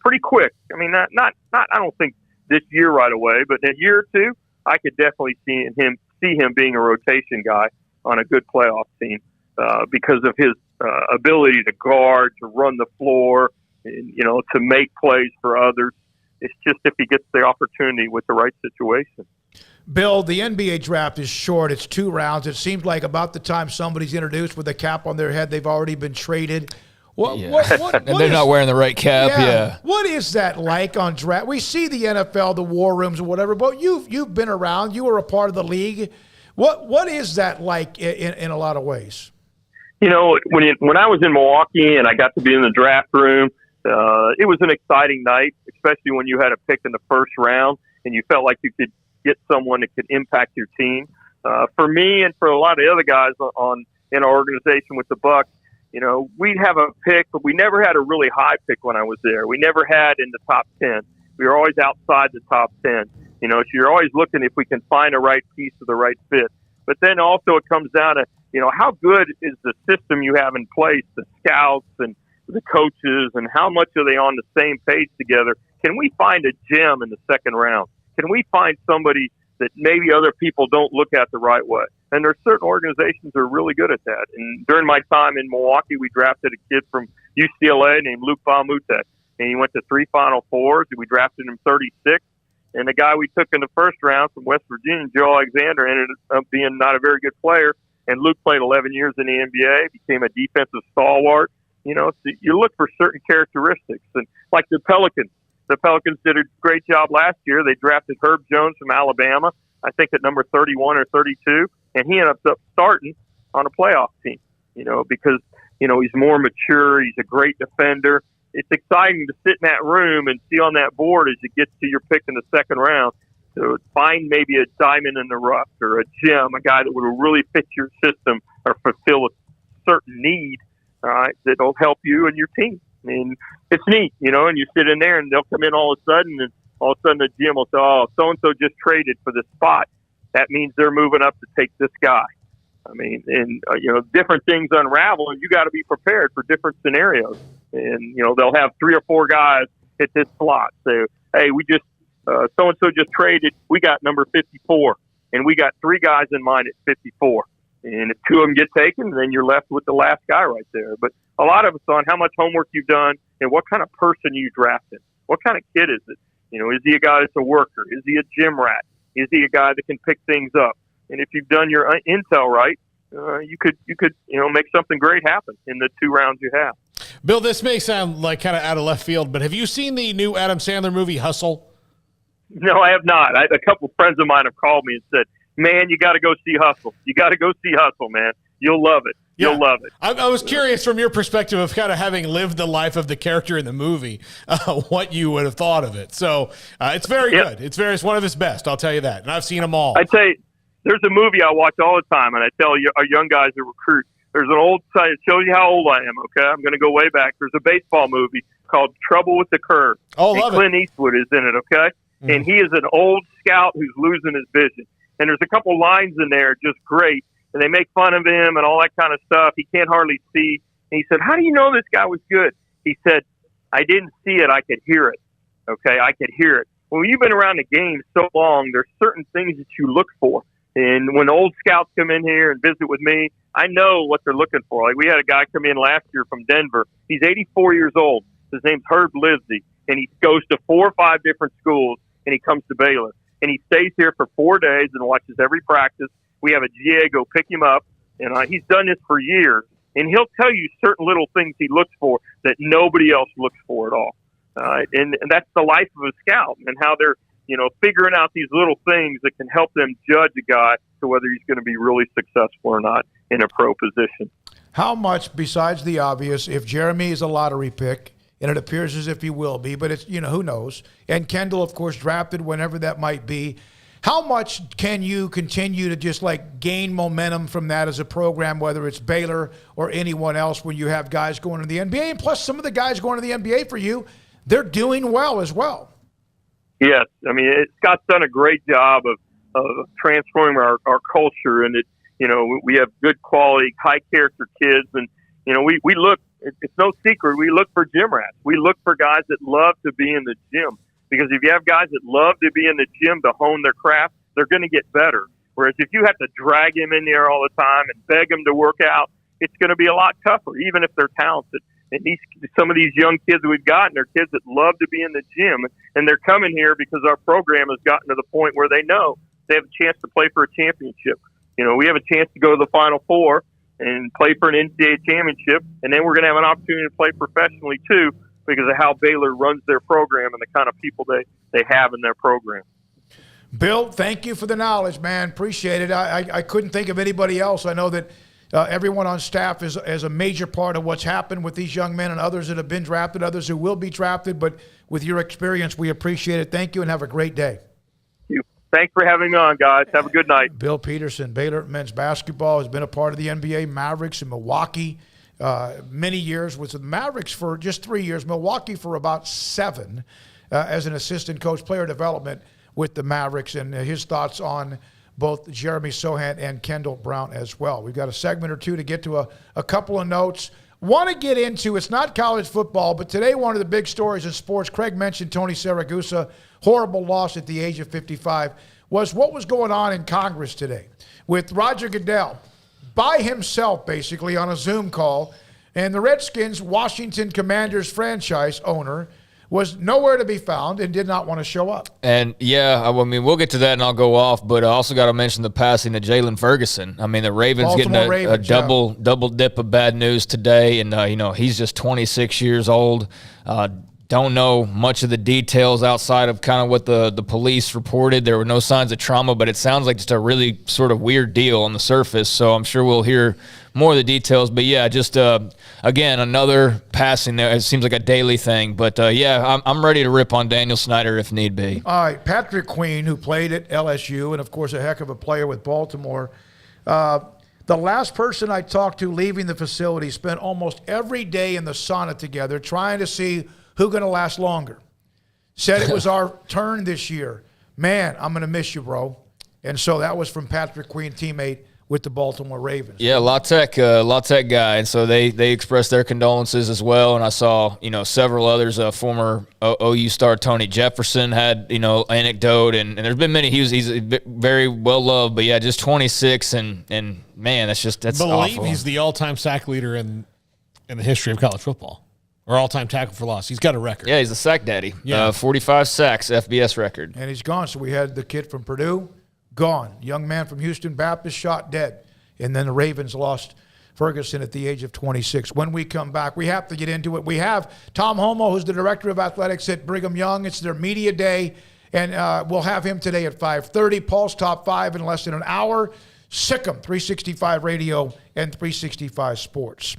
pretty quick. I mean, not. I don't think this year right away, but in a year or two, I could definitely see him being a rotation guy on a good playoff team because of his ability to guard, to run the floor, and, to make plays for others. It's just if he gets the opportunity with the right situation. Bill, the NBA draft is short. It's 2 rounds. It seems like about the time somebody's introduced with a cap on their head, they've already been traded. And they're not wearing the right cap. Yeah. What is that like on draft? We see the NFL, the war rooms, or whatever. But you've been around. You were a part of the league. What is that like in a lot of ways? When I was in Milwaukee and I got to be in the draft room, it was an exciting night, especially when you had a pick in the first round and you felt like you could get someone that could impact your team. For me and for a lot of the other guys in our organization with the Bucks, we'd have a pick, but we never had a really high pick when I was there. We never had in the top 10. We were always outside the top 10. So you're always looking if we can find the right piece of the right fit. But then also it comes down to, how good is the system you have in place, the scouts and the coaches, and how much are they on the same page together? Can we find a gem in the second round? Can we find somebody that maybe other people don't look at the right way? And there's certain organizations that are really good at that. And during my time in Milwaukee, we drafted a kid from UCLA named Luke Baumutek. And he went to 3 Final Fours. We drafted him 36th. And the guy we took in the first round from West Virginia, Joe Alexander, ended up being not a very good player. And Luke played 11 years in the NBA, became a defensive stalwart. So you look for certain characteristics. And like the Pelicans did a great job last year. They drafted Herb Jones from Alabama, I think at number 31 or 32. And he ended up starting on a playoff team, because, he's more mature. He's a great defender. It's exciting to sit in that room and see on that board as you get to your pick in the second round to find maybe a diamond in the rough or a gem, a guy that would really fit your system or fulfill a certain need, all right, that'll help you and your team. I mean, it's neat, and you sit in there and they'll come in all of a sudden and all of a sudden the GM will say, oh, so-and-so just traded for this spot. That means they're moving up to take this guy. I mean, and, different things unravel, and you got to be prepared for different scenarios. And, they'll have 3 or 4 guys at this slot. So, hey, we just, so-and-so just traded. We got number 54, and we got 3 guys in mind at 54. And if 2 of them get taken, then you're left with the last guy right there. But a lot of it's on how much homework you've done and what kind of person you drafted. What kind of kid is it? Is he a guy that's a worker? Is he a gym rat? Is he a guy that can pick things up? And if you've done your intel right, you could make something great happen in the 2 rounds you have. Bill, this may sound like kind of out of left field, but have you seen the new Adam Sandler movie Hustle? No, I have not. A couple friends of mine have called me and said, man, you got to go see Hustle. You got to go see Hustle, man. You'll love it. You'll love it. I was curious from your perspective of kind of having lived the life of the character in the movie, what you would have thought of it. So it's very good. It's one of his best, I'll tell you that. And I've seen them all. I tell you, there's a movie I watch all the time, and I tell you, our young guys who recruit, there's an old site. It shows you how old I am, okay? I'm going to go way back. There's a baseball movie called Trouble with the Curve. Oh, and love Clint Eastwood is in it, okay? Mm-hmm. And he is an old scout who's losing his vision. And there's a couple lines in there just great. And they make fun of him and all that kind of stuff. He can't hardly see. And he said, how do you know this guy was good? He said, I didn't see it. I could hear it. Okay, I could hear it. When you've been around the game so long, there's certain things that you look for. And when old scouts come in here and visit with me, I know what they're looking for. Like we had a guy come in last year from Denver. He's 84 years old. His name's Herb Livesey. And he goes to 4 or 5 different schools, and he comes to Baylor. And he stays here for 4 days and watches every practice. We have a GA go pick him up, and he's done this for years. And he'll tell you certain little things he looks for that nobody else looks for at all. And that's the life of a scout and how they're, figuring out these little things that can help them judge a guy to whether he's going to be really successful or not in a pro position. How much, besides the obvious, if Jeremy is a lottery pick, and it appears as if he will be, but it's, who knows, and Kendall, of course, drafted whenever that might be, how much can you continue to just gain momentum from that as a program, whether it's Baylor or anyone else, when you have guys going to the NBA? And plus, some of the guys going to the NBA for you, they're doing well as well. Yes. I mean, Scott's done a great job of transforming our culture, and we have good quality, high character kids. And, we look, it's no secret, we look for gym rats. We look for guys that love to be in the gym. Because if you have guys that love to be in the gym to hone their craft, they're going to get better. Whereas if you have to drag him in there all the time and beg him to work out, it's going to be a lot tougher, even if they're talented. And some of these young kids we've gotten are kids that love to be in the gym, and they're coming here because our program has gotten to the point where they know they have a chance to play for a championship. You know, we have a chance to go to the Final Four and play for an NCAA championship, and then we're going to have an opportunity to play professionally too, because of how Baylor runs their program and the kind of people they have in their program. Bill, thank you for the knowledge, man. Appreciate it. I couldn't think of anybody else. I know that everyone on staff is a major part of what's happened with these young men and others that have been drafted, others who will be drafted. But with your experience, we appreciate it. Thank you, and have a great day. Thanks for having me on, guys. Have a good night. Bill Peterson, Baylor men's basketball, has been a part of the NBA, Mavericks in Milwaukee many years, was with the Mavericks for just 3 years, Milwaukee for about 7 as an assistant coach, player development with the Mavericks, and his thoughts on both Jeremy Sohan and Kendall Brown as well. We've got a segment or two to get to a couple of notes. Want to get into, it's not college football, but today one of the big stories in sports, Craig mentioned Tony Siragusa, horrible loss at the age of 55, was what was going on in Congress today with Roger Goodell by himself basically on a Zoom call, and the Redskins, Washington Commanders franchise owner, was nowhere to be found and did not want to show up. And, yeah, I mean, we'll get to that and I'll go off, but I also got to mention the passing of Jalen Ferguson. I mean, the Ravens getting a double dip of bad news today, and, you know, he's just 26 years old. Don't know much of the details outside of kind of what the police reported. There were no signs of trauma, but it sounds like just a really sort of weird deal on the surface, so I'm sure we'll hear more of the details. But, yeah, just, again, another passing there. It seems like a daily thing. But, yeah, I'm ready to rip on Daniel Snyder if need be. All right, Patrick Queen, who played at LSU and, of course, a heck of a player with Baltimore. The last person I talked to leaving the facility spent almost every day in the sauna together trying to see who's going to last longer. Said it was our turn this year. Man, I'm going to miss you, bro. And so that was from Patrick Queen, teammate with the Baltimore Ravens. Yeah, La Tech guy, and so they expressed their condolences as well. And I saw, you know, several others. Former OU star Tony Jefferson had, you know, anecdote, and there's been many. He's very well loved, but yeah, just 26, and man, that's awful. He's the all-time sack leader in the history of college football. Or all-time tackle for loss. He's got a record. Yeah, he's a sack daddy. Yeah. 45 sacks, FBS record. And he's gone. So we had the kid from Purdue, gone. Young man from Houston Baptist, shot dead. And then the Ravens lost Ferguson at the age of 26. When we come back, we have to get into it. We have Tom Homo, who's the director of athletics at Brigham Young. It's their media day, and we'll have him today at 5:30. Paul's Top 5 in less than an hour. Sikkim, 365 Radio and 365 Sports.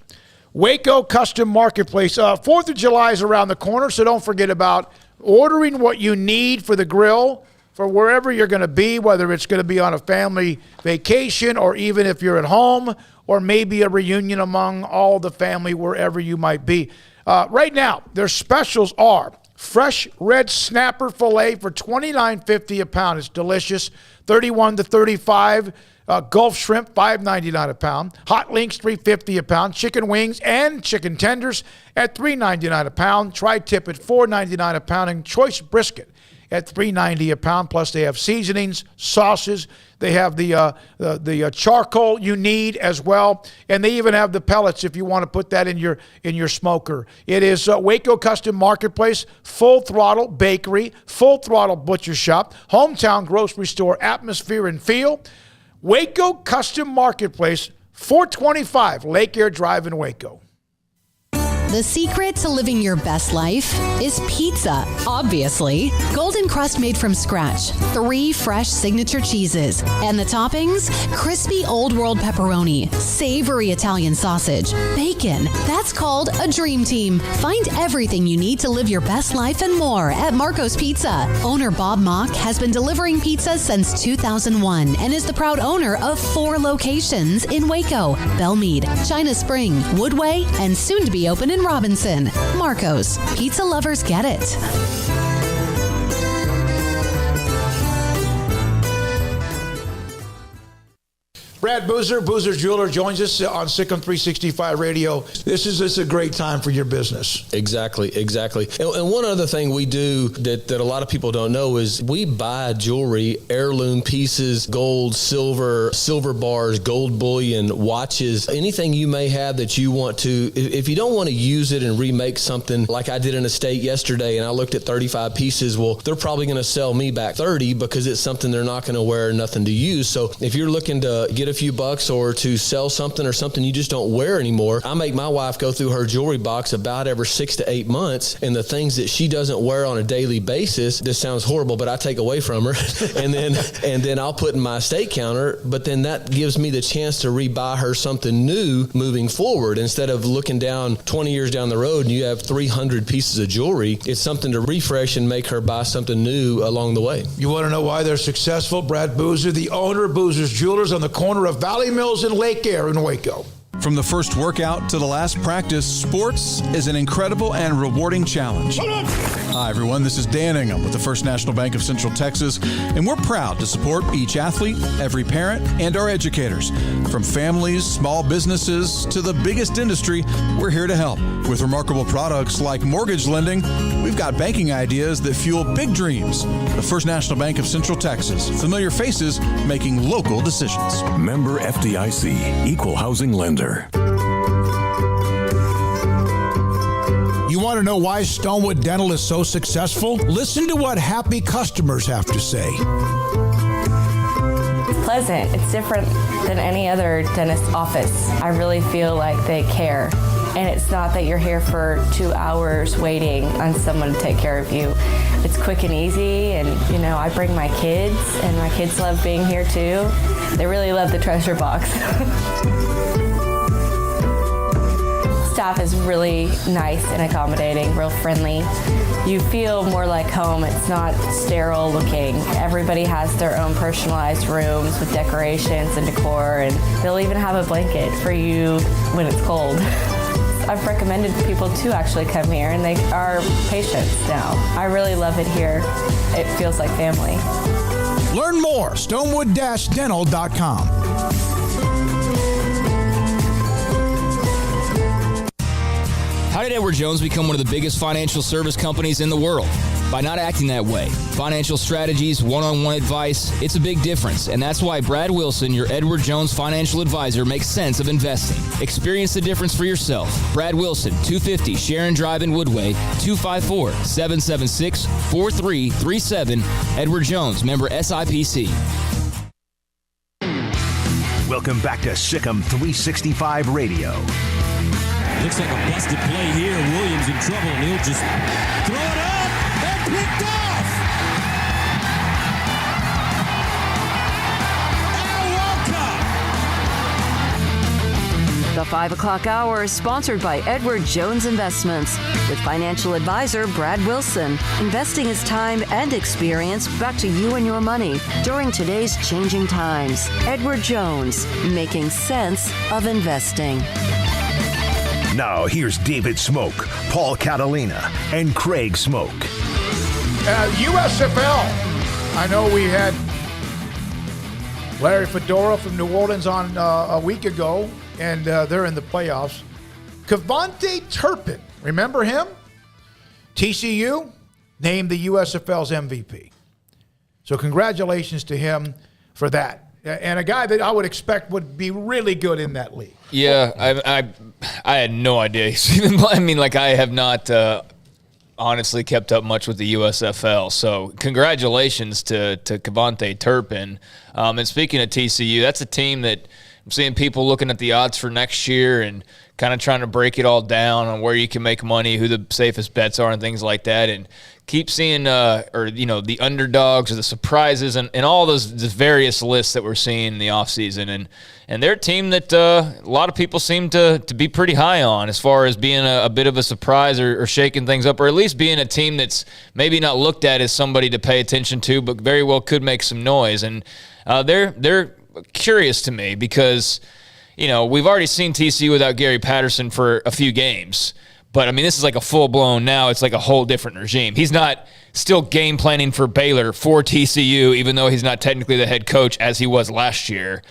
Waco Custom Marketplace. 4th of July is around the corner, so don't forget about ordering what you need for the grill for wherever you're going to be, whether it's going to be on a family vacation or even if you're at home or maybe a reunion among all the family wherever you might be. Right now, their specials are fresh red snapper filet for $29.50 a pound. It's delicious. 31 to 35. Gulf shrimp, $5.99 a pound. Hot links, $3.50 a pound. Chicken wings and chicken tenders at $3.99 a pound. Tri-tip at $4.99 a pound. And choice brisket at $3.90 a pound. Plus, they have seasonings, sauces. They have the charcoal you need as well, and they even have the pellets if you want to put that in your smoker. It is Waco Custom Marketplace, full throttle bakery, full throttle butcher shop, hometown grocery store, atmosphere and feel. Waco Custom Marketplace, 425 Lake Air Drive in Waco. The secret to living your best life is pizza, obviously. Golden crust made from scratch, 3 fresh signature cheeses, and the toppings, crispy old world pepperoni, savory Italian sausage, bacon. That's called a dream team. Find everything you need to live your best life and more at Marco's Pizza. Owner Bob Mock has been delivering pizza since 2001 and is the proud owner of 4 locations in Waco, Belmead, China Spring, Woodway, and soon to be open in Robinson. Marco's. Pizza lovers get it. Brad Boozer, Boozer Jeweler, joins us on Sikkim 365 Radio. This is a great time for your business. Exactly. And one other thing we do that a lot of people don't know is we buy jewelry, heirloom pieces, gold, silver bars, gold bullion, watches, anything you may have that you want to. If you don't want to use it and remake something, like I did in a state yesterday, and I looked at 35 pieces, well, they're probably going to sell me back 30 because it's something they're not going to wear, nothing to use. So if you're looking to get a few bucks or to sell something or something you just don't wear anymore, I make my wife go through her jewelry box about every 6 to 8 months, and the things that she doesn't wear on a daily basis, this sounds horrible, but I take away from her and then I'll put in my estate counter, but then that gives me the chance to rebuy her something new moving forward. Instead of looking down 20 years down the road and you have 300 pieces of jewelry, it's something to refresh and make her buy something new along the way. You want to know why they're successful? Brad Boozer, the owner of Boozer's Jewelers on the corner of Valley Mills and Lake Air in Waco. From the first workout to the last practice, sports is an incredible and rewarding challenge. Hi, everyone. This is Dan Ingham with the First National Bank of Central Texas, and we're proud to support each athlete, every parent, and our educators. From families, small businesses, to the biggest industry, we're here to help. With remarkable products like mortgage lending, we've got banking ideas that fuel big dreams. The First National Bank of Central Texas. Familiar faces making local decisions. Member FDIC, Equal Housing Lender. You want to know why Stonewood Dental is so successful? Listen to what happy customers have to say. It's pleasant. It's different than any other dentist office. I really feel like they care. And it's not that you're here for 2 hours waiting on someone to take care of you. It's quick and easy, and I bring my kids, and my kids love being here too. They really love the treasure box. Staff is really nice and accommodating, real friendly. You feel more like home. It's not sterile looking. Everybody has their own personalized rooms with decorations and decor, and they'll even have a blanket for you when it's cold. I've recommended people to actually come here, and they are patients now. I really love it here. It feels like family. Learn more, stonewood-dental.com. How did Edward Jones become one of the biggest financial service companies in the world? By not acting that way. Financial strategies, one-on-one advice, it's a big difference. And that's why Brad Wilson, your Edward Jones financial advisor, makes sense of investing. Experience the difference for yourself. Brad Wilson, 250 Sharon Drive in Woodway, 254-776-4337. Edward Jones, member SIPC. Welcome back to Sikkim 365 Radio. Looks like a busted play here. Williams in trouble, and he'll just throw it up and picked off. Al Walcott. The 5 o'clock hour is sponsored by Edward Jones Investments with financial advisor Brad Wilson. Investing is time and experience back to you and your money during today's changing times. Edward Jones, making sense of investing. Now, here's David Smoak, Paul Catalina, and Craig Smoak. USFL. I know we had Larry Fedora from New Orleans on a week ago, and they're in the playoffs. Kevontae Turpin, remember him? TCU named the USFL's MVP. So congratulations to him for that. And a guy that I would expect would be really good in that league. Yeah, I had no idea. I have not honestly kept up much with the USFL. So congratulations to Kevontae Turpin. And speaking of TCU, that's a team that I'm seeing people looking at the odds for next year and kind of trying to break it all down on where you can make money, who the safest bets are, and things like that. And keep seeing, the underdogs or the surprises and all those various lists that we're seeing in the offseason. And they're a team that a lot of people seem to be pretty high on as far as being a bit of a surprise or shaking things up, or at least being a team that's maybe not looked at as somebody to pay attention to, but very well could make some noise. And they're curious to me because, we've already seen TCU without Gary Patterson for a few games. But, I mean, this is like a full-blown now. It's like a whole different regime. He's not still game planning for Baylor for TCU, even though he's not technically the head coach as he was last year.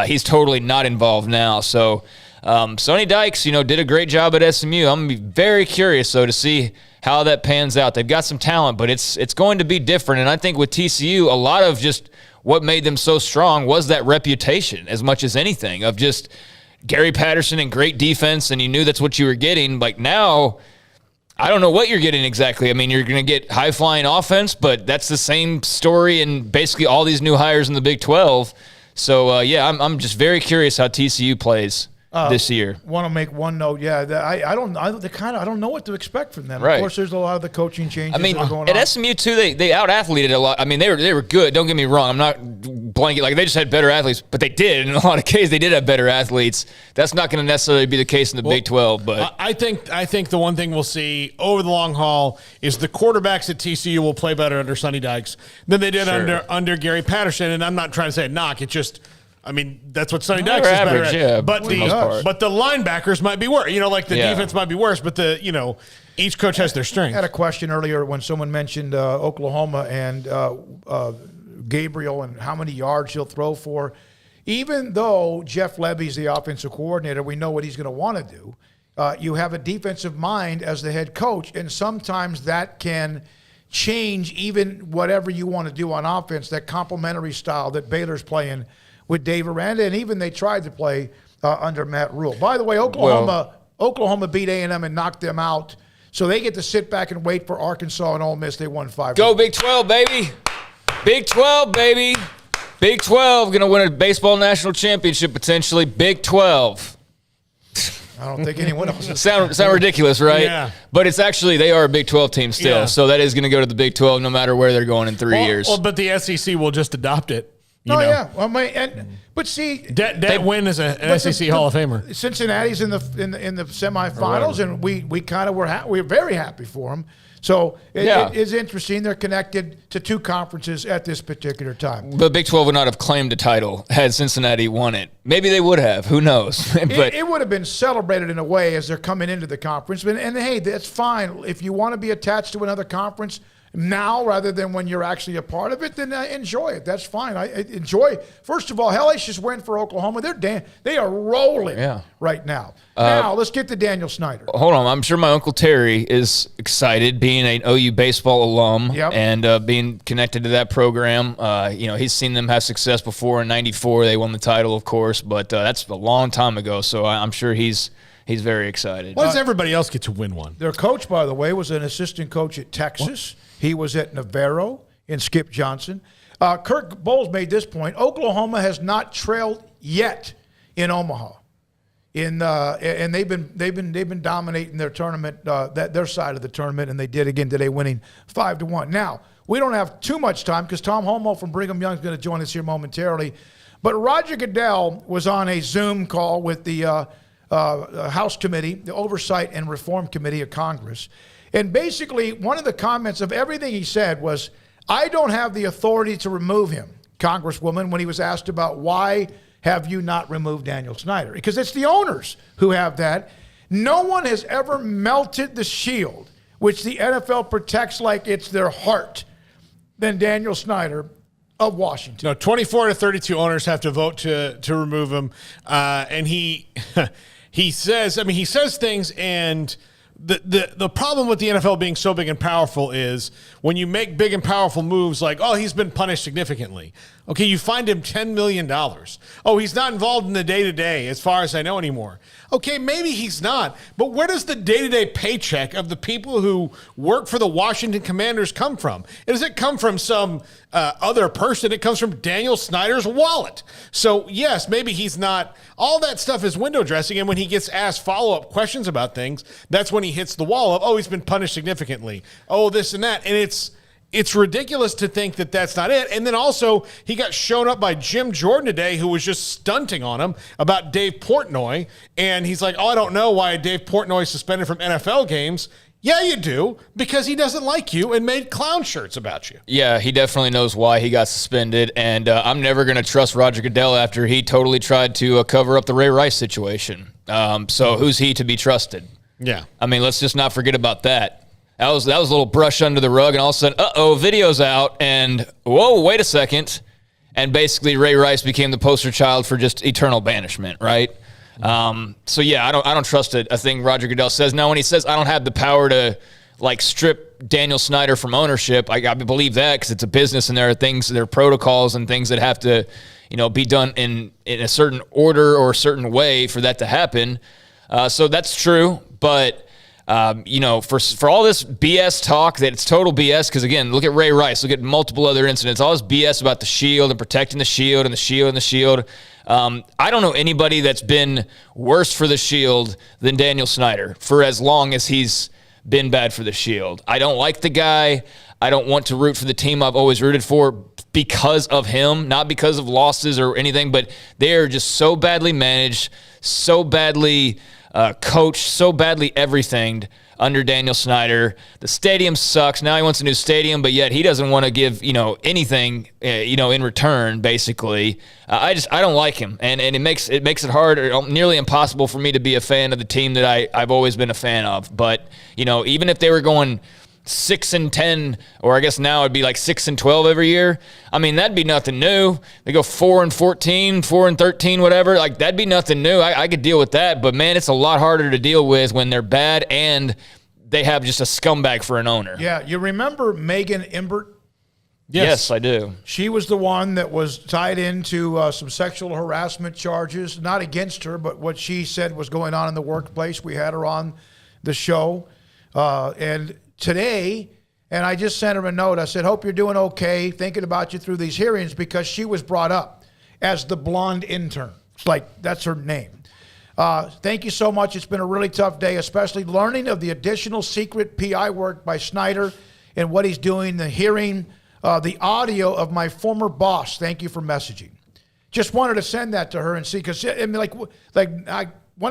He's totally not involved now. So Sonny Dykes, did a great job at SMU. I'm going to be very curious, though, to see how that pans out. They've got some talent, but it's going to be different. And I think with TCU, a lot of just what made them so strong was that reputation as much as anything of just – Gary Patterson and great defense, and you knew that's what you were getting. Like now, I don't know what you're getting exactly. I mean, you're going to get high-flying offense, but that's the same story in basically all these new hires in the Big 12. So, I'm just very curious how TCU plays this year. Want to make one note? Yeah, I don't know what to expect from them. Right. Of course, there's a lot of the coaching changes. I mean, that are going at on. SMU too, they out-athleted a lot. I mean, they were good. Don't get me wrong. I'm not blanket like they just had better athletes, but they did. In a lot of cases, they did have better athletes. That's not going to necessarily be the case in the Big 12. But I think the one thing we'll see over the long haul is the quarterbacks at TCU will play better under Sonny Dykes than they did under Gary Patterson. And I'm not trying to say knock. It just. I mean, that's what Sonny Dykes is better at. Yeah, but the linebackers might be worse. Like the defense might be worse, but each coach has their strength. I had a question earlier when someone mentioned Oklahoma and Gabriel and how many yards he'll throw for. Even though Jeff Levy's the offensive coordinator, we know what he's going to want to do. You have a defensive mind as the head coach, and sometimes that can change even whatever you want to do on offense, that complementary style that Baylor's playing with Dave Aranda, and even they tried to play under Matt Rule. By the way, Oklahoma beat A&M and knocked them out, so they get to sit back and wait for Arkansas and Ole Miss. They won 5. Go Big 12, baby. Big 12, baby. Big 12 going to win a baseball national championship potentially. Big 12. I don't think anyone else is. Sound ridiculous, right? Yeah. But it's actually, they are a Big 12 team still, so that is going to go to the Big 12 no matter where they're going in 3 years. Well, but the SEC will just adopt it. Yeah. Well, but see, that win is an SEC Hall of Famer. Cincinnati's in the semifinals, and we kind of we're very happy for them. So it is interesting. They're connected to two conferences at this particular time. But Big 12 would not have claimed a title had Cincinnati won it. Maybe they would have. Who knows? But it would have been celebrated in a way as they're coming into the conference. And hey, that's fine. If you want to be attached to another conference now rather than when you're actually a part of it, then enjoy it. That's fine. I enjoy. First of all, hellacious win for Oklahoma. They are rolling right now. Now let's get to Daniel Snyder. Hold on, I'm sure my Uncle Terry is excited, being an OU baseball alum and being connected to that program. He's seen them have success before. In '94, they won the title, of course, but that's a long time ago. So I'm sure he's very excited. Why does everybody else get to win one? Their coach, by the way, was an assistant coach at Texas. He was at Navarro in Skip Johnson. Kirk Bowles made this point. Oklahoma has not trailed yet in Omaha. And they've been dominating their tournament, their side of the tournament, and they did again today, winning 5-1. Now, we don't have too much time because Tom Homo from Brigham Young is going to join us here momentarily. But Roger Goodell was on a Zoom call with the House Committee, the Oversight and Reform Committee of Congress. And basically, one of the comments of everything he said was, I don't have the authority to remove him, Congresswoman, when he was asked about why have you not removed Daniel Snyder? Because it's the owners who have that. No one has ever melted the shield, which the NFL protects like it's their heart, than Daniel Snyder of Washington. No, 24 to 32 owners have to vote to remove him. And he says things, and the problem with the NFL being so big and powerful is when you make big and powerful moves like, oh, he's been punished significantly. Okay, you fined him $10 million. Oh, he's not involved in the day-to-day as far as I know anymore. Okay, maybe he's not, but where does the day-to-day paycheck of the people who work for the Washington Commanders come from? Does it come from some other person? It comes from Daniel Snyder's wallet. So, yes, maybe he's not. All that stuff is window dressing, and when he gets asked follow-up questions about things, that's when he hits the wall of, oh, he's been punished significantly. Oh, this and that. And it's ridiculous to think that that's not it. And then also, he got shown up by Jim Jordan today, who was just stunting on him about Dave Portnoy. And he's like, oh, I don't know why Dave Portnoy is suspended from NFL games. Yeah, you do, because he doesn't like you and made clown shirts about you. Yeah, he definitely knows why he got suspended. And I'm never going to trust Roger Goodell after he totally tried to cover up the Ray Rice situation. So who's he to be trusted? Yeah. I mean, let's just not forget about that. That was a little brush under the rug, and all of a sudden, video's out, and whoa, wait a second. And basically Ray Rice became the poster child for just eternal banishment, right? So yeah, I don't trust a thing Roger Goodell says. Now, when he says I don't have the power to strip Daniel Snyder from ownership, I believe that because it's a business and there are protocols and things that have to, be done in a certain order or a certain way for that to happen. So that's true, but for all this BS talk that it's total BS, because again, look at Ray Rice, look at multiple other incidents, all this BS about the shield and protecting the shield and the shield and the shield. I don't know anybody that's been worse for the shield than Daniel Snyder for as long as he's been bad for the shield. I don't like the guy. I don't want to root for the team I've always rooted for because of him, not because of losses or anything, but they are just so badly managed, so badly coached, so badly everything under Daniel Snyder. The stadium sucks. Now he wants a new stadium, but yet he doesn't want to give, anything, in return, basically. I don't like him. And it makes it hard or nearly impossible for me to be a fan of the team that I've always been a fan of. But, even if they were going 6-10, or I guess now it'd be like 6-12 every year. I mean, that'd be nothing new. They go 4-14, 4-13, whatever. Like, that'd be nothing new. I could deal with that. But man, it's a lot harder to deal with when they're bad and they have just a scumbag for an owner. Yeah, you remember Megan Imbert? Yes, I do. She was the one that was tied into some sexual harassment charges, not against her, but what she said was going on in the workplace. We had her on the show. And today, and I just sent her a note. I said, hope you're doing okay, thinking about you through these hearings, because she was brought up as the blonde intern. It's like, that's her name. Thank you so much. It's been a really tough day, especially learning of the additional secret PI work by Snyder and what he's doing, the hearing, the audio of my former boss. Thank you for messaging. Just wanted to send that to her and see, because one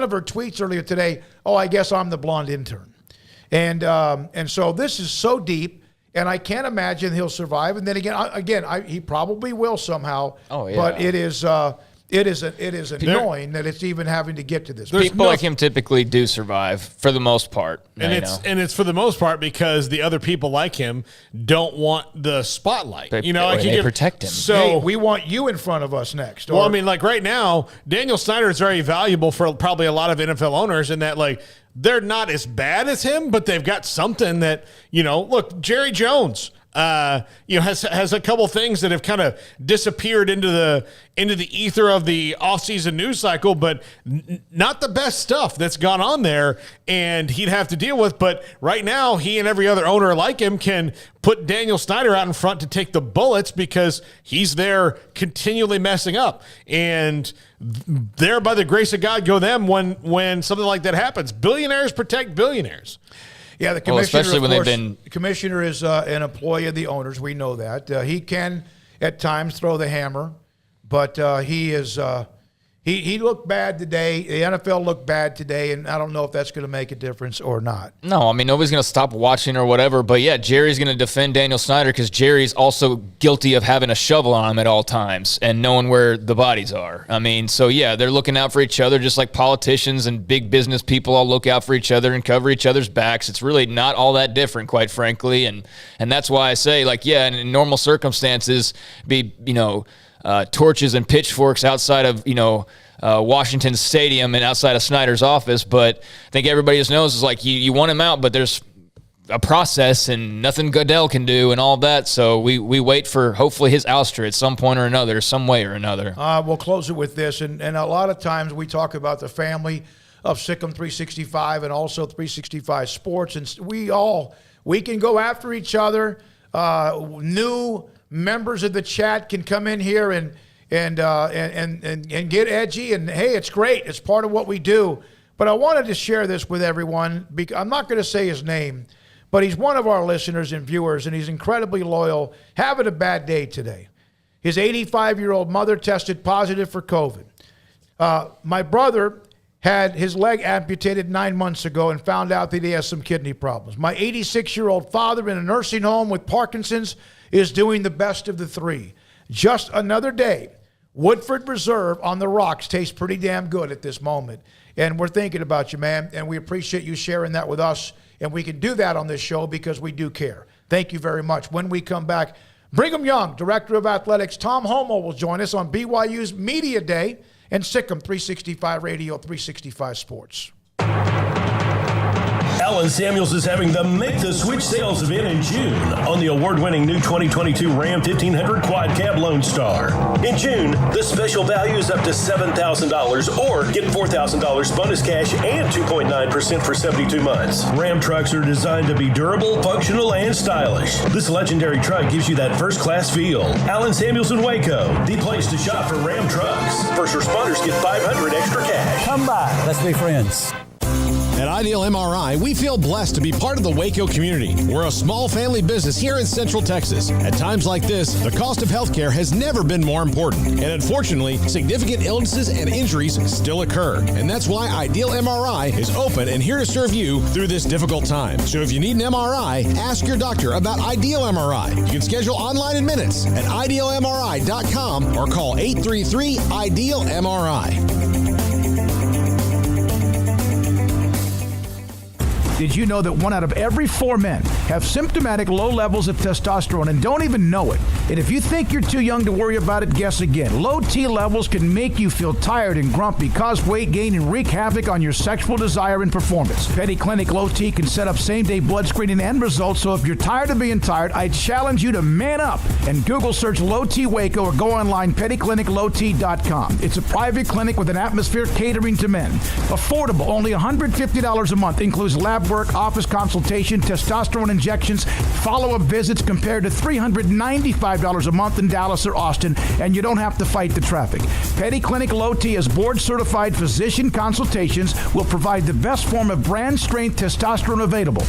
of her tweets earlier today, I guess I'm the blonde intern. And so this is so deep, and I can't imagine he'll survive. And then again, he probably will somehow. Oh yeah. But it is annoying that it's even having to get to this. People like him typically do survive for the most part, and it's for the most part because the other people like him don't want the spotlight. They protect him. So hey, we want you in front of us next. Well, I mean, like right now, Daniel Snyder is very valuable for probably a lot of NFL owners in that, like, they're not as bad as him, but they've got something that, look, Jerry Jones, has a couple things that have kind of disappeared into the ether of the offseason news cycle, but not the best stuff that's gone on there, and he'd have to deal with. But right now, he and every other owner like him can put Daniel Snyder out in front to take the bullets because he's there continually messing up. And there, by the grace of God, go them when something like that happens. Billionaires protect billionaires. Yeah, the commissioner, especially when the commissioner is an employee of the owners. We know that. He can, at times, throw the hammer, but he is he looked bad today. The NFL looked bad today, and I don't know if that's going to make a difference or not. No, I mean, nobody's going to stop watching or whatever, but yeah, Jerry's going to defend Daniel Snyder because Jerry's also guilty of having a shovel on him at all times and knowing where the bodies are. I mean, so yeah, they're looking out for each other just like politicians and big business people all look out for each other and cover each other's backs. It's really not all that different, quite frankly, and that's why I say, like, yeah, in normal circumstances, torches and pitchforks outside of, Washington Stadium and outside of Snyder's office. But I think everybody just knows is like you want him out, but there's a process and nothing Goodell can do and all that. So we wait for hopefully his ouster at some point or another, some way or another. We'll close it with this. And a lot of times we talk about the family of Sikkim 365 and also 365 Sports. And we can go after each other. New members of the chat can come in here and get edgy, and hey, it's great. It's part of what we do. But I wanted to share this with everyone. I'm not going to say his name, but he's one of our listeners and viewers, and he's incredibly loyal, having a bad day today. His 85-year-old mother tested positive for COVID. My brother had his leg amputated 9 months ago and found out that he has some kidney problems. My 86-year-old father in a nursing home with Parkinson's is doing the best of the three. Just another day. Woodford Reserve on the rocks tastes pretty damn good at this moment. And we're thinking about you, man, and we appreciate you sharing that with us. And we can do that on this show because we do care. Thank you very much. When we come back, Brigham Young, Director of Athletics, Tom Homo will join us on BYU's Media Day and Sikkim 365 Radio, 365 Sports. Allen Samuels is having the Make the Switch sales event in June on the award-winning new 2022 Ram 1500 Quad Cab Lone Star. In June, the special value is up to $7,000 or get $4,000 bonus cash and 2.9% for 72 months. Ram trucks are designed to be durable, functional, and stylish. This legendary truck gives you that first-class feel. Allen Samuels in Waco, the place to shop for Ram trucks. First responders get $500 extra cash. Come by. Let's be friends. At Ideal MRI, we feel blessed to be part of the Waco community. We're a small family business here in Central Texas. At times like this, the cost of healthcare has never been more important. And unfortunately, significant illnesses and injuries still occur. And that's why Ideal MRI is open and here to serve you through this difficult time. So if you need an MRI, ask your doctor about Ideal MRI. You can schedule online in minutes at idealmri.com or call 833-IDEAL-MRI. Did you know that 1 out of every 4 men have symptomatic low levels of testosterone and don't even know it? And if you think you're too young to worry about it, guess again. Low T levels can make you feel tired and grumpy, cause weight gain, and wreak havoc on your sexual desire and performance. Petty Clinic Low T can set up same-day blood screening and results, so if you're tired of being tired, I challenge you to man up and Google search Low T Waco or go online, pettycliniclowt.com. It's a private clinic with an atmosphere catering to men. Affordable, only $150 a month, includes lab work, office consultation, testosterone injections, follow-up visits compared to $395 a month in Dallas or Austin, and you don't have to fight the traffic. Petty Clinic Low T is board-certified physician consultations, will provide the best form of brand-strength testosterone available.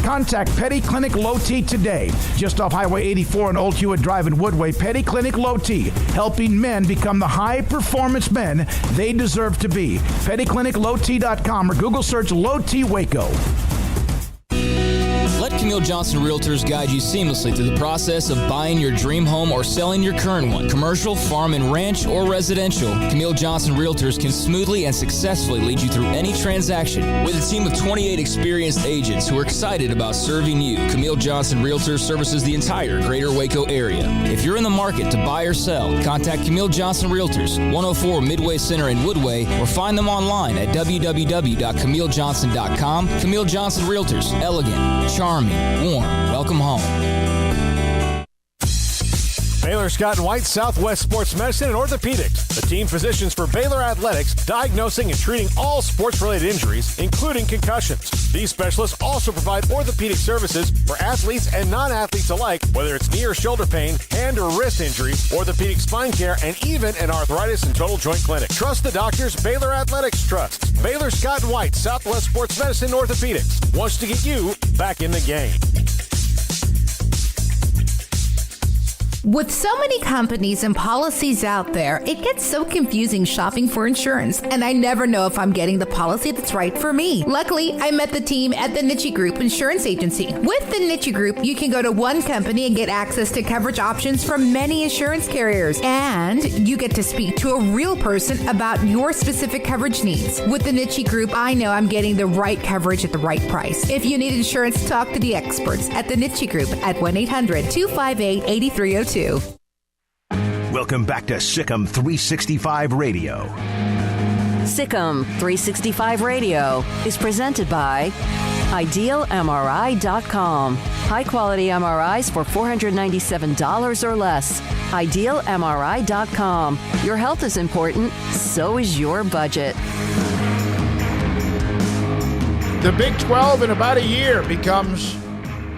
Contact Petty Clinic Low T today, just off Highway 84 and Old Hewitt Drive in Woodway. Petty Clinic Low T, helping men become the high-performance men they deserve to be. PettyClinicLowT.com or Google search Low T Waco. Let Camille Johnson Realtors guide you seamlessly through the process of buying your dream home or selling your current one. Commercial, farm and ranch, or residential, Camille Johnson Realtors can smoothly and successfully lead you through any transaction. With a team of 28 experienced agents who are excited about serving you, Camille Johnson Realtors services the entire greater Waco area. If you're in the market to buy or sell, contact Camille Johnson Realtors, 104 Midway Center in Woodway, or find them online at www.camillejohnson.com. Camille Johnson Realtors, elegant, charming, warm. Welcome home. Baylor Scott and White, Southwest Sports Medicine and Orthopedics, the team physicians for Baylor Athletics, diagnosing and treating all sports-related injuries, including concussions. These specialists also provide orthopedic services for athletes and non-athletes alike, whether it's knee or shoulder pain, hand or wrist injury, orthopedic spine care, and even an arthritis and total joint clinic. Trust the doctors Baylor Athletics trusts. Baylor Scott and White, Southwest Sports Medicine and Orthopedics wants to get you back in the game. With so many companies and policies out there, it gets so confusing shopping for insurance, and I never know if I'm getting the policy that's right for me. Luckily, I met the team at the Niche Group Insurance Agency. With the Niche Group, you can go to one company and get access to coverage options from many insurance carriers, and you get to speak to a real person about your specific coverage needs. With the Niche Group, I know I'm getting the right coverage at the right price. If you need insurance, talk to the experts at the Niche Group at 1-800-258-8302. Welcome back to Sikkim 365 Radio. Sikkim 365 Radio is presented by IdealMRI.com. High-quality MRIs for $497 or less. IdealMRI.com. Your health is important, so is your budget. The Big 12 in about a year becomes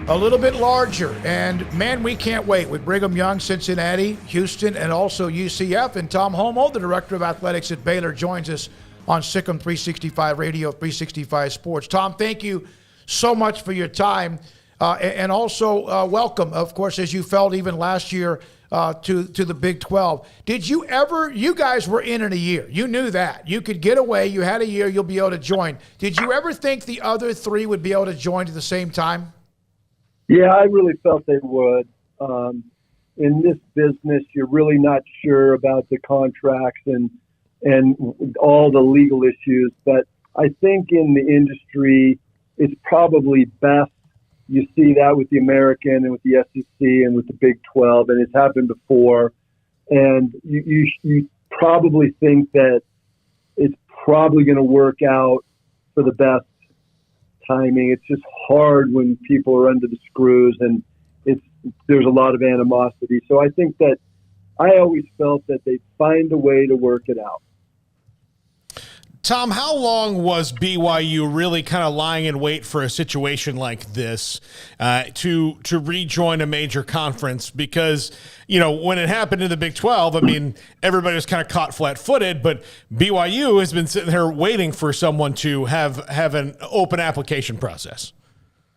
a little bit larger, and man, we can't wait with Brigham Young, Cincinnati, Houston, and also UCF. And Tom Homo, the Director of Athletics at Baylor, joins us on Sikkim 365 Radio, 365 Sports. Tom, thank you so much for your time, and also welcome, of course, as you felt even last year to the Big 12. Did you ever, you guys were in a year. You knew that. You could get away. You had a year. You'll be able to join. Did you ever think the other three would be able to join at the same time? Yeah, I really felt they would. In this business, you're really not sure about the contracts and all the legal issues, but I think in the industry, it's probably best. You see that with the American and with the SEC and with the Big 12, and it's happened before. And you probably think that it's probably going to work out for the best timing. It's just hard when people are under the screws, and there's a lot of animosity. So I think that I always felt that they'd find a way to work it out. Tom, how long was BYU really kind of lying in wait for a situation like this to rejoin a major conference? Because, when it happened in the Big 12, I mean, everybody was kind of caught flat-footed, but BYU has been sitting there waiting for someone to have an open application process.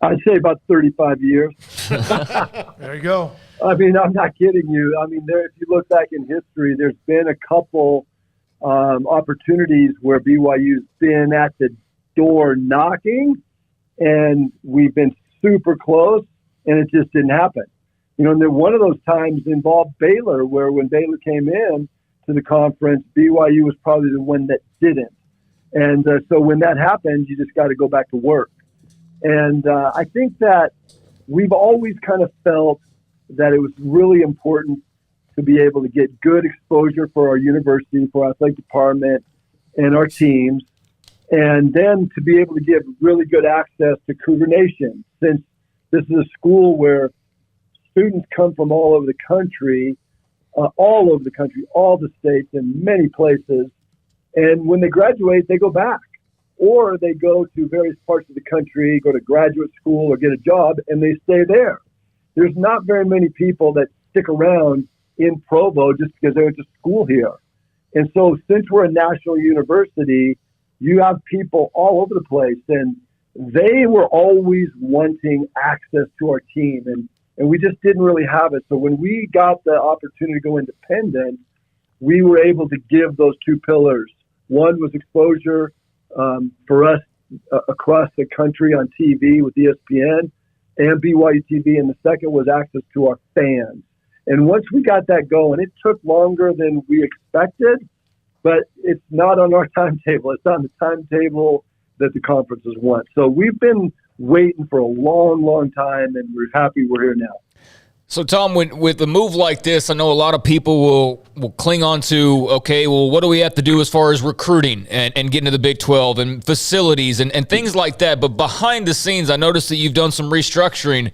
I'd say about 35 years. There you go. I mean, I'm not kidding you. I mean, if you look back in history, there's been a couple opportunities where BYU's been at the door knocking, and we've been super close, and it just didn't happen. And then one of those times involved Baylor, where when Baylor came in to the conference, BYU was probably the one that didn't. And so when that happens, you just got to go back to work. And I think that we've always kind of felt that it was really important to be able to get good exposure for our university, for our athletic department, and our teams, and then to be able to give really good access to Cougar Nation, since this is a school where students come from all over the country, all the states, and many places, and when they graduate, they go back, or they go to various parts of the country, go to graduate school or get a job, and they stay there. There's not very many people that stick around in Provo just because they went to school here. And so since we're a national university, you have people all over the place, and they were always wanting access to our team, and we just didn't really have it. So when we got the opportunity to go independent, we were able to give those two pillars. One was exposure for us across the country on TV with ESPN and BYU TV, and the second was access to our fans. And once we got that going, it took longer than we expected, but it's not on our timetable. It's on the timetable that the conferences want. So we've been waiting for a long, long time, and we're happy we're here now. So, Tom, with a move like this, I know a lot of people will cling on to, okay, well, what do we have to do as far as recruiting and getting to the Big 12 and facilities and things like that. But behind the scenes, I noticed that you've done some restructuring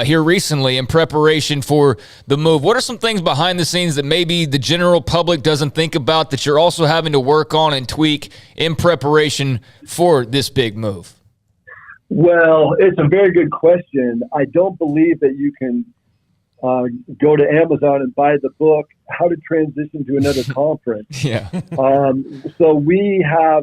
here recently in preparation for the move. What are some things behind the scenes that maybe the general public doesn't think about that you're also having to work on and tweak in preparation for this big move? Well, it's a very good question. I don't believe that you can go to Amazon and buy the book, How to Transition to Another Conference. Yeah. So we have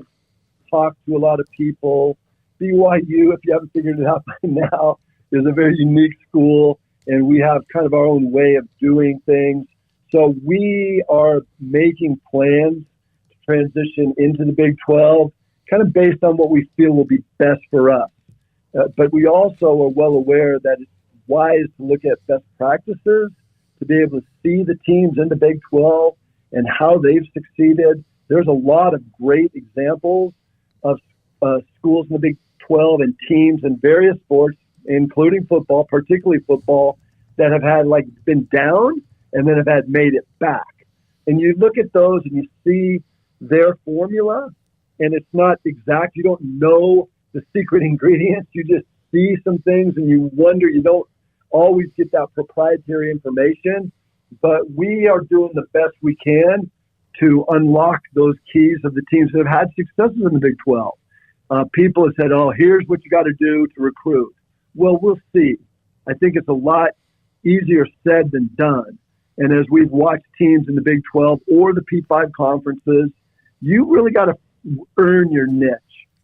talked to a lot of people. BYU, if you haven't figured it out by now, is a very unique school, and we have kind of our own way of doing things. So we are making plans to transition into the Big 12, kind of based on what we feel will be best for us. But we also are well aware that it's wise to look at best practices, to be able to see the teams in the Big 12 and how they've succeeded. There's a lot of great examples of schools in the Big 12 and teams in various sports, including football, particularly football, that have had been down and then have made it back. And you look at those and you see their formula, and it's not exact. You don't know the secret ingredients. You just see some things and you wonder. You don't always get that proprietary information, but we are doing the best we can to unlock those keys of the teams that have had successes in the Big 12. People have said, oh, here's what you got to do to recruit. Well, we'll see. I think it's a lot easier said than done. And as we've watched teams in the Big 12 or the P5 conferences, you really got to earn your niche.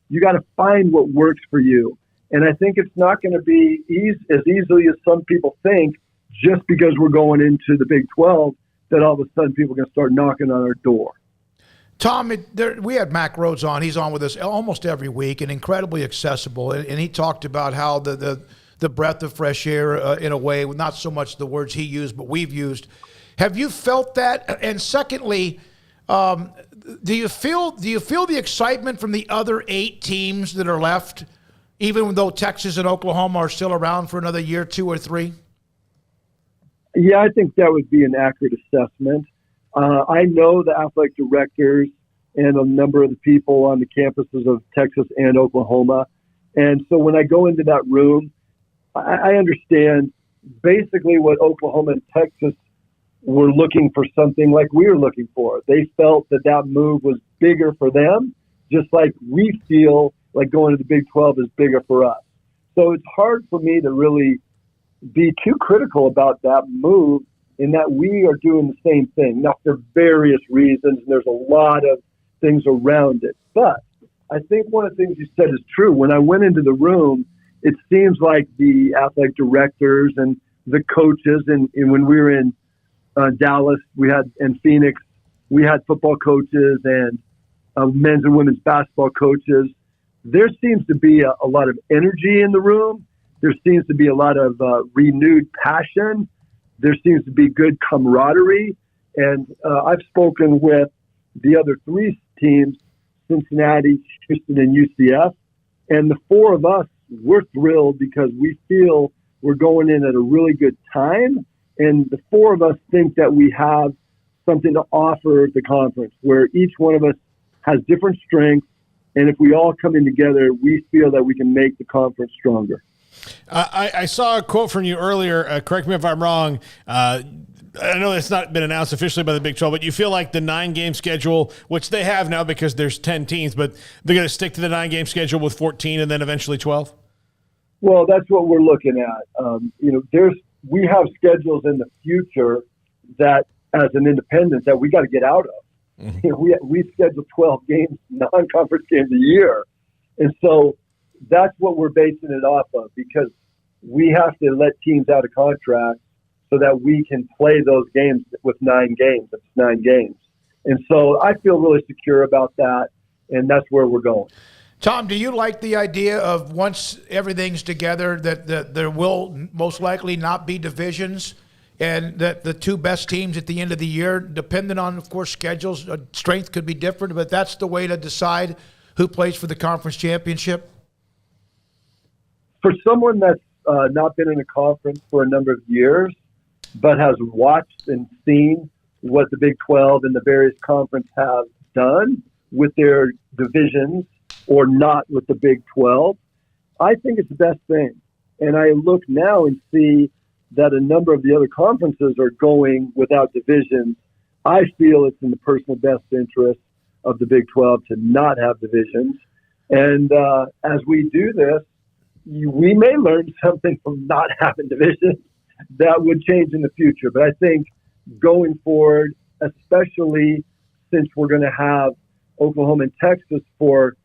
You got to find what works for you. And I think it's not going to be as easily as some people think, just because we're going into the Big 12, that all of a sudden people are going to start knocking on our door. Tom, we had Mac Rhodes on. He's on with us almost every week and incredibly accessible. And he talked about how the breath of fresh air, in a way, not so much the words he used, but we've used. Have you felt that? And secondly, do you feel the excitement from the other 8 teams that are left, even though Texas and Oklahoma are still around for another year, 2 or 3? Yeah, I think that would be an accurate assessment. I know the athletic directors and a number of the people on the campuses of Texas and Oklahoma. And so when I go into that room, I understand basically what Oklahoma and Texas were looking for, something like we were looking for. They felt that move was bigger for them, just like we feel like going to the Big 12 is bigger for us. So it's hard for me to really be too critical about that move, in that we are doing the same thing. Now, for various reasons, and there's a lot of things around it. But I think one of the things you said is true. When I went into the room, it seems like the athletic directors and the coaches, and when we were in Dallas, and Phoenix, we had football coaches and men's and women's basketball coaches. There seems to be a lot of energy in the room. There seems to be a lot of renewed passion. There seems to be good camaraderie. And I've spoken with the other 3 teams, Cincinnati, Houston, and UCF. And the 4 of us, we're thrilled because we feel we're going in at a really good time. And the 4 of us think that we have something to offer the conference, where each one of us has different strengths. And if we all come in together, we feel that we can make the conference stronger. I saw a quote from you earlier. Correct me if I'm wrong. I know it's not been announced officially by the Big 12, but you feel like the 9-game schedule, which they have now because there's 10 teams, but they're going to stick to the 9-game schedule with 14 and then eventually 12? Well, that's what we're looking at. We have schedules in the future that, as an independent, that we got to get out of. Mm-hmm. We schedule 12 games, non-conference games a year. And so that's what we're basing it off of, because we have to let teams out of contract so that we can play those games with 9 games. It's 9 games. And so I feel really secure about that, and that's where we're going. Tom, do you like the idea of, once everything's together, that there will most likely not be divisions, and that the 2 best teams at the end of the year, depending on, of course, schedules, strength could be different, but that's the way to decide who plays for the conference championship? For someone that's not been in a conference for a number of years, but has watched and seen what the Big 12 and the various conferences have done with their divisions, or not with the Big 12, I think it's the best thing. And I look now and see that a number of the other conferences are going without divisions. I feel it's in the personal best interest of the Big 12 to not have divisions. And as we do this, we may learn something from not having divisions that would change in the future. But I think going forward, especially since we're going to have Oklahoma and Texas for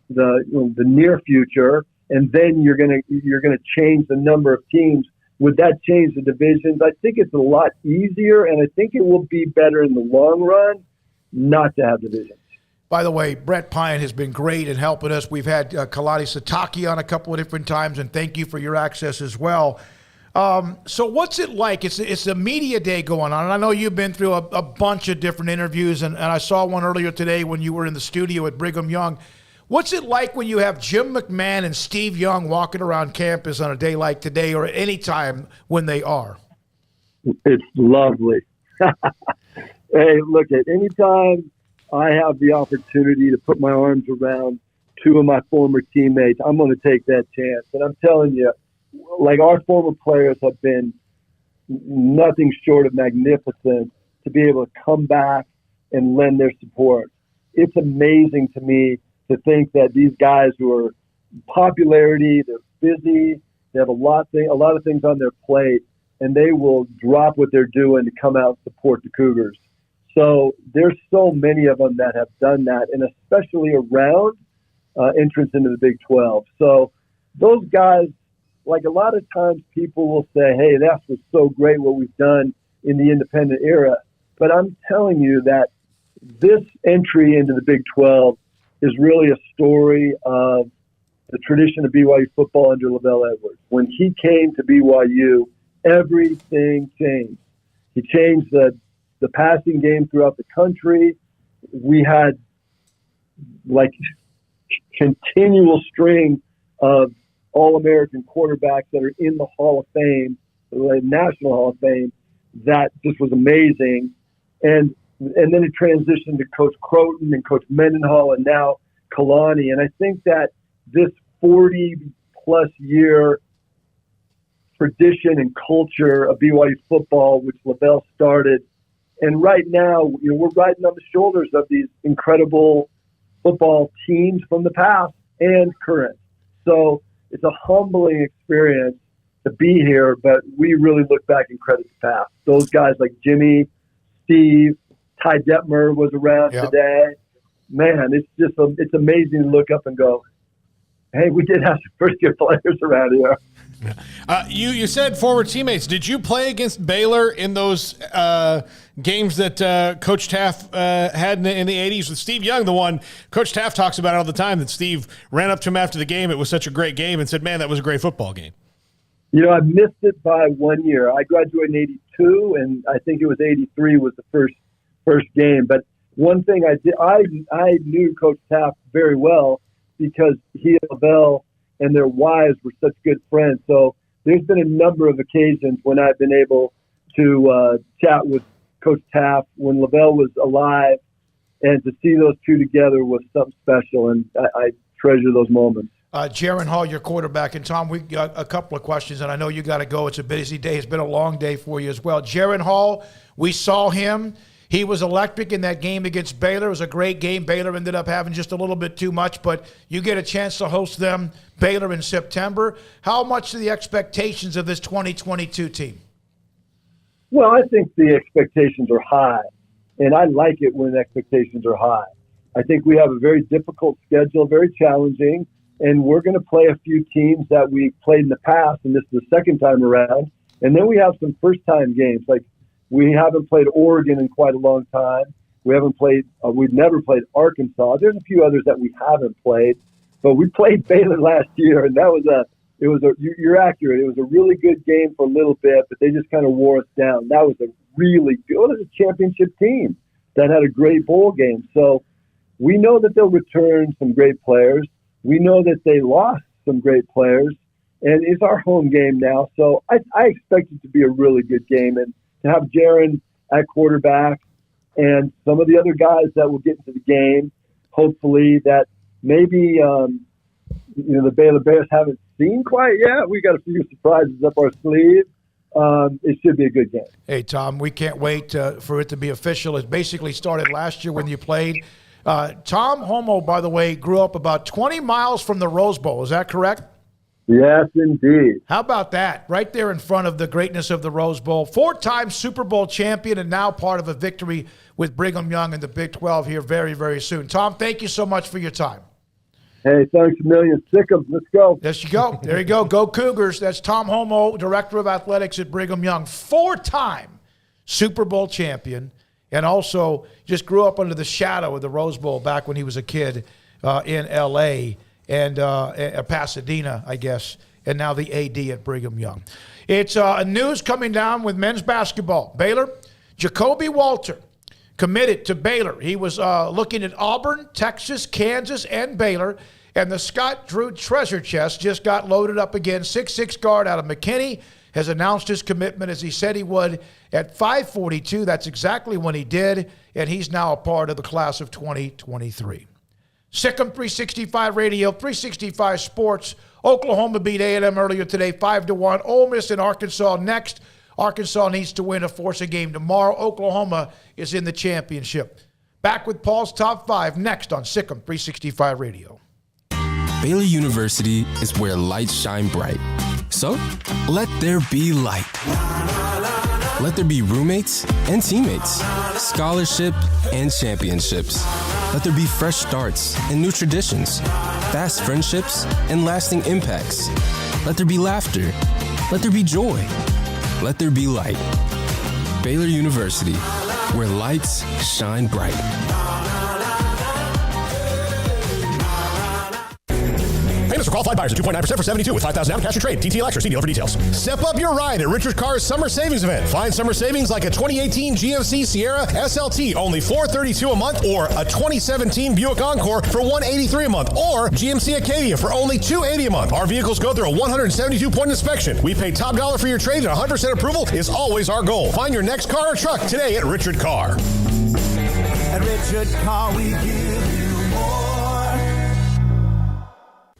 the near future, and then you're going to change the number of teams. Would that change the divisions? I think it's a lot easier, and I think it will be better in the long run not to have divisions. By the way, Brett Pine has been great in helping us. We've had Kalani Sataki on a couple of different times, and thank you for your access as well. So what's it like? It's a media day going on, and I know you've been through a bunch of different interviews, and I saw one earlier today when you were in the studio at Brigham Young. What's it like when you have Jim McMahon and Steve Young walking around campus on a day like today, or at any time when they are? It's lovely. Hey, look, at any time I have the opportunity to put my arms around 2 of my former teammates, I'm going to take that chance. And I'm telling you, like, our former players have been nothing short of magnificent to be able to come back and lend their support. It's amazing to me to think that these guys who are popularity, they're busy, they have a lot of things on their plate, and they will drop what they're doing to come out and support the Cougars. So there's so many of them that have done that, and especially around entrance into the Big 12. So those guys, like, a lot of times people will say, hey, that was so great what we've done in the independent era. But I'm telling you that this entry into the Big 12 is really a story of the tradition of BYU football under Lavelle Edwards. When he came to BYU, everything changed. He changed the passing game throughout the country. we had like continual string of All-American quarterbacks that are in the Hall of Fame, the National Hall of Fame. That just was amazing. And then it transitioned to Coach Croton and Coach Mendenhall and now Kalani. And I think that this 40-plus year tradition and culture of BYU football, which LaBelle started, and right now, we're riding on the shoulders of these incredible football teams from the past and current. So it's a humbling experience to be here, but we really look back and credit the past. Those guys like Jimmy, Steve, Ty Detmer was around today. Man, it's amazing to look up and go, hey, we did have some pretty good players around here. You said former teammates. Did you play against Baylor in those games that Coach Taft had in the 80s with Steve Young, the one Coach Taft talks about all the time, that Steve ran up to him after the game. It was such a great game and said, man, that was a great football game. I missed it by 1 year. I graduated in 82, and I think it was 83 was the first game. But one thing I did, I knew Coach Taft very well because he and LaBelle and their wives were such good friends. So there's been a number of occasions when I've been able to chat with Coach Taft when LaBelle was alive, and to see those two together was something special, and I treasure those moments. Jaron Hall, your quarterback, and Tom, we got a couple of questions, and I know you got to go. It's a busy day. It's been a long day for you as well. Jaron Hall, we saw him. He was electric in that game against Baylor. It was a great game. Baylor ended up having just a little bit too much, but you get a chance to host them, Baylor, in September. How much are the expectations of this 2022 team? Well, I think the expectations are high, and I like it when expectations are high. I think we have a very difficult schedule, very challenging, and we're going to play a few teams that we played in the past, and this is the second time around. And then we have some first-time games, like we haven't played Oregon in quite a long time. We haven't played. We've never played Arkansas. There's a few others that we haven't played, but we played Baylor last year, and that was you're accurate. It was a really good game for a little bit, but they just kind of wore us down. That was a really good, it was a championship team that had a great bowl game. So we know that they'll return some great players. We know that they lost some great players, and it's our home game now. So I expect it to be a really good game, and to have Jaron at quarterback and some of the other guys that will get into the game, hopefully that maybe the Baylor Bears haven't seen quite yet. We got a few surprises up our sleeve. It should be a good game. Hey, Tom, we can't wait for it to be official. It basically started last year when you played. Tom Homo, by the way, grew up about 20 miles from the Rose Bowl. Is that correct? Yes, indeed. How about that? Right there in front of the greatness of the Rose Bowl. 4-time Super Bowl champion and now part of a victory with Brigham Young in the Big 12 here very, very soon. Tom, thank you so much for your time. Hey, thanks a million. Sick 'em. Let's go. Yes, you go. There you go. Go Cougars. That's Tom Homo, Director of Athletics at Brigham Young. 4-time Super Bowl champion, and also just grew up under the shadow of the Rose Bowl back when he was a kid in L.A., and Pasadena, I guess, and now the AD at Brigham Young. It's news coming down with men's basketball. Baylor, Jacoby Walter, committed to Baylor. He was looking at Auburn, Texas, Kansas, and Baylor, and the Scott Drew treasure chest just got loaded up again. 6'6" guard out of McKinney has announced his commitment, as he said he would, at 5:42. That's exactly when he did, and he's now a part of the class of 2023. Sikkim 365 Radio, 365 Sports. Oklahoma beat A&M earlier today, 5-1. Ole Miss and Arkansas next. Arkansas needs to win to force a game tomorrow. Oklahoma is in the championship. Back with Paul's Top 5 next on Sikkim 365 Radio. Baylor University is where lights shine bright. So, let there be light. Let there be roommates and teammates, scholarship and championships. Let there be fresh starts and new traditions, fast friendships and lasting impacts. Let there be laughter. Let there be joy. Let there be light. Baylor University, where lights shine bright. Hey, Mr. for qualified buyers at 2.9% for 72 with 5,000 down cash or trade. TTL or see dealer for details. Step up your ride at Richard Carr's Summer Savings Event. Find summer savings like a 2018 GMC Sierra SLT, only $432 a month, or a 2017 Buick Encore for $183 a month, or GMC Acadia for only $280 a month. Our vehicles go through a 172-point inspection. We pay top dollar for your trade, and 100% approval is always our goal. Find your next car or truck today at Richard Carr. At Richard Carr, we give you more.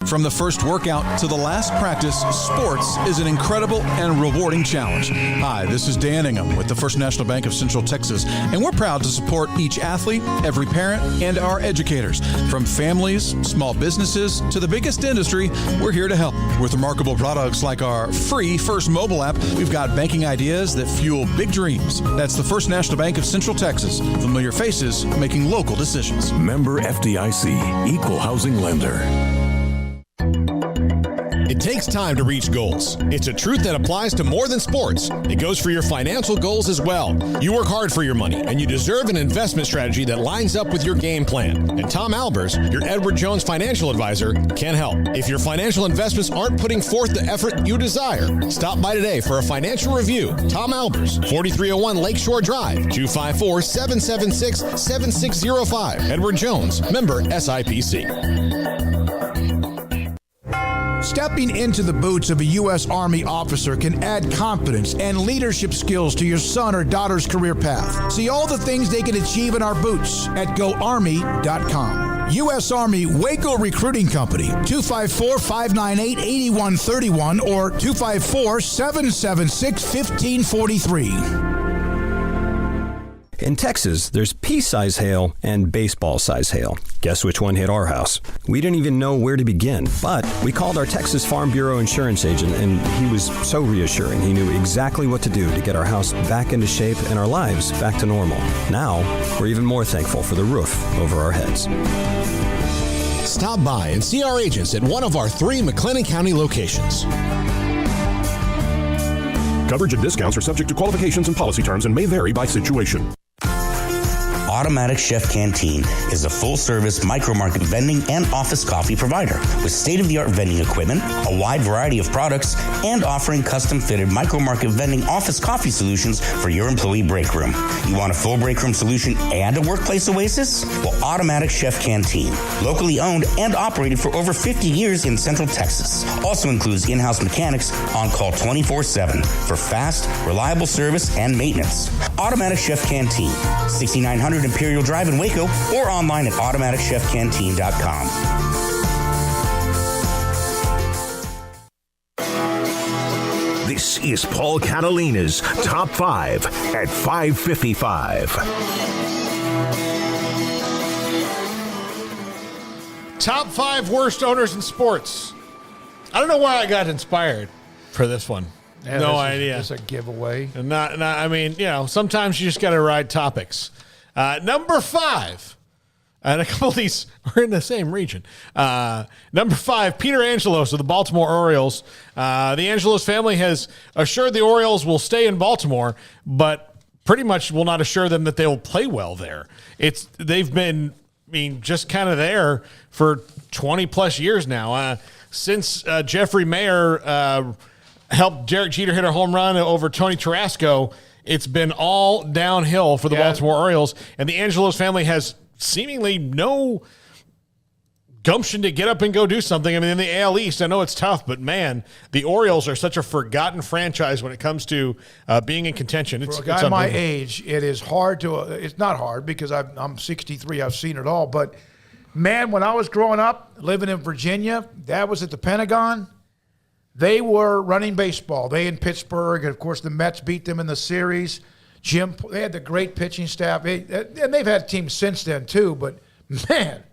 From the first workout to the last practice, sports is an incredible and rewarding challenge. Hi, this is Dan Ingham with the First National Bank of Central Texas, and we're proud to support each athlete, every parent, and our educators. From families, small businesses, to the biggest industry, we're here to help. With remarkable products like our free First mobile app, we've got banking ideas that fuel big dreams. That's the First National Bank of Central Texas. Familiar faces making local decisions. Member FDIC, Equal Housing Lender. It takes time to reach goals. It's a truth that applies to more than sports. It goes for your financial goals as well. You work hard for your money, and you deserve an investment strategy that lines up with your game plan. And Tom Albers, your Edward Jones financial advisor, can help. If your financial investments aren't putting forth the effort you desire, stop by today for a financial review. Tom Albers, 4301 Lakeshore Drive, 254-776-7605. Edward Jones, member SIPC. Stepping into the boots of a U.S. Army officer can add confidence and leadership skills to your son or daughter's career path. See all the things they can achieve in our boots at GoArmy.com. U.S. Army Waco Recruiting Company, 254-598-8131 or 254-776-1543. In Texas, there's pea-size hail and baseball-size hail. Guess which one hit our house? We didn't even know where to begin, but we called our Texas Farm Bureau insurance agent, and he was so reassuring. He knew exactly what to do to get our house back into shape and our lives back to normal. Now, we're even more thankful for the roof over our heads. Stop by and see our agents at one of our 3 McLennan County locations. Coverage and discounts are subject to qualifications and policy terms and may vary by situation. Automatic Chef Canteen is a full-service micro-market vending and office coffee provider with state-of-the-art vending equipment, a wide variety of products, and offering custom-fitted micro-market vending office coffee solutions for your employee break room. You want a full break room solution and a workplace oasis? Well, Automatic Chef Canteen, locally owned and operated for over 50 years in Central Texas, also includes in-house mechanics on call 24/7 for fast, reliable service and maintenance. Automatic Chef Canteen, 6900 Imperial Drive in Waco, or online at automaticchefcanteen.com. This is Paul Catalina's Top 5 at 5:55. Top 5 worst owners in sports. I don't know why I got inspired for this one. Yeah, no idea. It's a giveaway. And not, I mean, you know, sometimes you just got to ride topics. Number 5, and a couple of these are in the same region. Number 5, Peter Angelos of the Baltimore Orioles. The Angelos family has assured the Orioles will stay in Baltimore, but pretty much will not assure them that they will play well there. They've been, just kind of there for 20 plus years now. Since Jeffrey Mayer helped Derek Jeter hit a home run over Tony Tarasco, it's been all downhill for the Baltimore Orioles, and the Angelos family has seemingly no gumption to get up and go do something. I mean, in the AL East, I know it's tough, but man, the Orioles are such a forgotten franchise when it comes to being in contention. For a guy my age, it is hard to. It's not hard because I'm 63. I've seen it all. But man, when I was growing up, living in Virginia, Dad was at the Pentagon. They were running baseball. They in Pittsburgh, and of course the Mets beat them in the series. They had the great pitching staff, and they've had teams since then too. But man,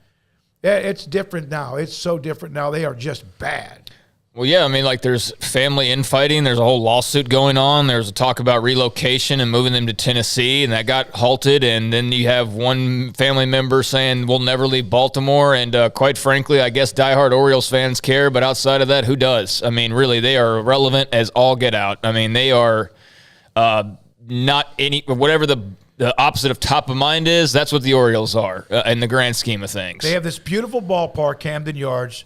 it's different now. It's so different now. They are just bad. Well, yeah, I mean, like there's family infighting. There's a whole lawsuit going on. There's a talk about relocation and moving them to Tennessee, and that got halted. And then you have one family member saying, we'll never leave Baltimore. And quite frankly, I guess diehard Orioles fans care, but outside of that, who does? I mean, really, they are irrelevant as all get out. I mean, they are not any – whatever the opposite of top of mind is, that's what the Orioles are in the grand scheme of things. They have this beautiful ballpark, Camden Yards.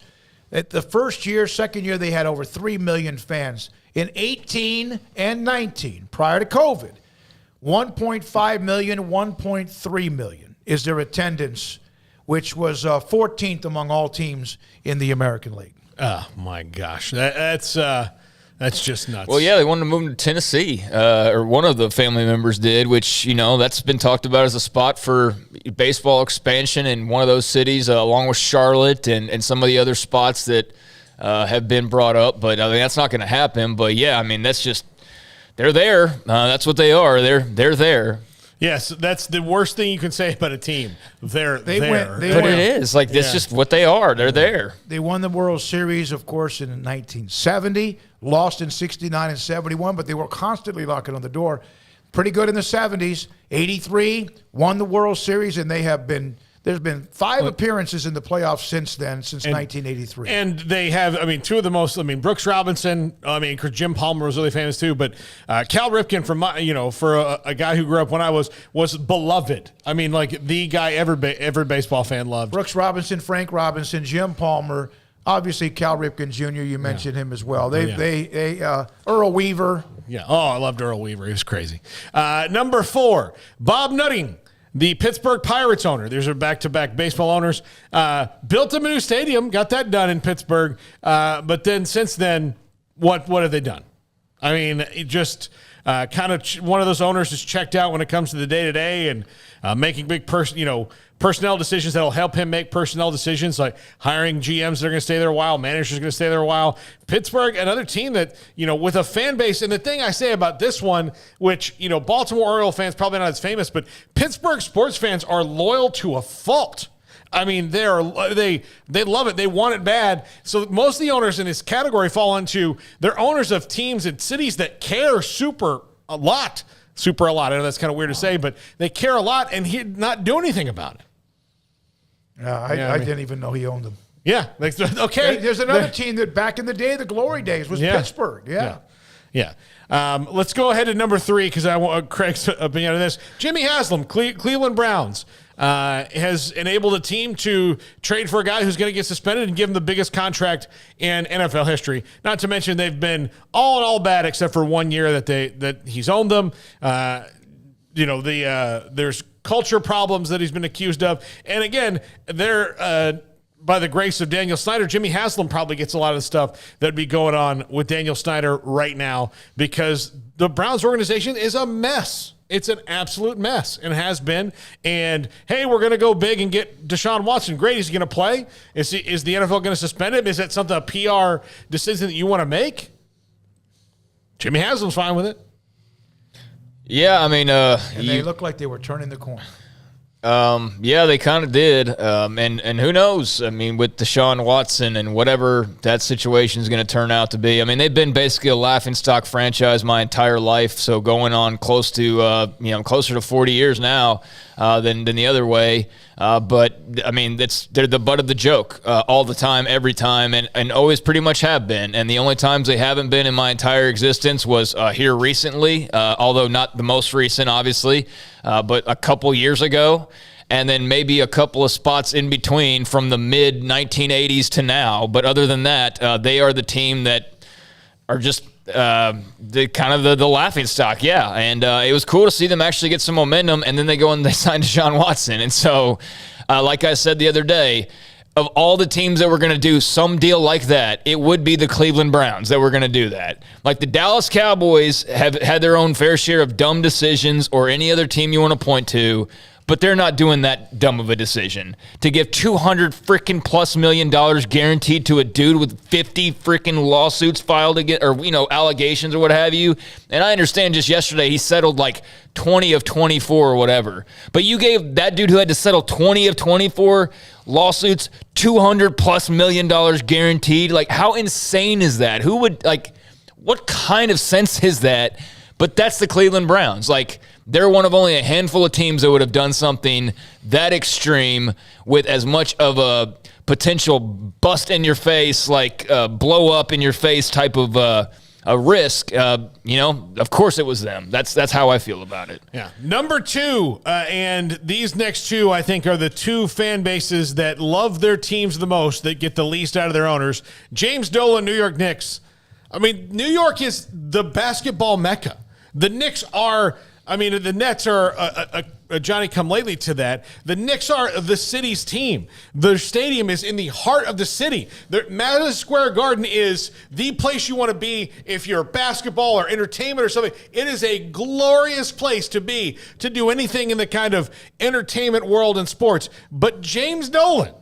At the first year, second year, they had over 3 million fans. In 18 and 19, prior to COVID, 1.5 million, 1.3 million is their attendance, which was 14th among all teams in the American League. Oh, my gosh. That's just nuts. Well, yeah, they wanted to move to Tennessee, or one of the family members did, which, that's been talked about as a spot for baseball expansion in one of those cities, along with Charlotte and some of the other spots that have been brought up. But, that's not going to happen. But, yeah, that's just – they're there. That's what they are. They're there. Yes, that's the worst thing you can say about a team. They're there. But it is. That's just what they are. They're there. They won the World Series, of course, in 1970, lost in 69 and 71, but they were constantly knocking on the door. Pretty good in the 70s. 83, won the World Series, and there's been 5 appearances in the playoffs since then, since 1983. And they have, two of the most, Brooks Robinson, Jim Palmer was really famous too, but Cal Ripken, for a guy who grew up when I was beloved. The guy every baseball fan loved. Brooks Robinson, Frank Robinson, Jim Palmer, obviously Cal Ripken Jr., you mentioned him as well. Earl Weaver. Yeah, I loved Earl Weaver. He was crazy. Number 4, Bob Nutting. The Pittsburgh Pirates owner, there's our back-to-back baseball owners, built them a new stadium, got that done in Pittsburgh. But then since then, what have they done? Just kind of one of those owners is checked out when it comes to the day-to-day and making big personnel decisions that'll help him make personnel decisions, like hiring GMs that are going to stay there a while, managers are going to stay there a while. Pittsburgh, another team that, with a fan base, and the thing I say about this one, which, Baltimore Oriole fans probably not as famous, but Pittsburgh sports fans are loyal to a fault. They love it. They want it bad. So most of the owners in this category fall into, they're owners of teams and cities that care super a lot. I know that's kind of weird to say, but they care a lot and not do anything about it. I didn't even know he owned them. Yeah. Okay. There's another team that back in the day, the glory days, was Pittsburgh. Yeah. Let's go ahead to number 3 because I want Craig's opinion on this. Jimmy Haslam, Cleveland Browns, has enabled a team to trade for a guy who's going to get suspended and give him the biggest contract in NFL history. Not to mention they've been all in all bad except for 1 year that he's owned them. There's culture problems that he's been accused of. And again, by the grace of Daniel Snyder, Jimmy Haslam probably gets a lot of the stuff that'd be going on with Daniel Snyder right now because the Browns organization is a mess. It's an absolute mess and has been. And, hey, we're going to go big and get Deshaun Watson. Great. Is he going to play? Is the NFL going to suspend him? Is that something, a PR decision that you want to make? Jimmy Haslam's fine with it. Yeah, and they looked like they were turning the corner. Yeah, they kind of did. And who knows? With Deshaun Watson and whatever that situation is going to turn out to be. They've been basically a laughingstock franchise my entire life. So going on closer to 40 years now than the other way. But they're the butt of the joke all the time, every time, and always pretty much have been. And the only times they haven't been in my entire existence was here recently, although not the most recent, obviously, but a couple years ago. And then maybe a couple of spots in between from the mid-1980s to now. But other than that, they are the team that are just the laughing stock, yeah. And it was cool to see them actually get some momentum, and then they go and they sign Deshaun Watson. And so, like I said the other day, of all the teams that were going to do some deal like that, it would be the Cleveland Browns that were going to do that. Like the Dallas Cowboys have had their own fair share of dumb decisions, or any other team you want to point to, but they're not doing that dumb of a decision to give $200+ million guaranteed to a dude with 50 freaking lawsuits filed against, or allegations or what have you. And I understand just yesterday he settled like 20 of 24 or whatever. But you gave that dude who had to settle 20 of 24 lawsuits $200+ million guaranteed. Like, how insane is that? Who would, what kind of sense is that? But that's the Cleveland Browns. They're one of only a handful of teams that would have done something that extreme with as much of a potential bust in your face, blow up in your face type of risk, of course it was them. That's how I feel about it. Yeah. Number 2, and these next 2, I think, are the 2 fan bases that love their teams the most, that get the least out of their owners. James Dolan, New York Knicks. I mean, New York is the basketball mecca. The Knicks are, the Nets are a Johnny-come-lately to that. The Knicks are the city's team. The stadium is in the heart of the city. The Madison Square Garden is the place you want to be if you're basketball or entertainment or something. It is a glorious place to be, to do anything in the kind of entertainment world and sports. But James Dolan,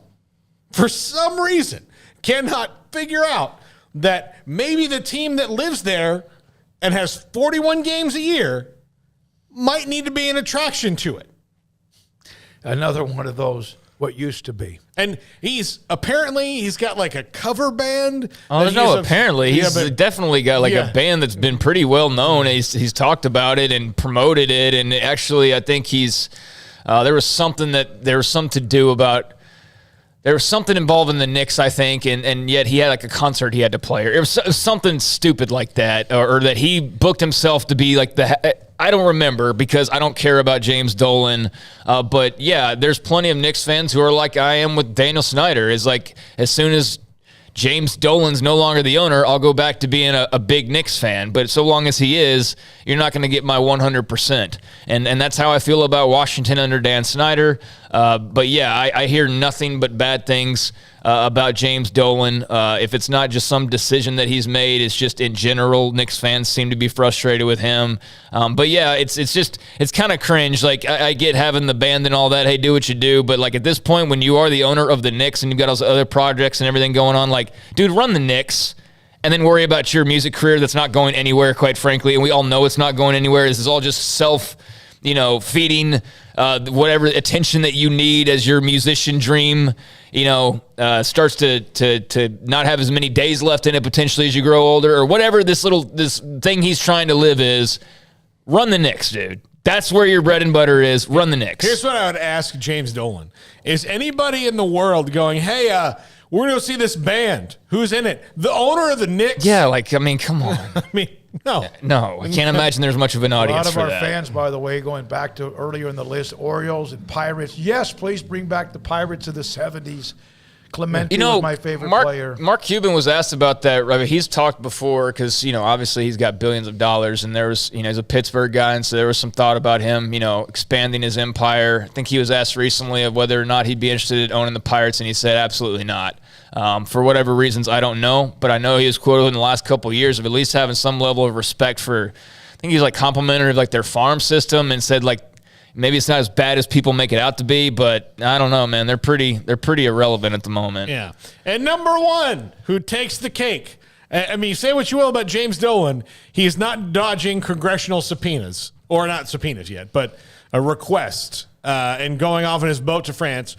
for some reason, cannot figure out that maybe the team that lives there and has 41 games a year might need to be an attraction to it. Another one of those, what used to be. And he's got like a cover band. Oh, no, apparently. He's definitely got like a band that's been pretty well known. He's talked about it and promoted it. And actually, I think there was something involved in the Knicks, I think, and yet he had like a concert he had to play. It was something stupid like that, or that he booked himself to be like I don't remember because I don't care about James Dolan. But yeah, there's plenty of Knicks fans who are like I am with Daniel Snyder. Is like, as soon as James Dolan's no longer the owner, I'll go back to being a big Knicks fan. But so long as he is, you're not going to get my 100%. And that's how I feel about Washington under Dan Snyder. But yeah, I hear nothing but bad things about James Dolan. If it's not just some decision that he's made, it's just in general, Knicks fans seem to be frustrated with him. But yeah, it's kind of cringe. Like, I get having the band and all that. Hey, do what you do. But like at this point, when you are the owner of the Knicks and you've got all those other projects and everything going on, like, dude, run the Knicks and then worry about your music career that's not going anywhere, quite frankly. And we all know it's not going anywhere. This is all just feeding whatever attention that you need as your musician dream, starts to not have as many days left in it potentially as you grow older, or whatever this thing he's trying to live is. Run the Knicks, dude. That's where your bread and butter is. Run the Knicks. Here's what I would ask James Dolan. Is anybody in the world going, hey, we're going to see this band. Who's in it? The owner of the Knicks? Yeah, come on. No. No, I can't imagine there's much of an audience for that. A lot of our fans, by the way, going back to earlier in the list, Orioles and Pirates. Yes, please bring back the Pirates of the 70s. Clemente was my favorite player. Mark Cuban was asked about that. Right? He's talked before because, obviously he's got billions of dollars, and there was, he's a Pittsburgh guy, and so there was some thought about him, expanding his empire. I think he was asked recently of whether or not he'd be interested in owning the Pirates, and he said absolutely not. For whatever reasons, I don't know, but I know he was quoted in the last couple of years of at least having some level of respect for, I think he's like complimentary of like their farm system, and said like, maybe it's not as bad as people make it out to be, but I don't know, man. They're pretty irrelevant at the moment. Yeah. And number 1, who takes the cake. Say what you will about James Dolan. He's not dodging congressional subpoenas, or not subpoenas yet, but a request, and going off on his boat to France.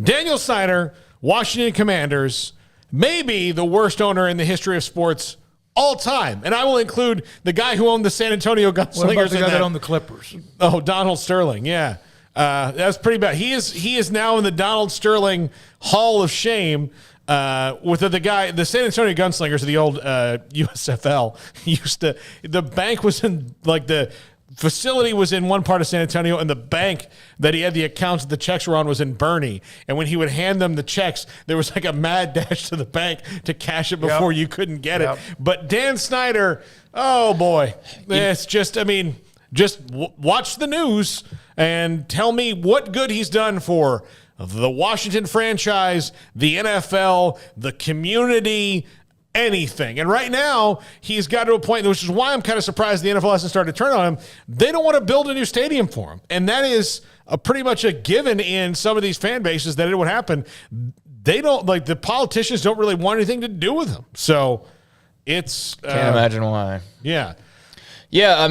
Daniel Snyder, Washington Commanders, maybe the worst owner in the history of sports all time. And I will include the guy who owned the San Antonio Gunslingers. What about the guy that owned the Clippers? Oh, Donald Sterling, yeah. That's pretty bad. He is now in the Donald Sterling Hall of Shame with the San Antonio Gunslingers of the old USFL. The bank was in, like, the facility was in one part of San Antonio, and the bank that he had the accounts that the checks were on was in Bernie. And when he would hand them the checks, there was like a mad dash to the bank to cash it before you couldn't get it. But Dan Snyder, oh boy, it's just, watch the news and tell me what good he's done for the Washington franchise, the NFL, the community, anything. And right now, he's got to a point, which is why I'm kind of surprised the NFL hasn't started to turn on him. They don't want to build a new stadium for him. And that is pretty much a given in some of these fan bases that it would happen. They don't, like, the politicians don't really want anything to do with him. So it's... Can't imagine why. Yeah. Yeah,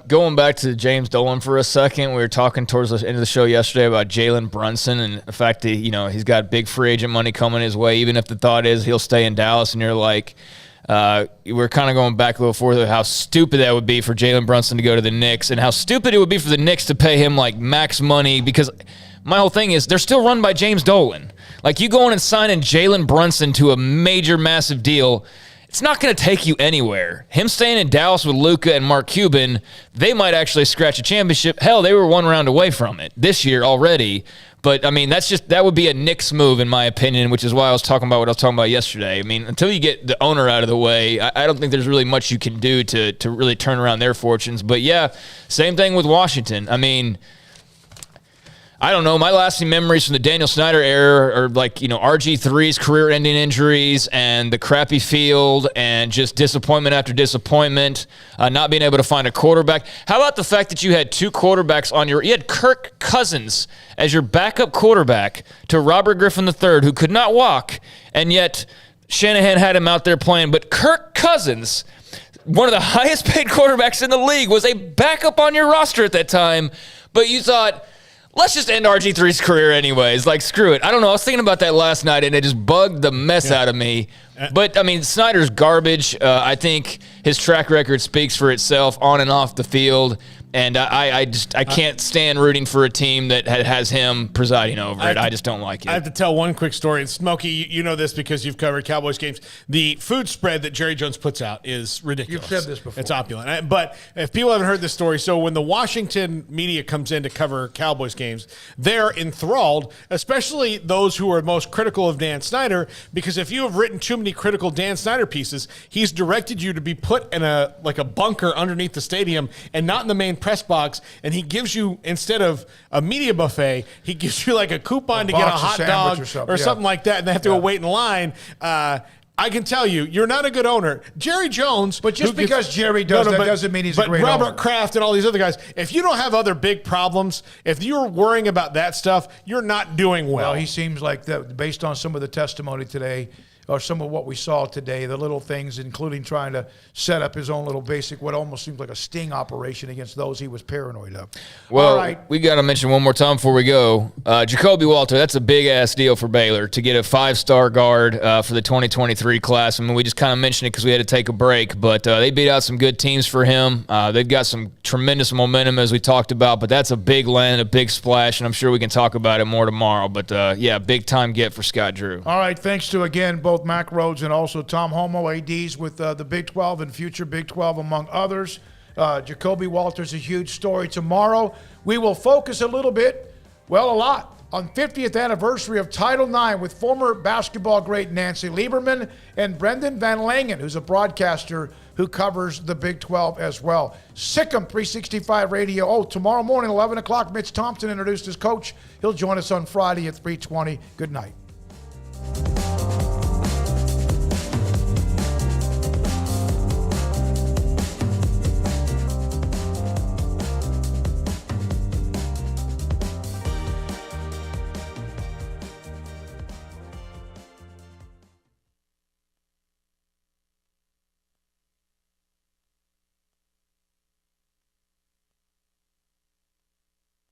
going back to James Dolan for a second, we were talking towards the end of the show yesterday about Jalen Brunson and the fact that, he's got big free agent money coming his way, even if the thought is he'll stay in Dallas, and you're like, we're kind of going back a little further, how stupid that would be for Jalen Brunson to go to the Knicks, and how stupid it would be for the Knicks to pay him, like, max money, because my whole thing is they're still run by James Dolan. Like, you going and signing Jalen Brunson to a major, massive deal, it's not going to take you anywhere. Him staying in Dallas with Luka and Mark Cuban, they might actually scratch a championship. Hell, they were 1 round away from it this year already. But, I mean, that would be a Knicks move, in my opinion, which is why I was talking about what I was talking about yesterday. I mean, until you get the owner out of the way, I don't think there's really much you can do to really turn around their fortunes. But, yeah, same thing with Washington. I mean, I don't know. My lasting memories from the Daniel Snyder era are like, RG3's career-ending injuries and the crappy field and just disappointment after disappointment, not being able to find a quarterback. How about the fact that you had 2 quarterbacks you had Kirk Cousins as your backup quarterback to Robert Griffin III, who could not walk, and yet Shanahan had him out there playing. But Kirk Cousins, one of the highest-paid quarterbacks in the league, was a backup on your roster at that time, but you thought, let's just end RG3's career anyways. Like, screw it. I don't know. I was thinking about that last night, and it just bugged the mess out of me. But, I mean, Snyder's garbage. I think his track record speaks for itself on and off the field. And I can't stand rooting for a team that has him presiding over it. I just don't like it. I have to tell one quick story. And Smokey, you know this because you've covered Cowboys games. The food spread that Jerry Jones puts out is ridiculous. You've said this before. It's opulent. But if people haven't heard this story, so when the Washington media comes in to cover Cowboys games, they're enthralled, especially those who are most critical of Dan Snyder, because if you have written too many critical Dan Snyder pieces, he's directed you to be put in a bunker underneath the stadium and not in the main press box, and he gives you, instead of a media buffet, he gives you like a coupon to get a hot dog or something like that, and they have to go wait in line. I can tell you, you're not a good owner. Jerry Jones. But just because Jerry does that doesn't mean he's a great owner. But Robert Kraft and all these other guys, if you don't have other big problems, if you're worrying about that stuff, you're not doing well. Well, he seems like that, based on some of the testimony today, or some of what we saw today, the little things, including trying to set up his own little basic, what almost seems like a sting operation against those he was paranoid of. Well, all right. We got to mention one more time before we go. Jacoby Walter, that's a big-ass deal for Baylor to get a 5-star guard for the 2023 class. I mean, we just kind of mentioned it because we had to take a break, but they beat out some good teams for him. They've got some tremendous momentum, as we talked about, but that's a big land, a big splash, and I'm sure we can talk about it more tomorrow. But, yeah, big-time get for Scott Drew. All right, thanks to, again, both Mac Rhodes and also Tom Homo, ADs with the Big 12 and future Big 12, among others. Jacoby Walter's a huge story. Tomorrow, we will focus a little bit, well, a lot, on 50th anniversary of Title IX with former basketball great Nancy Lieberman and Brendan Van Langen, who's a broadcaster who covers the Big 12 as well. Sikkim 365 Radio. Oh, tomorrow morning, 11 o'clock, Mitch Thompson introduced his coach. He'll join us on Friday at 3:20. Good night.